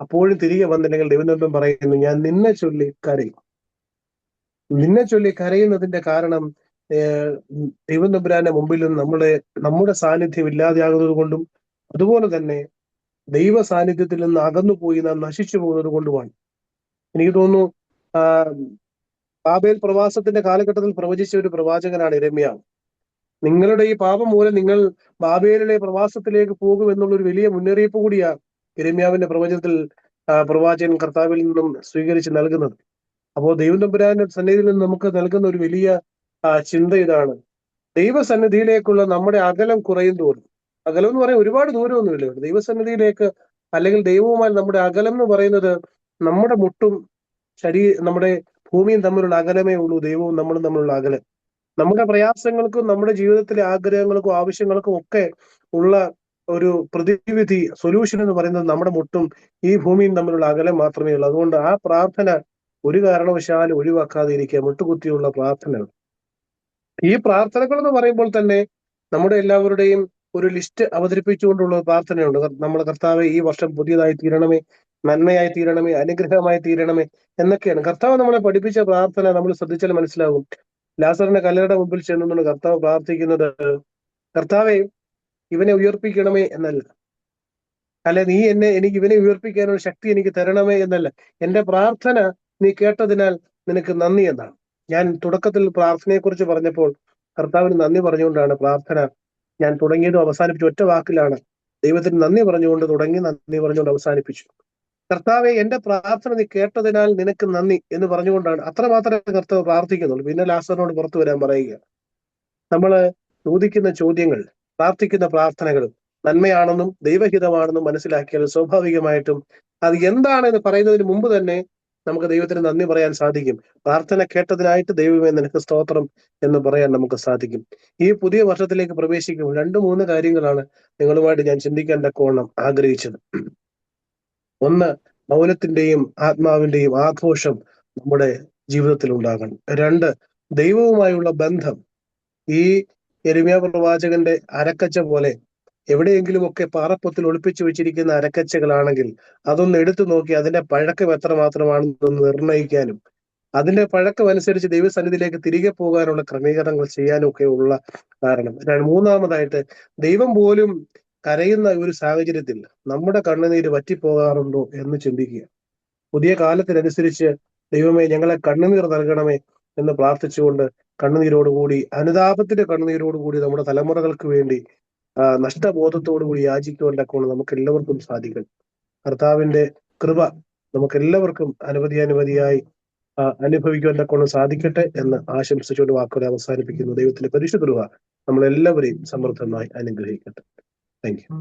അപ്പോഴും തിരികെ വന്നില്ലെങ്കിൽ ദൈവം പറയുന്നു, ഞാൻ നിന്നെ ചൊല്ലി കരയും. നിന്നെ ചൊല്ലി കരയുന്നതിന്റെ കാരണം ദൈവം തമ്പുരാന്റെ മുമ്പിലും നമ്മുടെ സാന്നിധ്യം ഇല്ലാതെയാകുന്നത് കൊണ്ടും, അതുപോലെ തന്നെ ദൈവ സാന്നിധ്യത്തിൽ നിന്ന് അകന്നുപോയി നാം നശിച്ചു പോകുന്നത് കൊണ്ടുമാണ്. എനിക്ക് തോന്നുന്നു ബാബേൽ പ്രവാസത്തിന്റെ കാലഘട്ടത്തിൽ പ്രവചിച്ച ഒരു പ്രവാചകനാണ് യിരെമ്യാവ്. നിങ്ങളുടെ ഈ പാപം മൂലം നിങ്ങൾ ബാബേലിലെ പ്രവാസത്തിലേക്ക് പോകും എന്നുള്ള ഒരു വലിയ മുന്നറിയിപ്പ് കൂടിയാണ് യിരെമ്യാവിന്റെ പ്രവചനത്തിൽ പ്രവാചകൻ കർത്താവിൽ നിന്നും സ്വീകരിച്ച് നൽകുന്നത്. അപ്പോൾ ദൈവം തമ്പുരാന്റെ സന്നിധിയിൽ നിന്ന് നമുക്ക് നൽകുന്ന ഒരു വലിയ ചിന്ത ഇതാണ്: ദൈവസന്നിധിയിലേക്കുള്ള നമ്മുടെ അകലം കുറയും തോറും, അകലം എന്ന് പറയാൻ ഒരുപാട് ദൂരമൊന്നുമില്ല, ദൈവസന്നിധിയിലേക്ക് അല്ലെങ്കിൽ ദൈവവുമായി നമ്മുടെ അകലം എന്ന് പറയുന്നത് നമ്മുടെ മുട്ടും നമ്മുടെ ഭൂമിയും തമ്മിലുള്ള അകലമേ ഉള്ളൂ. ദൈവവും നമ്മളും തമ്മിലുള്ള അകലം, നമ്മുടെ പ്രയാസങ്ങൾക്കും നമ്മുടെ ജീവിതത്തിലെ ആഗ്രഹങ്ങൾക്കും ആവശ്യങ്ങൾക്കും ഒക്കെ ഉള്ള ഒരു പ്രതിവിധി, സൊല്യൂഷൻ എന്ന് പറയുന്നത് നമ്മുടെ മുട്ടും ഈ ഭൂമിയും തമ്മിലുള്ള അകലം മാത്രമേ ഉള്ളൂ. അതുകൊണ്ട് ആ പ്രാർത്ഥന ഒരു കാരണവശാലും ഒഴിവാക്കാതെ ഇരിക്കുക, മുട്ടുകുത്തിയുള്ള പ്രാർത്ഥനകൾ. ഈ പ്രാർത്ഥനകൾ എന്ന് പറയുമ്പോൾ തന്നെ നമ്മുടെ എല്ലാവരുടെയും ഒരു ലിസ്റ്റ് അവതരിപ്പിച്ചുകൊണ്ടുള്ള പ്രാർത്ഥനയുണ്ട്. നമ്മുടെ കർത്താവെ, ഈ വർഷം പുതിയതായി തീരണമേ, നന്മയായി തീരണമേ, അനുഗ്രഹമായി തീരണമേ എന്നൊക്കെയാണ് കർത്താവ് നമ്മളെ പഠിപ്പിച്ച പ്രാർത്ഥന. നമ്മൾ ശ്രദ്ധിച്ചാൽ മനസ്സിലാകും. ലാസറിന്റെ കല്ലറയുടെ മുമ്പിൽ ചെന്നുകൊണ്ട് കർത്താവ് പ്രാർത്ഥിക്കുന്നത്, കർത്താവെ ഇവനെ ഉയർപ്പിക്കണമേ എന്നല്ല, അല്ലെ എനിക്ക് ഇവനെ ഉയർപ്പിക്കാനുള്ള ശക്തി എനിക്ക് തരണമേ എന്നല്ല, എന്റെ പ്രാർത്ഥന നീ കേട്ടതിനാൽ നിനക്ക് നന്ദി എന്നാണ്. ഞാൻ തുടക്കത്തിൽ പ്രാർത്ഥനയെ കുറിച്ച് പറഞ്ഞപ്പോൾ കർത്താവിന് നന്ദി പറഞ്ഞുകൊണ്ടാണ് പ്രാർത്ഥന ഞാൻ തുടങ്ങിയതും അവസാനിപ്പിച്ചു. ഒറ്റ വാക്കിലാണ് ദൈവത്തിന് നന്ദി പറഞ്ഞുകൊണ്ട് തുടങ്ങി, നന്ദി പറഞ്ഞുകൊണ്ട് അവസാനിപ്പിച്ചു. കർത്താവെ, എന്റെ പ്രാർത്ഥന നീ കേട്ടതിനാൽ നിനക്ക് നന്ദി എന്ന് പറഞ്ഞുകൊണ്ടാണ്. അത്രമാത്രമേ കർത്താവ് പ്രാർത്ഥിക്കുന്നുള്ളൂ. പിന്നെ ലാസറിനോട് പുറത്തു വരാൻ പറയുക. നമ്മള് ചോദിക്കുന്ന ചോദ്യങ്ങൾ, പ്രാർത്ഥിക്കുന്ന പ്രാർത്ഥനകൾ നന്മയാണെന്നും ദൈവഹിതമാണെന്നും മനസ്സിലാക്കിയാൽ സ്വാഭാവികമായിട്ടും അത് എന്താണെന്ന് പറയുന്നതിന് മുമ്പ് തന്നെ നമുക്ക് ദൈവത്തിന് നന്ദി പറയാൻ സാധിക്കും. പ്രാർത്ഥന കേട്ടതിനായിട്ട് ദൈവമേ നിനക്ക് സ്തോത്രം എന്ന് പറയാൻ നമുക്ക് സാധിക്കും. ഈ പുതിയ വർഷത്തിലേക്ക് പ്രവേശിക്കുമ്പോൾ 2-3 കാര്യങ്ങളാണ് നിങ്ങളുമായിട്ട് ഞാൻ ചിന്തിക്കാൻ തക്കവണ്ണം ആഗ്രഹിച്ചത്. ഒന്ന്, മൗനത്തിന്റെയും ആത്മാവിന്റെയും ആഘോഷം നമ്മുടെ ജീവിതത്തിൽ ഉണ്ടാകണം. 2, ദൈവവുമായുള്ള ബന്ധം. ഈ യെരമ്യാ പ്രവാചകന്റെ അരക്കച്ച പോലെ എവിടെയെങ്കിലുമൊക്കെ പാറപ്പൊത്തിൽ ഒളിപ്പിച്ചു വെച്ചിരിക്കുന്ന അരക്കച്ചകളാണെങ്കിൽ അതൊന്ന് എടുത്തു നോക്കി അതിന്റെ പഴക്കം എത്രമാത്രമാണെന്നൊന്ന് നിർണ്ണയിക്കാനും അതിന്റെ പഴക്കം അനുസരിച്ച് ദൈവസന്നിധിയിലേക്ക് തിരികെ പോകാനുള്ള ക്രമീകരണങ്ങൾ ചെയ്യാനും ഒക്കെ ഉള്ള കാരണം. മൂന്നാമതായിട്ട്, ദൈവം പോലും കരയുന്ന ഒരു സാഹചര്യത്തിൽ നമ്മുടെ കണ്ണുനീര് വറ്റിപ്പോകാറുണ്ടോ എന്ന് ചിന്തിക്കുക. പുതിയ കാലത്തിനനുസരിച്ച് ദൈവമേ ഞങ്ങളെ കണ്ണുനീർ നൽകണമേ എന്ന് പ്രാർത്ഥിച്ചുകൊണ്ട് കണ്ണുനീരോടുകൂടി, അനുതാപത്തിന്റെ കണ്ണുനീരോടുകൂടി നമ്മുടെ തലമുറകൾക്ക് വേണ്ടി നഷ്ടബോധത്തോടു കൂടി യാചിക്കുവാൻ നമുക്ക് എല്ലാവർക്കും സാധിക്കണം. കർത്താവിന്റെ കൃപ നമുക്ക് എല്ലാവർക്കും അനവധിയായി അനുഭവിക്കുവാൻ തക്കോണം സാധിക്കട്ടെ എന്ന് ആശംസിച്ചുകൊണ്ട് വാക്കുകളെ അവസാനിപ്പിക്കുന്നു. ദൈവത്തിന്റെ പരിശുദ്ധ കൃപ നമ്മളെല്ലാവരെയും സമൃദ്ധമായി അനുഗ്രഹിക്കട്ടെ. Thank you.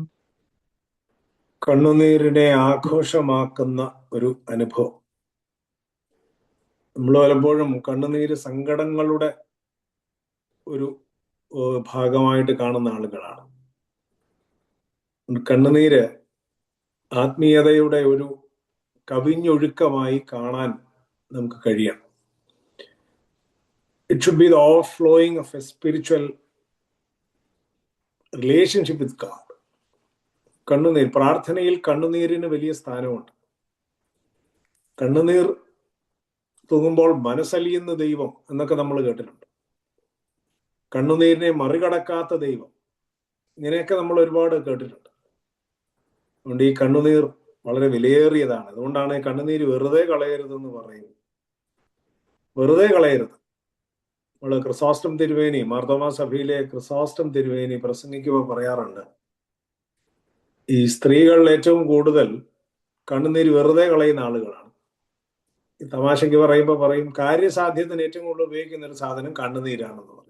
കണ്ണുനീരിനെ ആഘോഷമാക്കുന്ന ഒരു അനുഭവം. നമ്മൾ പലപ്പോഴും കണ്ണുനീര് സങ്കടങ്ങളുടെ ഒരു ഭാഗമായിട്ട് കാണുന്ന ആളുകളാണ്. കണ്ണുനീര് ആത്മീയതയുടെ ഒരു കവിഞ്ഞൊഴുക്കമായി കാണാൻ നമുക്ക് കഴിയണം. It should be the overflowing of A spiritual relationship with God. കണ്ണുനീർ, പ്രാർത്ഥനയിൽ കണ്ണുനീരിന് വലിയ സ്ഥാനമുണ്ട്. കണ്ണുനീർ തൂങ്ങുമ്പോൾ മനസ്സലിയുന്ന ദൈവം എന്നൊക്കെ നമ്മൾ കേട്ടിട്ടുണ്ട്. കണ്ണുനീരിനെ മറികടക്കാത്ത ദൈവം, ഇങ്ങനെയൊക്കെ നമ്മൾ ഒരുപാട് കേട്ടിട്ടുണ്ട്. അതുകൊണ്ട് ഈ കണ്ണുനീർ വളരെ വിലയേറിയതാണ്. അതുകൊണ്ടാണ് കണ്ണുനീര് വെറുതെ കളയരുതെന്ന് പറയുന്നത്. വെറുതെ കളയരുത്. നമ്മൾ ക്രിസോസ്റ്റം തിരുമേനി, മാർത്തോമാ സഭയിലെ ക്രിസോസ്റ്റം തിരുമേനി പ്രസംഗിക്കുമ്പോൾ പറയാറുണ്ട്, ഈ സ്ത്രീകളിൽ ഏറ്റവും കൂടുതൽ കണ്ണുനീര് വെറുതെ കളയുന്ന ആളുകളാണ്. ഈ തമാശയ്ക്ക് പറയുമ്പോൾ പറയും, കാര്യസാധ്യത്തിന് ഏറ്റവും കൂടുതൽ ഉപയോഗിക്കുന്ന ഒരു സാധനം കണ്ണുനീരാണെന്ന് പറയും.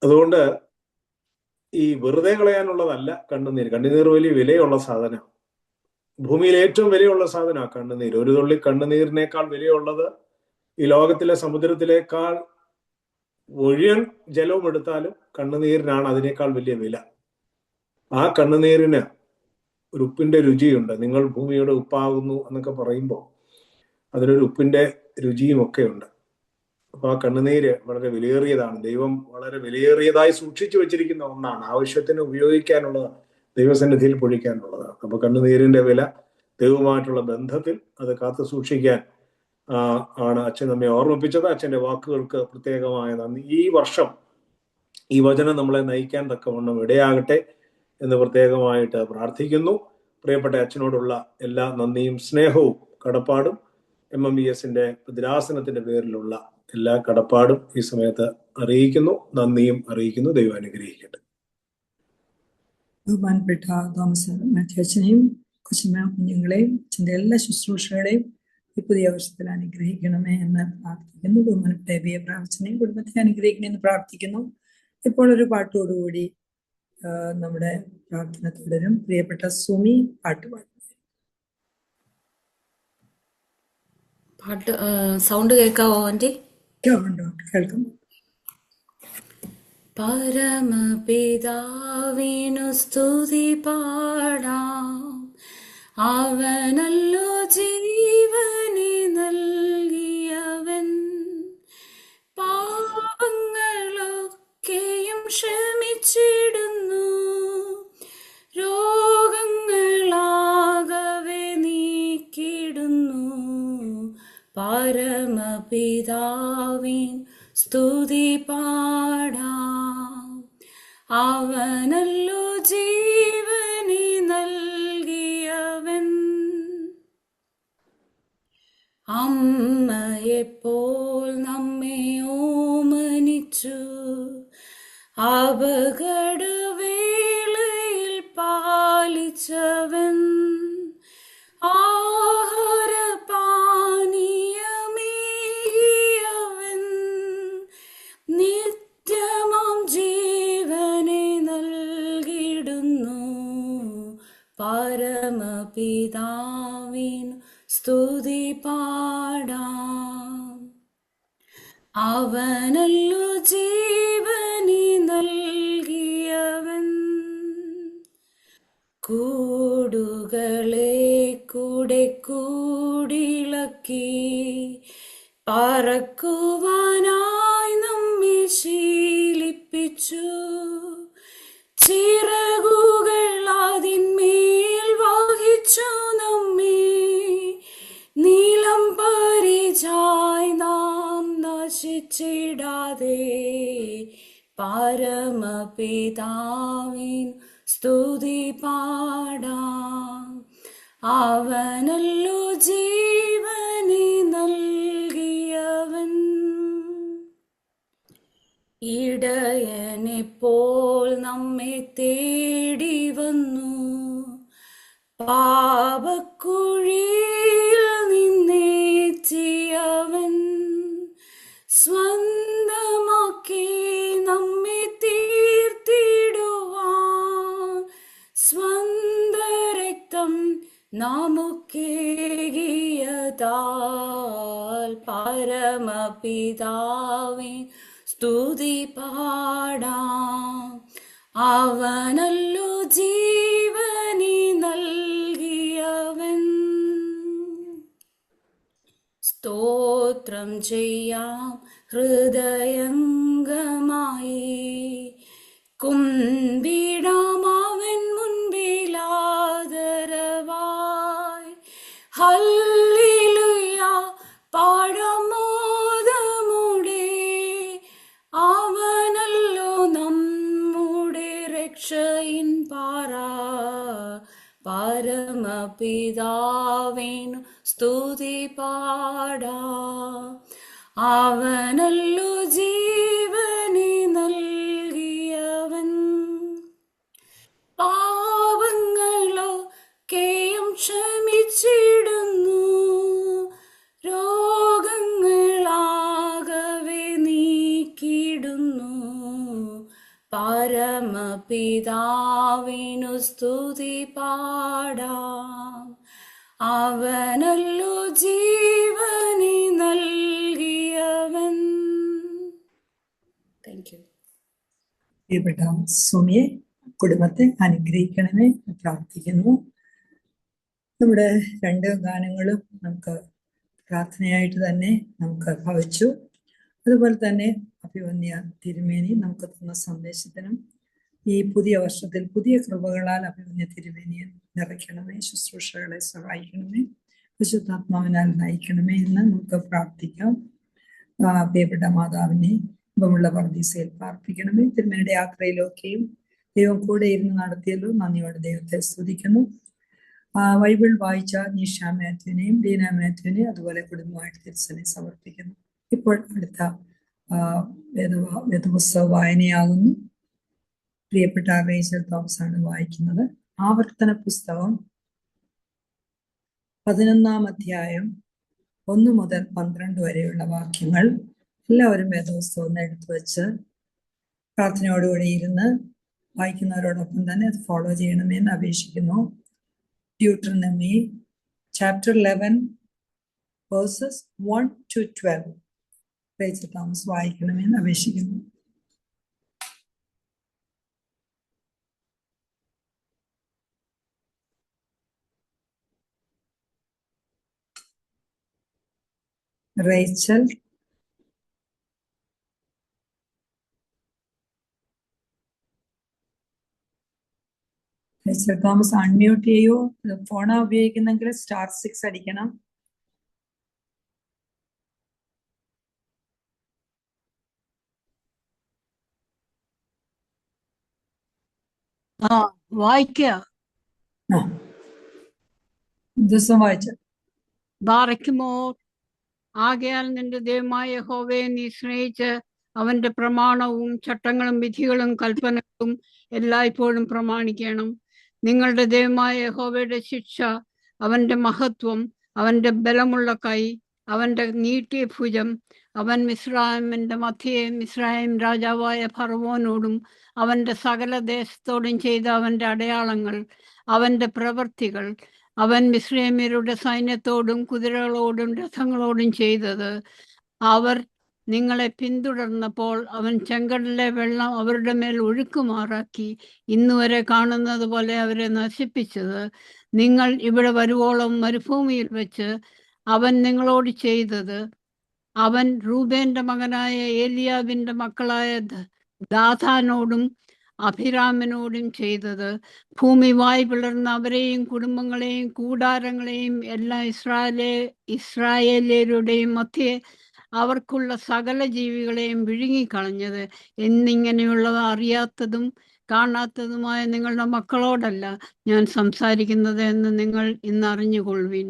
അതുകൊണ്ട് ഈ വെറുതെ കളയാനുള്ളതല്ല കണ്ണുനീര്. കണ്ണുനീർ വലിയ വിലയുള്ള സാധനമാണ്. ഭൂമിയിൽ ഏറ്റവും വിലയുള്ള സാധനമാണ് കണ്ണുനീര്. ഒരു തുള്ളി കണ്ണുനീരിനേക്കാൾ വിലയുള്ളത് ഈ ലോകത്തിലെ സമുദ്രത്തിലേക്കാൾ മുഴുവൻ ജലവും എടുത്താലും കണ്ണുനീരിനാണ് അതിനേക്കാൾ വലിയ വില. ആ കണ്ണുനീരിന് ഒരു ഉപ്പിന്റെ രുചിയുണ്ട്. നിങ്ങൾ ഭൂമിയുടെ ഉപ്പാകുന്നു എന്നൊക്കെ പറയുമ്പോൾ അതിനൊരു ഉപ്പിന്റെ രുചിയും ഒക്കെ ഉണ്ട്. അപ്പൊ ആ കണ്ണുനീര് വളരെ വിലയേറിയതാണ്. ദൈവം വളരെ വിലയേറിയതായി സൂക്ഷിച്ചു വെച്ചിരിക്കുന്ന ഒന്നാണ്. ആവശ്യത്തിന് ഉപയോഗിക്കാനുള്ളതാണ്, ദൈവസന്നിധിയിൽ പൊഴിക്കാനുള്ളതാണ്. അപ്പൊ കണ്ണുനീരിന്റെ വില, ദൈവവുമായിട്ടുള്ള ബന്ധത്തിൽ അത് കാത്തു സൂക്ഷിക്കാൻ ആണ് അച്ഛൻ നമ്മെ ഓർമ്മിപ്പിച്ചത്. അച്ഛന്റെ വാക്കുകൾക്ക് പ്രത്യേകമായ നന്ദി. ഈ വർഷം ഈ വചനം നമ്മളെ നയിക്കാൻ തക്കവണ്ണം ഇടയാകട്ടെ എന്ന് പ്രത്യേകമായിട്ട് പ്രാർത്ഥിക്കുന്നു. പ്രിയപ്പെട്ട അച്ഛനോടുള്ള എല്ലാ നന്ദിയും സ്നേഹവും കടപ്പാടും MMVSന്റെ ഭദ്രാസനത്തിന്റെ പേരിലുള്ള എല്ലാ കടപ്പാടും ഈ സമയത്ത് അറിയിക്കുന്നു, നന്ദിയും അറിയിക്കുന്നു. ദൈവം അനുഗ്രഹിക്കട്ടെ. ബഹുമാനപ്പെട്ട തോമസ് മാത്യു അച്ഛനെയും കുഞ്ഞുങ്ങളെയും അച്ഛൻ്റെ എല്ലാ ശുശ്രൂഷകളെയും ഈ പുതിയ വർഷത്തിൽ അനുഗ്രഹിക്കണമേ എന്ന് പ്രാർത്ഥിക്കുന്നു. ബഹുമാനപ്പെട്ട അച്ഛനെയും കുടുംബത്തെ അനുഗ്രഹിക്കണമെന്ന് പ്രാർത്ഥിക്കുന്നു. ഇപ്പോൾ ഒരു പാട്ടോടുകൂടി നമ്മുടെ പ്രാർത്ഥന തുടരും. പ്രിയപ്പെട്ട സുമി പാട്ട് സൗണ്ട് കേൾക്കാവോ ആന്റി? കേൾക്കുന്നു. പരമപിതാവിനു സ്തുതി പാടാം, അവനല്ലോ ജീവനെ നൽകിയവൻ. പാപങ്ങളൊക്കെയും ക്ഷമിച്ചിടുന്നു, രോഗങ്ങളാകവെ നീക്കിടുന്നു. പരമപിതാവിൻ സ്തുതി പാടാം, അവനല്ലോ ജീവനെ നൽകിയവൻ. അമ്മയെപ്പോൾ നമ്മെ ഓമ അപകടവേളയിൽ പാലിച്ചവൻ ആഹാരപാനീയമേകിയവൻ നിത്യമാം ജീവനെ നൽകിടുന്നു പരമപിതാവിൻ സ്തുതി പാടാം. അവനല്ലോ ജീവനെ നൽകിയവൻ കൂടുകളെ കൂടെ കൂടിളക്കി പറക്കുവാനായി നമ്മെ ശീലിപ്പിച്ചു. ചിറകുകൾ അതിന്മേൽ വഹിച്ചു നമ്മെ നീലം പരിചായി നാം നശിച്ചിടാതെ പരമപിതാവിൻ സ്തുതി പാടാം. അവനല്ലോ ജീവനെ നൽകിയവൻ ഇടയനെപ്പോൾ നമ്മെ തേടി വന്നു പാപക്കുഴിയിൽ നിന്നേറ്റിയവൻ സ്വന്തമാക്കി നമ്മെ തീർത്തിടുവാൻ സ്വന്ത രക്തം നമുക്കേകിയതാൽ പരമപിതാവിൻ സ്തുതി പാടാം. അവനല്ലോ ജീവനെ നൽകിയവൻ സ്തോത്രം ചെയ്യാം ഹൃദയംഗമായി കുമ്പിടാം അവൻ മുൻപിലാദരവായി ഹല്ലേലൂയ പാടാം മോദമോടെ അവനല്ലോ നമ്മുടെ രക്ഷയിൻ പാറ പരമപിതാവിനു സ്തുതി പാടാം. അവനല്ലോ ജീവനെ നൽകിയവൻ പാപങ്ങളൊക്കെയും ക്ഷമിച്ചിടുന്നു രോഗങ്ങളാകവെ നീക്കിടുന്നു പരമപിതാവിനു സ്തുതി പാടാം. അവനല്ലോ ജീവനെ നൽകിയവൻ. Thank you. പ്രിയപ്പെട്ട സുമിയെ കുടുംബത്തെ അനുഗ്രഹിക്കണമേ എന്ന് പ്രാർത്ഥിക്കുന്നു. നമ്മുടെ രണ്ട് ഗാനങ്ങളും നമുക്ക് പ്രാർത്ഥനയായിട്ട് തന്നെ നമുക്ക് ഭവിച്ചു. അതുപോലെ തന്നെ അഭിവന്യ തിരുമേനി നമുക്ക് തന്ന സന്ദേശത്തിനും ഈ പുതിയ വർഷത്തിൽ പുതിയ കൃപകളാൽ അഭിവന്യ തിരുമേനിയെ നിറയ്ക്കണമേ, ശുശ്രൂഷകളെ സഹായിക്കണമേ, വിശുദ്ധാത്മാവിനാൽ നയിക്കണമേ എന്ന് നമുക്ക് പ്രാർത്ഥിക്കാം. പ്രിയപ്പെട്ട മാതാവിനെ ഇമ്പമുള്ള പർദീസയിൽ പ്രാർത്ഥിക്കണമേ. തിരുമേനിയുടെ യാത്രയിലൊക്കെയും ദൈവം കൂടെ ഇരുന്ന് നടത്തിയല്ലോ, നന്ദിയോടെ ദൈവത്തെ സ്തുതിക്കുന്നു. ബൈബിൾ വായിച്ച നിഷ മാത്യുവിനെയും ഡീന മാത്യുവിനെയും അതുപോലെ കുടുംബമായിട്ട് തിരുസനെ സമർപ്പിക്കുന്നു. ഇപ്പോൾ അടുത്ത വേദപുസ്തക വായനയാകുന്നു. പ്രിയപ്പെട്ട റേച്ചൽ തോമസ് ആണ് വായിക്കുന്നത്. ആവർത്തന പുസ്തകം 11-ാം അധ്യായം 1 മുതൽ 12 വരെയുള്ള വാക്യങ്ങൾ എല്ലാവരും വേദപുസ്തകം എടുത്തു വെച്ച് പ്രാർത്ഥനയോടുകൂടി ഇരുന്ന് വായിക്കുന്നവരോടൊപ്പം തന്നെ അത് ഫോളോ ചെയ്യണമെന്ന് അപേക്ഷിക്കുന്നു. Deuteronomy chapter 11 verses 1 to 12. Rachel Thomas വായിക്കണമെന്ന് അപേക്ഷിക്കുന്നു. റേച്ചൽ തോമസ് അൺമ്യൂട്ട് ചെയ്യൂ. ഫോണാ ഉപയോഗിക്കുന്നെങ്കിൽ *6 അടിക്കണം. വായിക്കാം. ദിവസം വായിച്ച ബാറയ്ക്കുമോ ആകയാൽ നിന്റെ ദൈവമായ യഹോവയെ നീ സ്നേഹിച്ച് അവന്റെ പ്രമാണവും ചട്ടങ്ങളും വിധികളും കൽപ്പനകളും എല്ലായ്പ്പോഴും പ്രമാണിക്കണം. നിങ്ങളുടെ ദൈവമായ യഹോവയുടെ ശിക്ഷ, അവന്റെ മഹത്വം, അവന്റെ ബലമുള്ള കൈ, അവന്റെ നീട്ടിയ ഭുജം, അവൻ മിസ്രയീമിന്റെ മധ്യേ മിസ്രയീം രാജാവായ ഫറവോനോടും അവന്റെ സകല ദേശത്തോടും ചെയ്ത അവന്റെ അടയാളങ്ങൾ, അവന്റെ പ്രവൃത്തികൾ, അവൻ മിസ്രയീമ്യരുടെ സൈന്യത്തോടും കുതിരകളോടും രഥങ്ങളോടും ചെയ്തത്, അവർ നിങ്ങളെ പിന്തുടർന്നപ്പോൾ അവൻ ചെങ്കടലിലെ വെള്ളം അവരുടെ മേൽ ഒഴുക്കുമാറാക്കി ഇന്നുവരെ കാണുന്നത് പോലെ അവരെ നശിപ്പിച്ചത്, നിങ്ങൾ ഇവിടെ വരുവോളം മരുഭൂമിയിൽ വെച്ച് അവൻ നിങ്ങളോട് ചെയ്തത്, അവൻ റൂബേന്റെ മകനായ ഏലിയാബിന്റെ മക്കളായ ദാഥാനോടും അഭിരാമിനോടും ചെയ്തത്, ഭൂമി വായ് പിളർന്ന് അവരെയും കുടുംബങ്ങളെയും കൂടാരങ്ങളെയും എല്ലാ ഇസ്രായേല്യരുടെയും മധ്യേ അവർക്കുള്ള സകല ജീവികളെയും വിഴുങ്ങിക്കളഞ്ഞത്, എന്നിങ്ങനെയുള്ളവ അറിയാത്തതും കാണാത്തതുമായ നിങ്ങളുടെ മക്കളോടല്ല ഞാൻ സംസാരിക്കുന്നത് എന്ന് നിങ്ങൾ ഇന്ന് അറിഞ്ഞുകൊള്ളുവിൻ.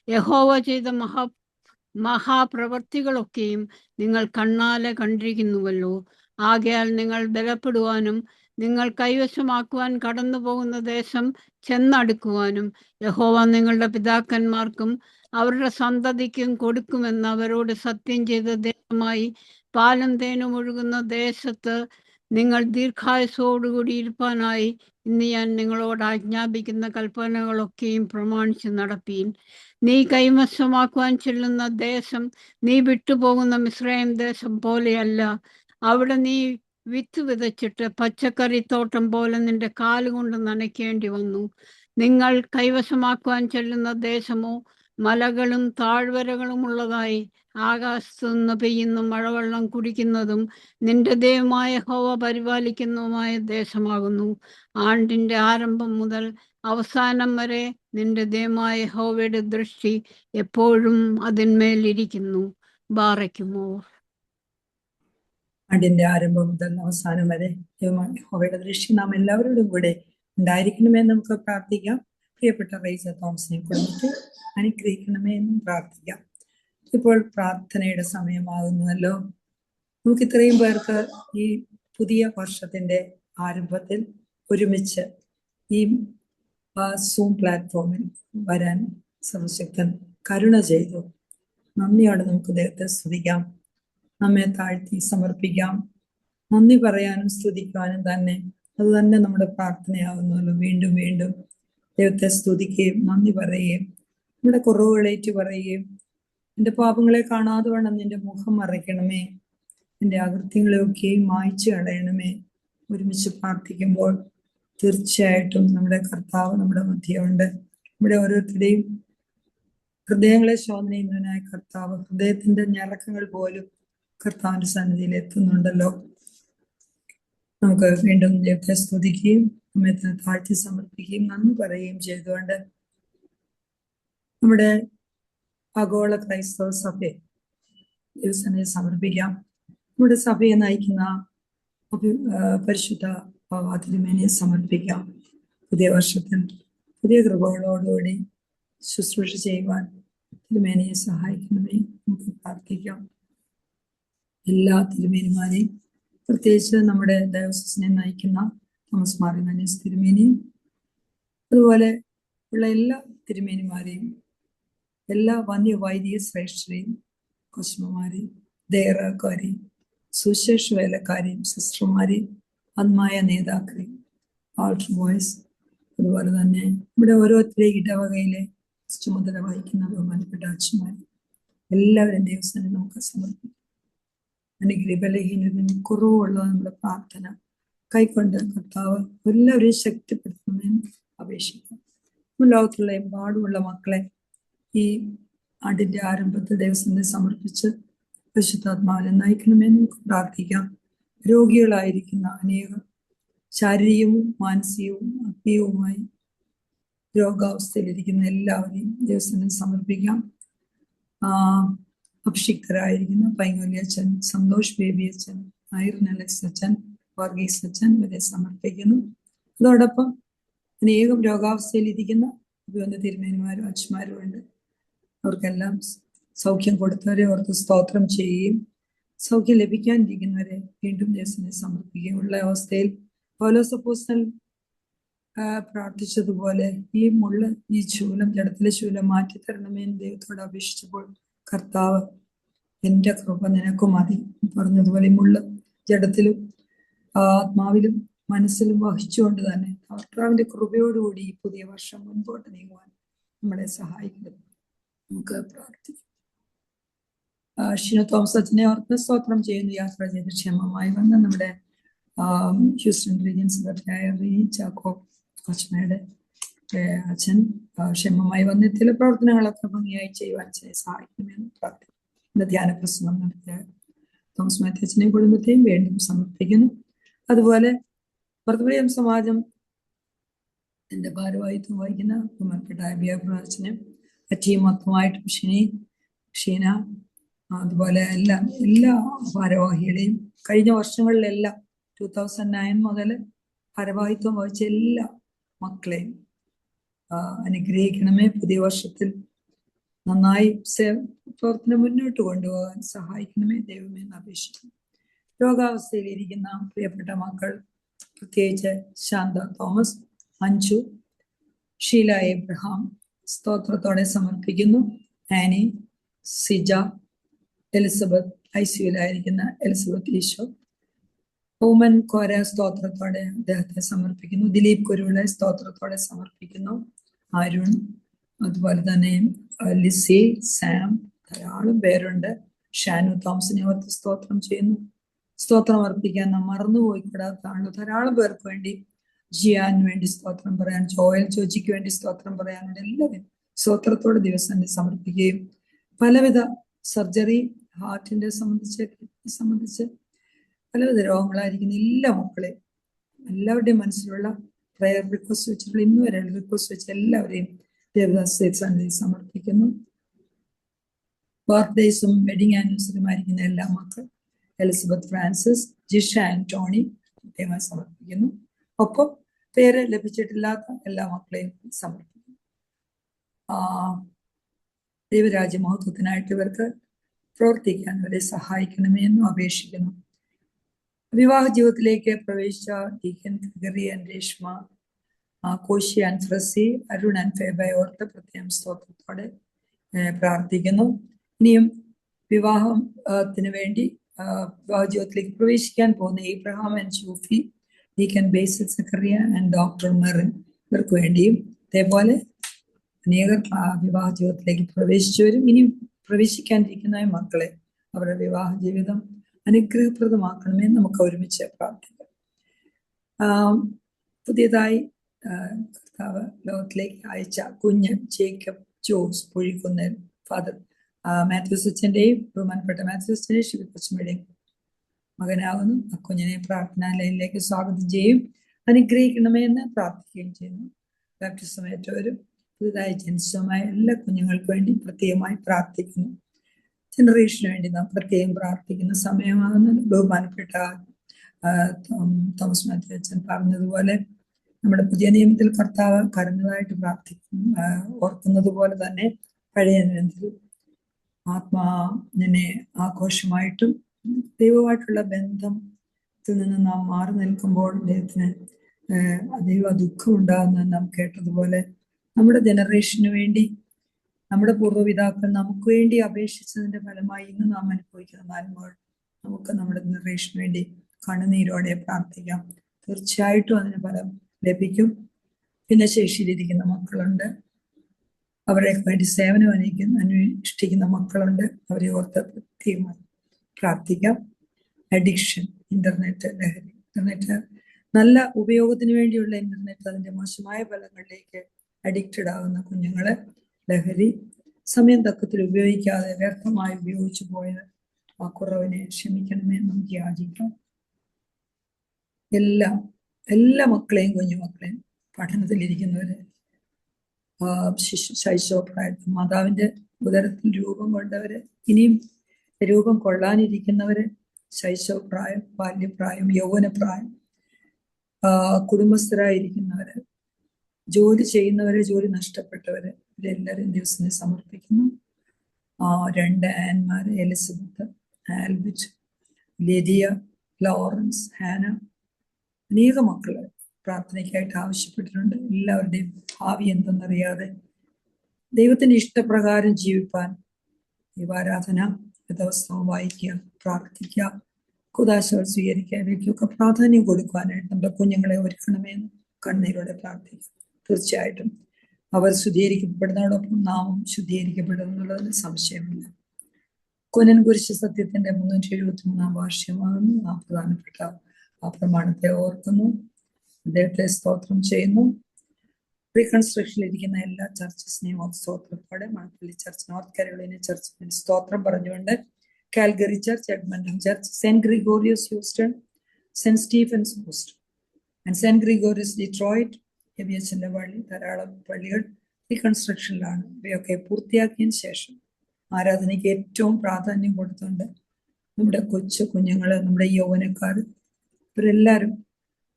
യഹോവ ചെയ്ത മഹാപ്രവർത്തികളൊക്കെയും നിങ്ങൾ കണ്ണാലെ കണ്ടിരിക്കുന്നുവല്ലോ. ആകയാൽ നിങ്ങൾ ബലപ്പെടുവാനും നിങ്ങൾ കൈവശമാക്കുവാൻ കടന്നു പോകുന്ന ദേശം ചെന്നടുക്കുവാനും യഹോവ നിങ്ങളുടെ പിതാക്കന്മാർക്കും അവരുടെ സന്തതിക്കും കൊടുക്കുമെന്ന് അവരോട് സത്യം ചെയ്ത ദേശമായി പാലും തേനും ഒഴുകുന്ന ദേശത്ത് നിങ്ങൾ ദീർഘായുസ്സോടുകൂടി ഇരുപ്പാനായി ഇന്ന് ഞാൻ നിങ്ങളോട് ആജ്ഞാപിക്കുന്ന കൽപ്പനകളൊക്കെയും പ്രമാണിച്ച് നടപ്പീൻ. നീ കൈവശമാക്കുവാൻ ചെല്ലുന്ന ദേശം നീ വിട്ടുപോകുന്ന മിസ്രയീം ദേശം പോലെയല്ല. അവിടെ നീ വിത്ത് വിതച്ചിട്ട് പച്ചക്കറിത്തോട്ടം പോലെ നിന്റെ കാലുകൊണ്ട് നനയ്ക്കേണ്ടി വന്നു. നിങ്ങൾ കൈവശമാക്കുവാൻ ചെല്ലുന്ന ദേശമോ മലകളും താഴ്വരകളും ഉള്ളതായി ആകാശത്തു നിന്ന് പെയ്യുന്ന മഴവെള്ളം കുടിക്കുന്നതും നിന്റെ ദൈവമായ യഹോവ പരിപാലിക്കുന്നതുമായ ദേശമാകുന്നു. ആണ്ടിന്റെ ആരംഭം മുതൽ അവസാനം വരെ നിന്റെ ദൈവമായ യഹോവയുടെ ദൃഷ്ടി എപ്പോഴും അതിന്മേലിരിക്കുന്നു. ബാറയ്ക്കുമോ. ആണ്ടിന്റെ ആരംഭം മുതൽ അവസാനം വരെ ദൈവമായ യഹോവയുടെ ദൃഷ്ടി നാം എല്ലാവരോടും കൂടെ ഉണ്ടായിരിക്കണമെന്ന് നമുക്ക് പ്രാർത്ഥിക്കാം. പ്രിയപ്പെട്ട റൈസ തോമസിനെ കുടുംബത്തെ അനുഗ്രഹിക്കണമേ എന്നും പ്രാർത്ഥിക്കാം. ഇപ്പോൾ പ്രാർത്ഥനയുടെ സമയമാകുന്നുവല്ലോ. നമുക്ക് ഇത്രയും പേർക്ക് ഈ പുതിയ വർഷത്തിന്റെ ആരംഭത്തിൽ ഒരുമിച്ച് ഈ സൂം പ്ലാറ്റ്ഫോമിൽ വരാൻ സർവശക്തൻ കരുണ ചെയ്തു. നന്ദിയോടെ നമുക്ക് ദൈവത്തെ സ്തുതിക്കാം, നമ്മെ താഴ്ത്തി സമർപ്പിക്കാം. നന്ദി പറയാനും സ്തുതിക്കാനും തന്നെ അത് തന്നെ നമ്മുടെ പ്രാർത്ഥനയാകുന്നുവല്ലോ. വീണ്ടും വീണ്ടും ദൈവത്തെ സ്തുതിക്കുകയും നന്ദി പറയുകയും നമ്മുടെ കുറവുകളേറ്റു പറയുകയും എൻ്റെ പാപങ്ങളെ കാണാതെ വേണം നിന്റെ മുഖം മറയ്ക്കണമേ, എൻ്റെ അകൃത്യങ്ങളെയൊക്കെയും മായ്ച്ചു കളയണമേ. ഒരുമിച്ച് പ്രാർത്ഥിക്കുമ്പോൾ തീർച്ചയായിട്ടും നമ്മുടെ കർത്താവ് നമ്മുടെ മധ്യമുണ്ട്. നമ്മുടെ ഓരോരുത്തരുടെയും ഹൃദയങ്ങളെ ശോധന ചെയ്യുന്നതിനായ കർത്താവ് ഹൃദയത്തിന്റെ ഞരക്കങ്ങൾ പോലും കർത്താവിന്റെ സന്നിധിയിൽ എത്തുന്നുണ്ടല്ലോ. നമുക്ക് വീണ്ടും ദൈവത്തെ സ്തുതിക്കുകയും നമ്മെ താഴ്ത്തി സമർപ്പിക്കുകയും നന്ദി പറയുകയും ചെയ്തുകൊണ്ട് നമ്മുടെ ആഗോള ക്രൈസ്തവ സഭയെ ദൈവസന്നിധിയിൽ സമർപ്പിക്കാം. നമ്മുടെ സഭയെ നയിക്കുന്ന പരിശുദ്ധ തിരുമേനിയെ സമർപ്പിക്കാം. പുതിയ വർഷത്തിൽ പുതിയ കൃപകളോടുകൂടി ശുശ്രൂഷ ചെയ്യുവാൻ തിരുമേനിയെ സഹായിക്കണമേ നമുക്ക് പ്രാർത്ഥിക്കാം. എല്ലാ തിരുമേനിമാരെയും, പ്രത്യേകിച്ച് നമ്മുടെ ഡയോസിസിനെ നയിക്കുന്ന തോമസ് മാർ ഇമ്മാനുയേൽ തിരുമേനിയും അതുപോലെ ഉള്ള എല്ലാ തിരുമേനിമാരെയും, എല്ലാ വന്യ വൈദിക ശ്രേഷ്ഠരെയും, കൊച്ചുമ്മമാരെയും, ദേറാക്കാരെയും, സുശേഷ വേലക്കാരെയും, സിസ്റ്റർമാരെയും, ആത്മായ നേതാക്കളെയും, ആൾട്ടർ ബോയ്സ്, അതുപോലെ തന്നെ നമ്മുടെ ഓരോരുത്തരെയും ഇടവകയിലെ ചുമതല വഹിക്കുന്ന ബഹുമാനപ്പെട്ട അച്ഛന്മാരെ എല്ലാവരും ദൈവസ്ഥനെ നമുക്ക് സമർപ്പിക്കാം. അനുഗ്രഹ ബലഹീനതയും കുറവുള്ള നമ്മുടെ പ്രാർത്ഥന കൈക്കൊണ്ട് കർത്താവ് എല്ലാവരെയും ശക്തിപ്പെടുത്തണമെന്ന് അപേക്ഷിക്കാം. ലോകത്തുള്ള എമ്പാടുമുള്ള മക്കളെ ഈ ആണ്ടിന്റെ ആരംഭത്തിൽ ദൈവസ്ഥനെ സമർപ്പിച്ച് പരിശുദ്ധാത്മാവിനെ നയിക്കണമെന്ന് നമുക്ക് പ്രാർത്ഥിക്കാം. രോഗികളായിരിക്കുന്ന അനേകം ശാരീരികവും മാനസികവും ആത്മീയവുമായി രോഗാവസ്ഥയിലിരിക്കുന്ന എല്ലാവരെയും ദൈവസ്ഥനെ സമർപ്പിക്കാം. അഭിഷിക്തരായിരിക്കുന്ന പൈങ്ങോലി അച്ഛൻ, സന്തോഷ് ബേബി അച്ഛൻ, ഐറിൻ അലക്സ് അച്ഛൻ, വർഗീസ് അച്ഛൻ വരെ സമർപ്പിക്കുന്നു. അതോടൊപ്പം അനേകം രോഗാവസ്ഥയിലിരിക്കുന്ന അഭിവന്ദ തിരുമേനിമാരും അച്ഛന്മാരും ഉണ്ട്. അവർക്കെല്ലാം സൗഖ്യം കൊടുത്തവരെ ഓർത്ത് സ്തോത്രം ചെയ്യുകയും സൗഖ്യം ലഭിക്കാനിരിക്കുന്നവരെ വീണ്ടും ദൈവത്തിനെ സമർപ്പിക്കുകയുള്ള അവസ്ഥയിൽ പൗലോസ് അപ്പോസ്തലൻ പ്രാർത്ഥിച്ചതുപോലെ ഈ മുള്ള്, ഈ ശൂലം, ജഡത്തിലെ ശൂലം മാറ്റിത്തരണമേ എന്ന് ദൈവത്തോട് അപേക്ഷിച്ചപ്പോൾ കർത്താവ് എൻ്റെ കൃപ നിനക്ക് മതി പറഞ്ഞതുപോലെ ഈ മുള്ള് ജഡത്തിലും ആത്മാവിലും മനസ്സിലും വഹിച്ചുകൊണ്ട് തന്നെ കർത്താവിന്റെ കൃപയോടുകൂടി ഈ പുതിയ വർഷം മുൻപോട്ട് നീങ്ങുവാൻ നമ്മളെ സഹായിക്കുന്നത് നമുക്ക് പ്രാർത്ഥിക്കാം. ഷിനു തോമസ് അച്ഛനെ ഓർത്ത് സ്തോത്രം ചെയ്യുന്നു. യാത്ര ചെയ്ത് ക്ഷേമമായി വന്ന് നമ്മുടെ ഹ്യൂസ്റ്റൺ റീജിയൻ സെക്രട്ടറിയായ ചാക്കോ അച്ഛനയുടെ അച്ഛൻ ക്ഷേമമായി വന്ന് ചില പ്രവർത്തനങ്ങളൊക്കെ ഭംഗിയായി ചെയ്യുവാൻ അച്ഛനെ സഹായിക്കണമെന്ന് പ്രാർത്ഥിക്കുന്നു. ഇന്ന് ധ്യാന പ്രസംഗം നടത്തിയ തോമസ് മാത്യു അച്ഛനെയും കുടുംബത്തെയും വീണ്ടും സമർപ്പിക്കുന്നു. അതുപോലെ ഭർത്തൃപ്രിയം സമാജം എൻ്റെ ഭാരവാഹിത്വം വഹിക്കുന്ന ബഹുമാനപ്പെട്ട അച്ഛനും ടീം മൊത്തമായിട്ടും ഷീന അതുപോലെ എല്ലാ ഭാരവാഹികളെയും കഴിഞ്ഞ വർഷങ്ങളിലെല്ലാം 2009 മുതൽ ഭാരവാഹിത്വം വഹിച്ച എല്ലാ മക്കളെയും അനുഗ്രഹിക്കണമേ. പുതിയ വർഷത്തിൽ നന്നായി പ്രവർത്തനം മുന്നോട്ട് കൊണ്ടുപോകാൻ സഹായിക്കണമേ ദൈവമേ എന്ന് അപേക്ഷിക്കുന്നു. രോഗാവസ്ഥയിലിരിക്കുന്ന പ്രിയപ്പെട്ട മക്കൾ, പ്രത്യേകിച്ച് ശാന്ത തോമസ്, അഞ്ചു, ഷീല എബ്രഹാം സ്തോത്രത്തോടെ സമർപ്പിക്കുന്നു. ആനി, സിജ, എലിസബത്ത്, ഐസിയുലായിരിക്കുന്ന എലിസബത്ത് ഈശോ, ഓമൻ കോര സ്തോത്രത്തോടെ അദ്ദേഹത്തെ സമർപ്പിക്കുന്നു. ദിലീപ് കുരുവിളെ സ്തോത്രത്തോടെ സമർപ്പിക്കുന്നു. അരുൺ, അതുപോലെ തന്നെ ലിസി, സാം, ധാരാളം പേരുണ്ട്. ഷാനു തോമസിനെ ഓർത്ത് സ്തോത്രം ചെയ്യുന്നു. സ്തോത്രം അർപ്പിക്കാൻ നാം മറന്നുപോയി കൂടാത്തതാണ്. ധാരാളം പേർക്ക് വേണ്ടി, ജിയാന് വേണ്ടി സ്തോത്രം പറയാൻ, ജോയൽ ചോച്ചിക്ക് വേണ്ടി സ്തോത്രം പറയാനുണ്ട്. എല്ലാവരും സ്തോത്രത്തോടെ ദിവസം സമർപ്പിക്കുകയും പലവിധ സർജറി, ഹാർട്ടിന്റെ സംബന്ധിച്ച് പലവിധ രോഗങ്ങളായിരിക്കുന്ന എല്ലാ മക്കളെയും, എല്ലാവരുടെയും മനസ്സിലുള്ള പ്രയർ റിക്വസ്റ്റ് വെച്ചിട്ടുള്ള ഇന്ന് വരെ റിക്വസ്റ്റ് വെച്ച് എല്ലാവരെയും ദേവദാസ് സന്നിധി സമർപ്പിക്കുന്നു. ബർത്ത്ഡേസും വെഡിങ് ആനിവേഴ്സറിയും ആയിരിക്കുന്ന എല്ലാ മക്കൾ, എലിസബത്ത് ഫ്രാൻസിസ്, ജിഷ ആന്റോണി പ്രത്യേകമായി സമർപ്പിക്കുന്നു. ഒപ്പം പേര് ലഭിച്ചിട്ടില്ലാത്ത എല്ലാ മക്കളെയും സമർപ്പിക്കുന്നു. ദൈവരാജ്യ മഹത്വത്തിനായിട്ട് ഇവർക്ക് പ്രവർത്തിക്കാൻ ഇവരെ സഹായിക്കണമേ എന്നും അപേക്ഷിക്കുന്നു. വിവാഹ ജീവിതത്തിലേക്ക് പ്രവേശിച്ച deacon Gregory and Reshma, Koshy and ഫ്രസി, അരുൺ ആൻഡ് ഫേബയെ ഓർത്ത് പ്രത്യേകം സ്തോത്രത്തോടെ പ്രാർത്ഥിക്കുന്നു. ഇനിയും വിവാഹത്തിന് വേണ്ടി വിവാഹ ജീവിതത്തിലേക്ക് പ്രവേശിക്കാൻ പോകുന്ന ഇബ്രഹാം ആൻഡ് ജൂഫി, deacon Basil Zachariah and doctor Merin, ഇവർക്ക് വേണ്ടിയും അതേപോലെ അനേകർ വിവാഹ ജീവിതത്തിലേക്ക് പ്രവേശിച്ചവരും ഇനിയും പ്രവേശിക്കാനിരിക്കുന്ന മക്കളെ അവരുടെ വിവാഹ ജീവിതം അനുഗ്രഹപ്രദമാക്കണമെന്ന് നമുക്ക് ഒരുമിച്ച് പ്രാർത്ഥിക്കാം. പുതിയതായി കർത്താവ് ലോകത്തിലേക്ക് അയച്ച കുഞ്ഞ് ജേക്കബ് ജോസ് പൊഴിക്കുന്നേൽ ഫാദർ മാത്യൂസ് അച്ഛൻ്റെയും ബഹുമാനപ്പെട്ട മാത്യൂസ് അച്ഛൻ്റെയും ശിവകൊച്ചുമ്മയുടെയും മകനാകുന്നു. ആ കുഞ്ഞിനെ പ്രാർത്ഥനാലയത്തിലേക്ക് സ്വാഗതം ചെയ്യും, അനുഗ്രഹിക്കണമേ എന്ന് പ്രാർത്ഥിക്കുകയും ചെയ്യുന്നു. ബാപ്റ്റിസം ഏറ്റവരും പുതുതായി ജനിച്ചതുമായ എല്ലാ കുഞ്ഞുങ്ങൾക്ക് വേണ്ടി പ്രത്യേകമായി പ്രാർത്ഥിക്കുന്നു. ജനറേഷന് വേണ്ടി നാം പ്രത്യേകം പ്രാർത്ഥിക്കുന്ന സമയമാകുന്നത്. ബഹുമാനപ്പെട്ട തോമസ് മാത്യു അച്ഛൻ പറഞ്ഞതുപോലെ നമ്മുടെ പുതിയ നിയമത്തിൽ കർത്താവ് കരഞ്ഞതായിട്ട് ഓർക്കുന്നത് പോലെ തന്നെ പഴയ നിയമത്തിൽ ആത്മാവിനെ ആഘോഷമായിട്ടും ദൈവമായിട്ടുള്ള ബന്ധത്തിൽ നിന്ന് നാം മാറി നിൽക്കുമ്പോൾ ദൈവത്തിന് അതീവ ദുഃഖം ഉണ്ടാകുന്നത് നാം കേട്ടതുപോലെ നമ്മുടെ ജനറേഷന് വേണ്ടി നമ്മുടെ പൂർവ്വപിതാക്കൾ നമുക്ക് വേണ്ടി അപേക്ഷിച്ചതിന്റെ ഫലമായി ഇന്ന് നാം അനുഭവിക്കുന്ന നന്മകൾ നമുക്ക് നമ്മുടെ ജനറേഷന് വേണ്ടി കണ്ണുനീരോടെ പ്രാർത്ഥിക്കാം. തീർച്ചയായിട്ടും അതിന് ഫലം ലഭിക്കും. ഭിന്നശേഷിയിലിരിക്കുന്ന മക്കളുണ്ട്, അവരെ വേണ്ടി സേവനം അനുഷ്ഠിക്കുന്ന മക്കളുണ്ട്, അവരെ ഓർത്ത് പ്രത്യേകമായി പ്രാർത്ഥിക്കാം. അഡിക്ഷൻ, ഇന്റർനെറ്റ് ലഹരി, ഇന്റർനെറ്റ് നല്ല ഉപയോഗത്തിന് വേണ്ടിയുള്ള ഇന്റർനെറ്റ് അതിന്റെ മോശമായ ഫലങ്ങളിലേക്ക് അഡിക്റ്റഡ് ആകുന്ന കുഞ്ഞുങ്ങളെ, ലഹരി സമയം തക്കത്തിൽ ഉപയോഗിക്കാതെ വ്യർത്ഥമായി ഉപയോഗിച്ചു പോയത് ആ കുറവിനെ ക്ഷമിക്കണമേ നമുക്ക് യാചിക്കാം. എല്ലാ മക്കളെയും കുഞ്ഞുമക്കളെയും പഠനത്തിലിരിക്കുന്നവരെ, ശൈശവപ്രായത്തിൽ മാതാവിന്റെ ഉദരത്തിൽ രൂപം കൊണ്ടവരെ, ഇനിയും രൂപം കൊള്ളാനിരിക്കുന്നവരെ, ശൈശവപ്രായം, ബാല്യപ്രായം, യൗവനപ്രായം, കുടുംബസ്ഥരായിരിക്കുന്നവര്, ജോലി ചെയ്യുന്നവരെ, ജോലി നഷ്ടപ്പെട്ടവര്, ഇവരെല്ലാവരും ദിവസനെ സമർപ്പിക്കുന്നു. രണ്ട് ആൻമാര്, എലിസബത്ത്, ആൽബിറ്റ്, ലിദിയ, ലോറൻസ്, ഹാന, അനേക മക്കള് പ്രാർത്ഥനയ്ക്കായിട്ട് ആവശ്യപ്പെട്ടിട്ടുണ്ട്. എല്ലാവരുടെയും ഭാവി എന്തെന്നറിയാതെ ദൈവത്തിന്റെ ഇഷ്ടപ്രകാരം ജീവിപ്പാൻ ദൈവാരാധന, ദിവസവും വായിക്കുക, പ്രാർത്ഥിക്കുക, കുദാശകൾ സ്വീകരിക്കുക, ഇവയ്ക്കൊക്കെ പ്രാധാന്യം കൊടുക്കുവാനായിട്ട് നമ്മുടെ കുഞ്ഞുങ്ങളെ ഒരുക്കണമെന്ന് കണ്ണീരോടെ പ്രാർത്ഥിക്കുക. തീർച്ചയായിട്ടും അവർ ശുദ്ധീകരിക്കപ്പെടുന്നതോടൊപ്പം നാമും ശുദ്ധീകരിക്കപ്പെടും എന്നുള്ളതിന് സംശയമില്ല. കുനൻ കുരിശ് സത്യത്തിന്റെ 373 വാർഷികമാകുന്നു. ആ പ്രധാനപ്പെട്ട ആ പ്രമാണത്തെ ഓർക്കുന്നു, അദ്ദേഹത്തെ സ്തോത്രം ചെയ്യുന്നു. റീകൺസ്ട്രക്ഷനിൽ ഇരിക്കുന്ന എല്ലാ ചർച്ചസിനെയും സ്തോത്രത്തോടെ Manappally church, North Carolina church സ്തോത്രം പറഞ്ഞുകൊണ്ട് Calgary church, Edmonton church, Saint Gregorios Houston, Saint Stephen's Houston and Saint Gregorios Detroit, എബിയച്ചന്റെ പള്ളി, ധാരാളം പള്ളികൾ റീകൺസ്ട്രക്ഷനിലാണ്. ഇവയൊക്കെ പൂർത്തിയാക്കിയതിന് ശേഷം ആരാധനയ്ക്ക് ഏറ്റവും പ്രാധാന്യം കൊടുത്തുകൊണ്ട് നമ്മുടെ കൊച്ചു കുഞ്ഞുങ്ങള്, നമ്മുടെ യൗവനക്കാർ, ഇവരെല്ലാവരും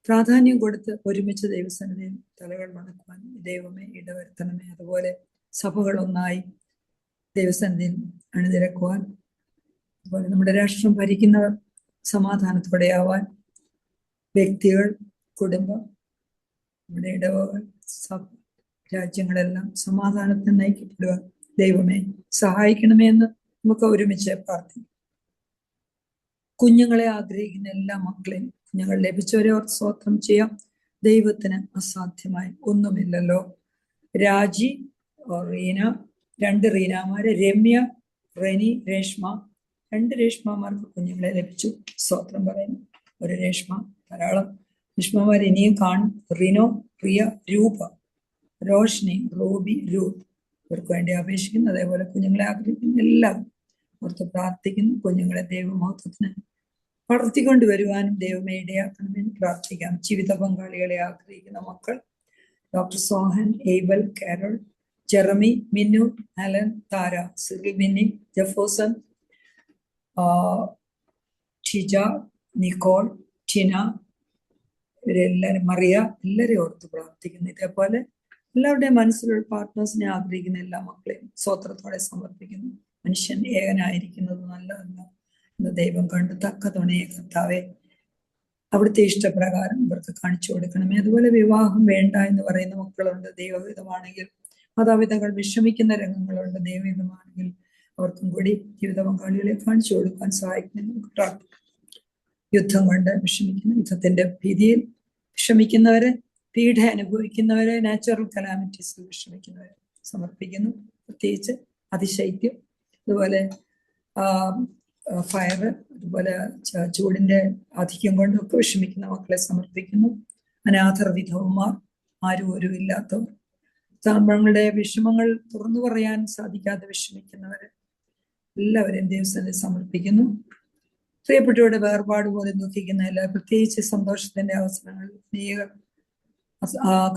പ്രാധാന്യം കൊടുത്ത് ഒരുമിച്ച് ദൈവസന്നിധിയിൽ തലകൾ വണക്കുവാൻ ദൈവമേ ഇടവരുത്തണമേ. അതുപോലെ സഭകൾ ഒന്നായി ദൈവസന്നിധിയിൽ അണിനിരക്കുവാൻ, അതുപോലെ നമ്മുടെ രാഷ്ട്രം ഭരിക്കുന്നവർ സമാധാനത്തോടെ ആവാൻ, വ്യക്തികൾ, കുടുംബം, നമ്മുടെ ഇടവകൾ, സഭ, രാജ്യങ്ങളെല്ലാം സമാധാനത്തിന് നയിക്കപ്പെടുവാൻ ദൈവമേ സഹായിക്കണമേ എന്ന് നമുക്ക് ഒരുമിച്ച് പ്രാർത്ഥിക്കാം. കുഞ്ഞുങ്ങളെ ആഗ്രഹിക്കുന്ന എല്ലാ മക്കളെയും, കുഞ്ഞുങ്ങൾ ലഭിച്ചവരെ ഓർത്ത് സ്തോത്രം ചെയ്യാം. ദൈവത്തിന് അസാധ്യമായി ഒന്നുമില്ലല്ലോ. രാജി, റീന, 2 റീനാമാര്, രമ്യ, റെനി, രേഷ്മ, 2 രേഷ്മമാർക്ക് കുഞ്ഞുങ്ങളെ ലഭിച്ചു. സ്തോത്രം പറയുന്നു. ഒരു രേഷ്മ, ധാരാളം രേഷ്മമാർ ഇനിയും കാണും. റിനോ, പ്രിയ, രൂപ, റോഷ്നി, റൂബി, രൂപ്, ഇവർക്ക് വേണ്ടി അപേക്ഷിക്കുന്നു. അതേപോലെ കുഞ്ഞുങ്ങളെ ആഗ്രഹിക്കുന്ന എല്ലാവരും ഓർത്ത് പ്രാർത്ഥിക്കുന്നു. കുഞ്ഞുങ്ങളെ ദൈവമഹത്വത്തിന് വളർത്തിക്കൊണ്ടുവരുവാനും ദൈവമേ ഇടയാക്കണമെന്ന് പ്രാർത്ഥിക്കാം. ജീവിത പങ്കാളികളെ ആഗ്രഹിക്കുന്ന മക്കൾ doctor Sohan, Abel, Carol, Jeremy, Minnu, Alan, Thara, Cyril, Minni, ജഫോസൻ, ഷിജ, നിക്കോൾ, ടിന, ഇവരെല്ലാവരും, മറിയ, എല്ലാവരെയും ഓർത്ത് പ്രാർത്ഥിക്കുന്നു. ഇതേപോലെ എല്ലാവരുടെയും മനസ്സിലുള്ള പാർട്ട്നേഴ്സിനെ ആഗ്രഹിക്കുന്ന എല്ലാ മക്കളെയും സ്വത്രത്തോടെ സമർപ്പിക്കുന്നു. മനുഷ്യൻ ഏകനായിരിക്കുന്നത് നല്ലതല്ല എന്ന് ദൈവം കണ്ട് തക്ക തുണയെ കർത്താവെ അവിടുത്തെ ഇഷ്ടപ്രകാരം ഇവർക്ക് കാണിച്ചു കൊടുക്കണമേ. അതുപോലെ വിവാഹം വേണ്ട എന്ന് പറയുന്ന മക്കളുണ്ട്. ദൈവഹിതമാണെങ്കിൽ മാതാപിതാക്കൾ വിഷമിക്കുന്ന രംഗങ്ങളുണ്ട്. ദൈവഹിതമാണെങ്കിൽ അവർക്കും കൂടി ജീവിത പങ്കാളികളെ കാണിച്ചു കൊടുക്കാൻ സഹായിക്കണമെന്ന് നമുക്ക് പ്രാർത്ഥിക്കാം. യുദ്ധം കൊണ്ട് വിഷമിക്കുന്ന, യുദ്ധത്തിന്റെ ഭീതിയിൽ വിഷമിക്കുന്നവരെ, പീഡ അനുഭവിക്കുന്നവരെ, നാച്ചുറൽ കലാമിറ്റീസിൽ വിഷമിക്കുന്നവരെ സമർപ്പിക്കുന്നു. പ്രത്യേകിച്ച് അതിശൈത്യം, അതുപോലെ ഫയർ, അതുപോലെ ചൂടിന്റെ ആധിക്യം കൊണ്ടൊക്കെ വിഷമിക്കുന്ന മക്കളെ സമർപ്പിക്കുന്നു. അനാഥർ, വിധവന്മാർ, ആരും ഒരു ഇല്ലാത്തവർ, തങ്ങളുടെ വിഷമങ്ങൾ തുറന്നു പറയാൻ സാധിക്കാതെ വിഷമിക്കുന്നവരെ എല്ലാവരെയും ദൈവസന്നിധിയിൽ സമർപ്പിക്കുന്നു. പ്രിയപ്പെട്ടവരുടെ വേർപാട് പോലെ ദുഃഖിക്കുന്ന എല്ലാ, പ്രത്യേകിച്ച് സന്തോഷത്തിന്റെ അവസരങ്ങളിൽ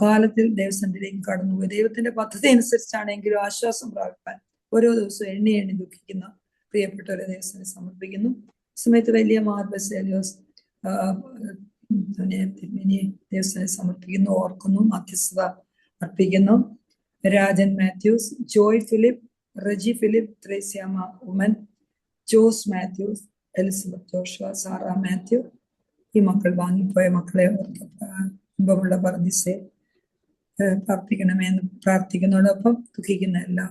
കാലത്തിൽ ദൈവസന്നിധിയിലേക്ക് കടന്നുപോയി ദൈവത്തിന്റെ പദ്ധതി അനുസരിച്ചാണെങ്കിലും ആശ്വാസം പ്രാപിപ്പാൻ ഓരോ ദിവസവും എണ്ണി എണ്ണി ദുഃഖിക്കുന്ന പ്രിയപ്പെട്ടവരെ ദൈവസന്നിധിയിൽ സമർപ്പിക്കുന്നു. സമയത്ത് വലിയ മാർബസേലിയോസ് ദൈവസന്നിധിയിൽ സമർപ്പിക്കുന്നു, ഓർക്കുന്നു, മധ്യസ്ഥത അർപ്പിക്കുന്നു. Rajan Mathews, Joy Philip, Reji Philip, Thresiamma Oommen, Jose Mathews, Elizabeth Joshua, Sara Mathew, ഈ മക്കൾ വാങ്ങിപ്പോയ മക്കളെ ഇമ്പമുള്ള പർദീസെ പ്രാർത്ഥിക്കണമെന്ന് പ്രാർത്ഥിക്കുന്നതോടൊപ്പം ദുഃഖിക്കുന്ന എല്ലാ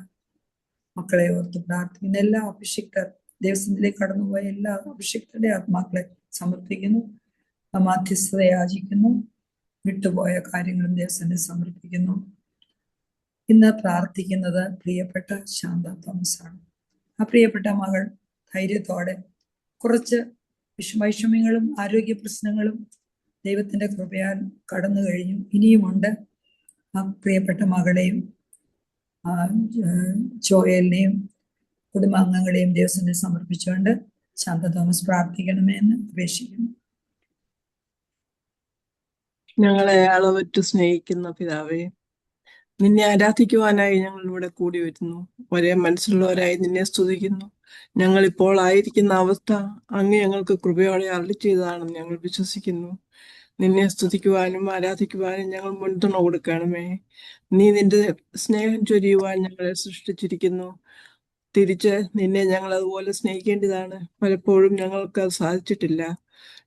മക്കളെ ഓർത്ത് പ്രാർത്ഥിക്കുന്ന എല്ലാ അഭിഷിക്തർ, ദൈവസന്നിധിയിലേക്ക് കടന്നുപോയ എല്ലാ അഭിഷിക്തരുടെ ആത്മാക്കളെ സമർപ്പിക്കുന്നു. മാധ്യസ്ഥത യാചിക്കുന്നു. വിട്ടുപോയ കാര്യങ്ങളും ദൈവസന്നിധിയിൽ സമർപ്പിക്കുന്നു. ഇന്ന് പ്രാർത്ഥിക്കുന്നത് പ്രിയപ്പെട്ട ശാന്ത തോമസ് ആണ്. ആ പ്രിയപ്പെട്ട മകൾ ധൈര്യത്തോടെ കുറച്ച് വൈഷമ്യങ്ങളും ആരോഗ്യ പ്രശ്നങ്ങളും ദൈവത്തിന്റെ കൃപയാൽ കടന്നു കഴിഞ്ഞു. ഇനിയുമുണ്ട്. ആ പ്രിയപ്പെട്ട മകളെയും ജോയലിനെയും കുടുംബാംഗങ്ങളെയും ദൈവസന്നിധിയിൽ സമർപ്പിച്ചുകൊണ്ട് ശാന്ത തോമസ് പ്രാർത്ഥിക്കണമേ എന്ന് അപേക്ഷിക്കുന്നു. ഞങ്ങളെ അളവറ്റു സ്നേഹിക്കുന്ന പിതാവേ, നിന്നെ ആരാധിക്കുവാനായി ഞങ്ങൾ ഇവിടെ കൂടി വരുന്നു. ഒരേ മനസ്സുള്ളവരായി നിന്നെ സ്തുതിക്കുന്നു. ഞങ്ങൾ ഇപ്പോൾ ആയിരിക്കുന്ന അവസ്ഥ അങ്ങ് ഞങ്ങൾക്ക് കൃപയോടെ അരുളി ചെയ്തതാണെന്ന് ഞങ്ങൾ വിശ്വസിക്കുന്നു. നിന്നെ സ്തുതിക്കുവാനും ആരാധിക്കുവാനും ഞങ്ങൾ മുൻതുണ കൊടുക്കണമേ. നീ നിന്റെ സ്നേഹം ചൊരിയുവാൻ ഞങ്ങളെ സൃഷ്ടിച്ചിരിക്കുന്നു. തിരിച്ച് നിന്നെ ഞങ്ങൾ അതുപോലെ സ്നേഹിക്കേണ്ടതാണ്. പലപ്പോഴും ഞങ്ങൾക്ക് അത് സാധിച്ചിട്ടില്ല.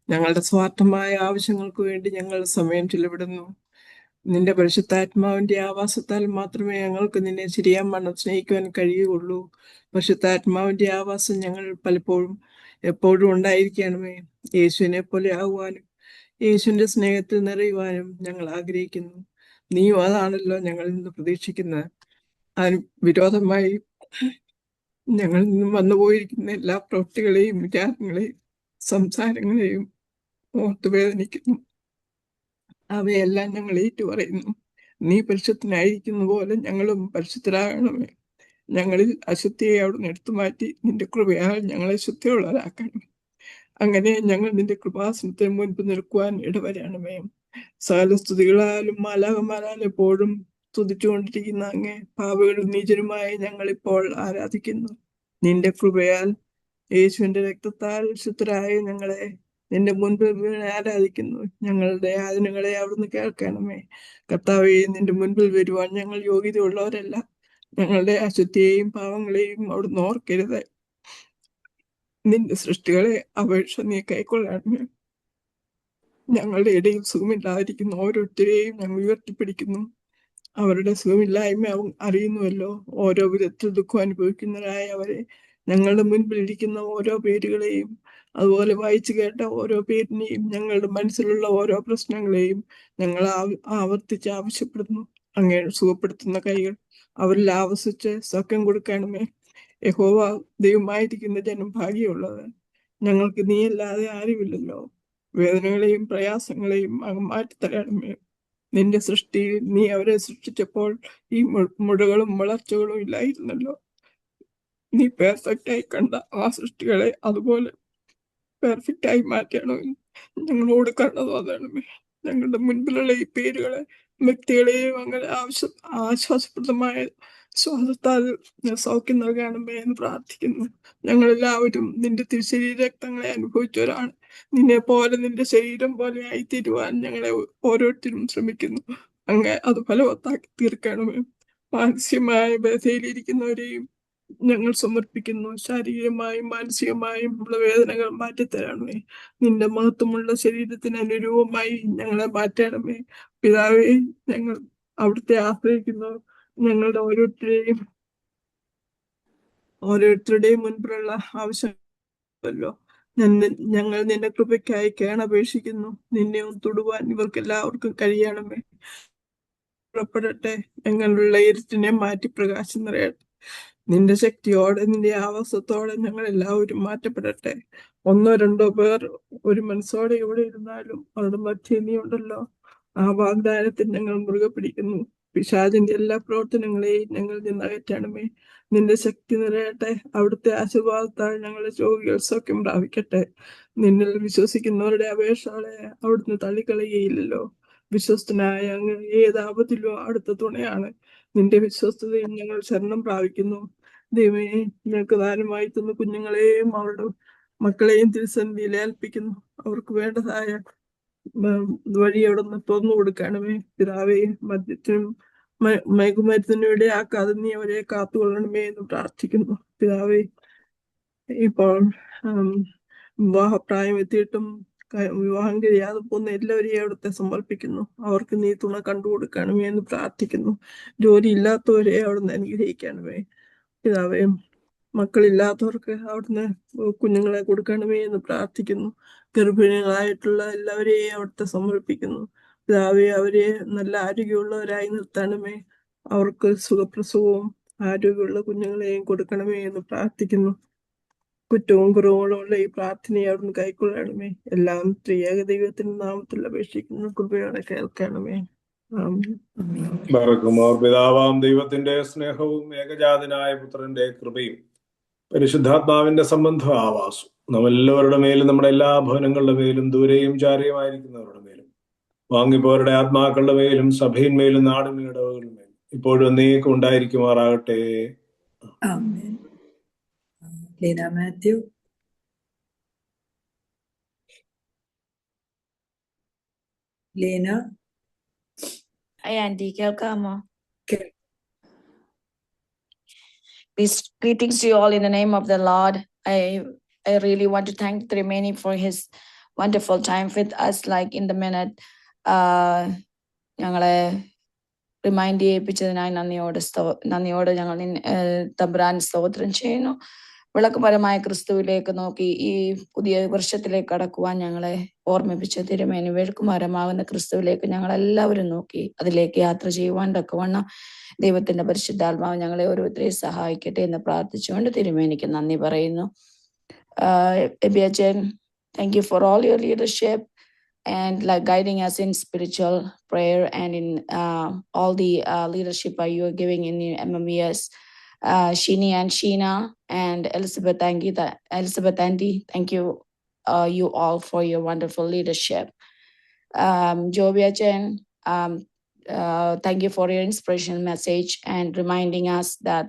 ഞങ്ങളുടെ സ്വാർത്ഥമായ ആവശ്യങ്ങൾക്ക് വേണ്ടി ഞങ്ങൾ സമയം ചെലവിടുന്നു. നിന്റെ പരിശുദ്ധാത്മാവിന്റെ ആവാസത്താൽ മാത്രമേ ഞങ്ങൾക്ക് നിന്നെ ശരിയാവണ്ണം സ്നേഹിക്കുവാൻ കഴിയുകയുള്ളൂ. പരിശുദ്ധാത്മാവിന്റെ ആവാസം ഞങ്ങൾ പലപ്പോഴും എപ്പോഴും ഉണ്ടായിരിക്കണമേ. യേശുവിനെ പോലെ ആകുവാനും യേശുവിന്റെ സ്നേഹത്തിൽ നിറയുവാനും ഞങ്ങൾ ആഗ്രഹിക്കുന്നു. നീയും അതാണല്ലോ ഞങ്ങളിൽ നിന്ന് പ്രതീക്ഷിക്കുന്നത്. അതിന് വിരോധമായി ഞങ്ങളിൽ നിന്നും വന്നുപോയിരിക്കുന്ന എല്ലാ പ്രവൃത്തികളെയും വിചാരങ്ങളെയും സംസാരങ്ങളെയും ഓർത്ത് വേദനിക്കുന്നു. അവയെല്ലാം ഞങ്ങൾ ഏറ്റുപറയുന്നു. നീ പരിശുദ്ധനായിരിക്കുന്ന പോലെ ഞങ്ങളും പരിശുദ്ധരാകണമേ. ഞങ്ങളിൽ അശുദ്ധിയെ അവിടുന്ന് എടുത്തു മാറ്റി നിന്റെ കൃപയാൽ ഞങ്ങളെ ശുദ്ധിയുള്ളവരാക്കണം. അങ്ങനെ ഞങ്ങൾ നിന്റെ കൃപാസനത്തിന് മുൻപ് നിൽക്കുവാൻ ഇടവരണമേ. സകല സ്തുതികളാലും മാലാഖമാരാൽ എപ്പോഴും സ്തുതിച്ചുകൊണ്ടിരിക്കുന്ന അങ്ങേ പാപികളും നീചരുമായി ഞങ്ങൾ ഇപ്പോൾ ആരാധിക്കുന്നു. നിന്റെ കൃപയാൽ യേശുവിന്റെ രക്തത്താൽ ശുദ്ധരായ ഞങ്ങളെ നിന്റെ മുൻപിൽ വീണ് ആരാധിക്കുന്നു. ഞങ്ങളുടെ യാതനകളെ അവിടുന്ന് കേൾക്കണമേ. കർത്താവേ, നിന്റെ മുൻപിൽ വരുവാൻ ഞങ്ങൾ യോഗ്യതയുള്ളവരല്ല. ഞങ്ങളുടെ അശുദ്ധിയെയും പാവങ്ങളെയും അവിടുന്ന് ഓർക്കരുത്. നിന്റെ സൃഷ്ടികളെ അപേക്ഷ നീ കൈക്കൊള്ളണമേ. ഞങ്ങളുടെ ഇടയിൽ സുഖമില്ലാതിരിക്കുന്ന ഓരോരുത്തരെയും ഞങ്ങൾ ഉയർത്തിപ്പിടിക്കുന്നു. അവരുടെ സുഖമില്ലായ്മ അറിയുന്നുവല്ലോ. ഓരോ വിധത്തിൽ ദുഃഖം അനുഭവിക്കുന്നവരായ അവരെ, ഞങ്ങളുടെ മുൻപിൽ ഇരിക്കുന്ന ഓരോ പേരുകളെയും അതുപോലെ വായിച്ചു കേട്ട ഓരോ പേരിനെയും ഞങ്ങളുടെ മനസ്സിലുള്ള ഓരോ പ്രശ്നങ്ങളെയും ഞങ്ങൾ ആവർത്തിച്ച് ആവശ്യപ്പെടുന്നു. അങ്ങേ സുഖപ്പെടുത്തുന്ന കൈകൾ അവരിൽ ആവസിച്ച് സൗഖ്യം കൊടുക്കണമേ. യഹോവ ദൈവമായിരിക്കുന്ന ജനം ഭാഗ്യമുള്ളത്. ഞങ്ങൾക്ക് നീയല്ലാതെ ആരുമില്ലല്ലോ. വേദനകളെയും പ്രയാസങ്ങളെയും അങ്ങ് മാറ്റിത്തരണമേ. നിന്റെ സൃഷ്ടിയിൽ നീ അവരെ സൃഷ്ടിച്ചപ്പോൾ ഈ മുഴകളും വളർച്ചകളും ഇല്ലായിരുന്നല്ലോ. നീ പെർഫെക്റ്റായി കണ്ട ആ സൃഷ്ടികളെ അതുപോലെ പെർഫെക്റ്റായി മാറ്റണമെന്ന് ഞങ്ങളോട് കണ്ടത് അതാണമേ. ഞങ്ങളുടെ മുൻപിലുള്ള ഈ പേരുകളെ വ്യക്തികളെയും അങ്ങനെ ആശ്വാസപ്രദമായ ശ്വാസത്താൽ സൗഖ്യം നൽകണമേ എന്ന് പ്രാർത്ഥിക്കുന്നു. ഞങ്ങളെല്ലാവരും നിന്റെ തിരുശരീര രക്തങ്ങളെ അനുഭവിച്ചവരാണ്. നിന്നെ പോലെ നിന്റെ ശരീരം പോലെ ആയിത്തീരുവാൻ ഞങ്ങളെ ഓരോരുത്തരും ശ്രമിക്കുന്നു. അങ്ങ് അത് ഫലവത്താക്കി തീർക്കണമേ. മാനസികമായ ബലതയിലിരിക്കുന്നവരെയും ഞങ്ങൾ സമർപ്പിക്കുന്നു. ശാരീരികമായും മാനസികമായും ഉള്ള വേദനകൾ മാറ്റിത്തരണമേ. നിന്റെ മഹത്വമുള്ള ശരീരത്തിന് അനുരൂപമായി ഞങ്ങളെ മാറ്റണമേ. പിതാവേ, ഞങ്ങൾ അവിടുത്തെ ആശ്രയിക്കുന്നു. ഞങ്ങളുടെ ഓരോരുത്തരുടെയും മുൻപിലുള്ള ആവശ്യമല്ലോ. ഞങ്ങൾ നിന്റെ കൃപയ്ക്കായി കേണപേക്ഷിക്കുന്നു. നിന്നെ തൊടുവാൻ ഇവർക്ക് എല്ലാവർക്കും കഴിയണമേ. പുറപ്പെടട്ടെ. ഞങ്ങളുള്ള ഇരുട്ടിനെ മാറ്റി പ്രകാശം നിറയട്ടെ. നിന്റെ ശക്തിയോടെ നിന്റെ ആവാസത്തോടെ ഞങ്ങൾ എല്ലാവരും മാറ്റപ്പെടട്ടെ. ഒന്നോ രണ്ടോ പേർ ഒരു മനസ്സോടെ ഇവിടെ ഇരുന്നാലും അവരുടെ മധ്യേ നീ ഉണ്ടല്ലോ. ആ വാഗ്ദാനത്തിൽ ഞങ്ങൾ മുറുകെ പിടിക്കുന്നു. പിശാചിന്റെ എല്ലാ പ്രവർത്തനങ്ങളെയും ഞങ്ങൾ നിന്ന് അകറ്റണമേ. നിന്റെ ശക്തി നിറയട്ടെ. അവിടുത്തെ ആശീർവാദത്താൽ ഞങ്ങളുടെ രോഗികൾ സൗഖ്യം പ്രാപിക്കട്ടെ. നിന്നിൽ വിശ്വസിക്കുന്നവരുടെ അപേക്ഷകളെ അവിടുന്ന് തള്ളിക്കളയുകയില്ലല്ലോ. വിശ്വസ്തനായ അങ്ങ് ഏത് ആപത്തിലും അടുത്ത തുണയാണ്. നിന്റെ വിശ്വസ്തതയും ഞങ്ങൾ ശരണം പ്രാപിക്കുന്നു. ദൈവമേ, ഞങ്ങൾക്ക് ദാനമായി തന്ന കുഞ്ഞുങ്ങളെയും അവരുടെ മക്കളെയും തിരുസന്നിധിയിൽ ഏൽപ്പിക്കുന്നു. അവർക്ക് വേണ്ടതായ വഴി അവിടെ നിന്ന് തുറന്നു കൊടുക്കണമേ. പിതാവേ, മദ്യത്തിനും മയക്കുമരുന്നിനും ഇടയാക്കാതെ നീ അവരെ കാത്തുകൊള്ളണമേ എന്ന് പ്രാർത്ഥിക്കുന്നു. പിതാവേ, ഇപ്പോൾ വിവാഹപ്രായം എത്തിയിട്ടും വിവാഹം കഴിയാതെ പോകുന്ന എല്ലാവരെയും അവിടുത്തെ സമർപ്പിക്കുന്നു. അവർക്ക് നീ തുണ കണ്ടുകൊടുക്കണമേ എന്ന് പ്രാർത്ഥിക്കുന്നു. ജോലി ഇല്ലാത്തവരെ അവിടുന്ന് അനുഗ്രഹിക്കണമേ. പിതാവേ, മക്കളില്ലാത്തവർക്ക് അവിടുന്ന് കുഞ്ഞുങ്ങളെ കൊടുക്കണമേ എന്ന് പ്രാർത്ഥിക്കുന്നു. ഗർഭിണികളായിട്ടുള്ള എല്ലാവരെയും അവിടുത്തെ സമർപ്പിക്കുന്നു. പിതാവേ, അവരെ നല്ല ആരോഗ്യമുള്ളവരായി നിർത്തണമേ. അവർക്ക് സുഖപ്രസവവും ആരോഗ്യമുള്ള കുഞ്ഞുങ്ങളെയും കൊടുക്കണമേ എന്ന് പ്രാർത്ഥിക്കുന്നു. കുറ്റവും കുറവുകളുള്ള ഈ പ്രാർത്ഥനയെ അവിടുന്ന് കൈക്കൊള്ളണമേ. എല്ലാം ത്രിയേക ദൈവത്തിന്റെ നാമത്തിൽ അപേക്ഷിക്കുന്നു. കൃപയോടെ കേൾക്കണമേ. ബറക്കുമോർ. പിതാവാം ദൈവത്തിന്റെ സ്നേഹവും ഏകജാതനായ പുത്രന്റെ കൃപയും പരിശുദ്ധാത്മാവിന്റെ സംബന്ധ ആവാസും നമ്മെല്ലാവരുടെ മേലും നമ്മുടെ എല്ലാ ഭവനങ്ങളുടെ മേലും ദൂരെയും ചാരയുമായിരിക്കുന്നവരുടെ മേലും വാങ്ങിപ്പോരുടെ ആത്മാക്കളുടെ മേലും സഭയിന്മേലും നാടിനും ഇടവകളുടെ മേലും ഇപ്പോഴും എന്നേക്കും ഉണ്ടായിരിക്കുമാറാകട്ടെ. ആമേൻ. ലീന മാത്യു. ലീന ആന്റി കേൾക്കാമോ? Peace, greetings to you all in the name of the Lord. I really want to thank Trimeni for his wonderful time with us, like in the minute. ഞങ്ങളെ റിമൈൻഡ് ചെയ്യിപ്പിച്ചതിനായി നന്ദിയോട് ഞങ്ങൾ തമ്പുരാൻ സ്തോത്രം ചെയ്യുന്നു. വിളക്കുപരമായ ക്രിസ്തുവിലേക്ക് നോക്കി ഈ പുതിയ വർഷത്തിലേക്ക് കടക്കുവാൻ ഞങ്ങളെ ഓർമ്മിപ്പിച്ച തിരുമേനി വിളക്കുമരമാകുന്ന ക്രിസ്തുവിലേക്ക് ഞങ്ങൾ എല്ലാവരും നോക്കി അതിലേക്ക് യാത്ര ചെയ്യുവാൻ തക്കവണ്ണം ദൈവത്തിന്റെ പരിശുദ്ധാത്മാവ് ഞങ്ങളെ ഓരോരുത്തരെയും സഹായിക്കട്ടെ എന്ന് പ്രാർത്ഥിച്ചുകൊണ്ട് തിരുമേനിക്ക് നന്ദി പറയുന്നു. എബിയച്ചൻ, thank you for all your leadership and like guiding us in spiritual prayer and in all the leadership you are giving in MMES. Shini and Sheena and Elizabeth Andy, thank you you all for your wonderful leadership. Jovia Chen, thank you for your inspirational message and reminding us that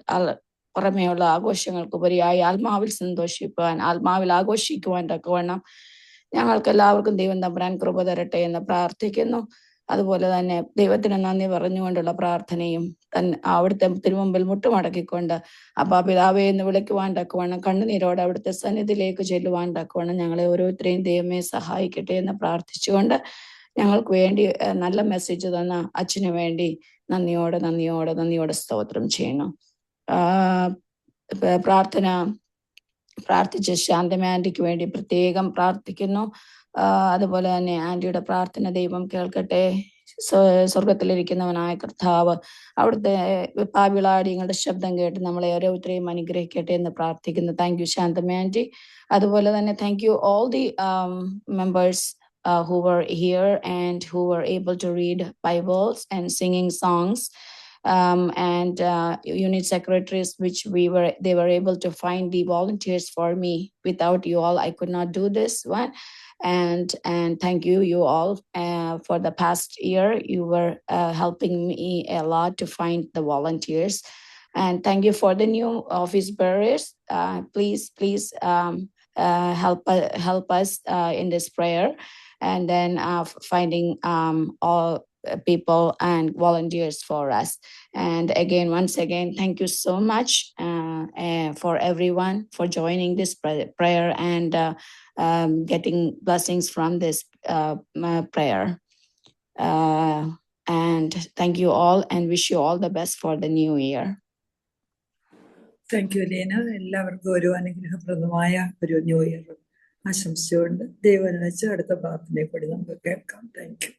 പുറമേയുള്ള ആഘോഷങ്ങൾക്കുപരിയായി ആത്മാവിൽ സന്തോഷിക്കുവാൻ ആത്മാവിൽ ആഘോഷിക്കുവാൻ തക്കവണ്ണം ഞങ്ങൾക്ക് എല്ലാവർക്കും ദൈവം തമ്പുരാൻ കൃപ തരട്ടെ എന്ന് പ്രാർത്ഥിക്കുന്നു. അതുപോലെ തന്നെ ദൈവത്തിന് നന്ദി പറഞ്ഞുകൊണ്ടുള്ള പ്രാർത്ഥനയും അവിടുത്തെ തിരുമുമ്പിൽ മുട്ടുമടക്കിക്കൊണ്ട് അപ്പാ പിതാവേ എന്ന് വിളിക്കുവാൻ തക്കവണ്ണം കണ്ണുനീരോടെ അവിടുത്തെ സന്നിധിയിലേക്ക് ചെല്ലുവാൻ തക്കവണ്ണം ഞങ്ങളെ ഓരോരുത്തരെയും ദൈവമേ സഹായിക്കട്ടെ എന്ന് പ്രാർത്ഥിച്ചുകൊണ്ട് ഞങ്ങൾക്ക് വേണ്ടി നല്ല മെസ്സേജ് തന്ന അച്ഛന് വേണ്ടി നന്ദിയോടെ സ്തോത്രം ചെയ്യുന്നു. പ്രാർത്ഥിച്ച ശാന്തമ ആന്റിക്ക് വേണ്ടി പ്രത്യേകം പ്രാർത്ഥിക്കുന്നു. അതുപോലെ തന്നെ ആന്റിയുടെ പ്രാർത്ഥന ദൈവം കേൾക്കട്ടെ. സ്വർഗത്തിലിരിക്കുന്നവനായ കർത്താവ് അവിടുത്തെ പാവിളാടിങ്ങളുടെ ശബ്ദം കേട്ട് നമ്മളെ ഓരോരുത്തരെയും അനുഗ്രഹിക്കട്ടെ എന്ന് പ്രാർത്ഥിക്കുന്നു. Thank you Shanthamma aunty. അതുപോലെ തന്നെ thank you all the members who were here and who were able to read Bibles and singing songs. And unit secretaries, which they were able to find the volunteers for me. Without you all, I could not do this one. And thank you all for the past year. You were helping me a lot to find the volunteers. And thank you for the new office bearers. Please help us in this prayer, and then finding all people and volunteers for us. And again, once again, thank you so much for everyone for joining this prayer and getting blessings from this prayer. And thank you all and wish you all the best for the new year. Thank you Leena. എല്ലാവർക്കും ഒരു അനുഗ്രഹപ്രദമായ ഒരു new year ആശംസിച്ചുകൊണ്ട് ദൈവം വെച്ച് അടുത്ത പ്രാർത്ഥനയെ കൂടി നമുക്ക് കേൾക്കാം. Thank you.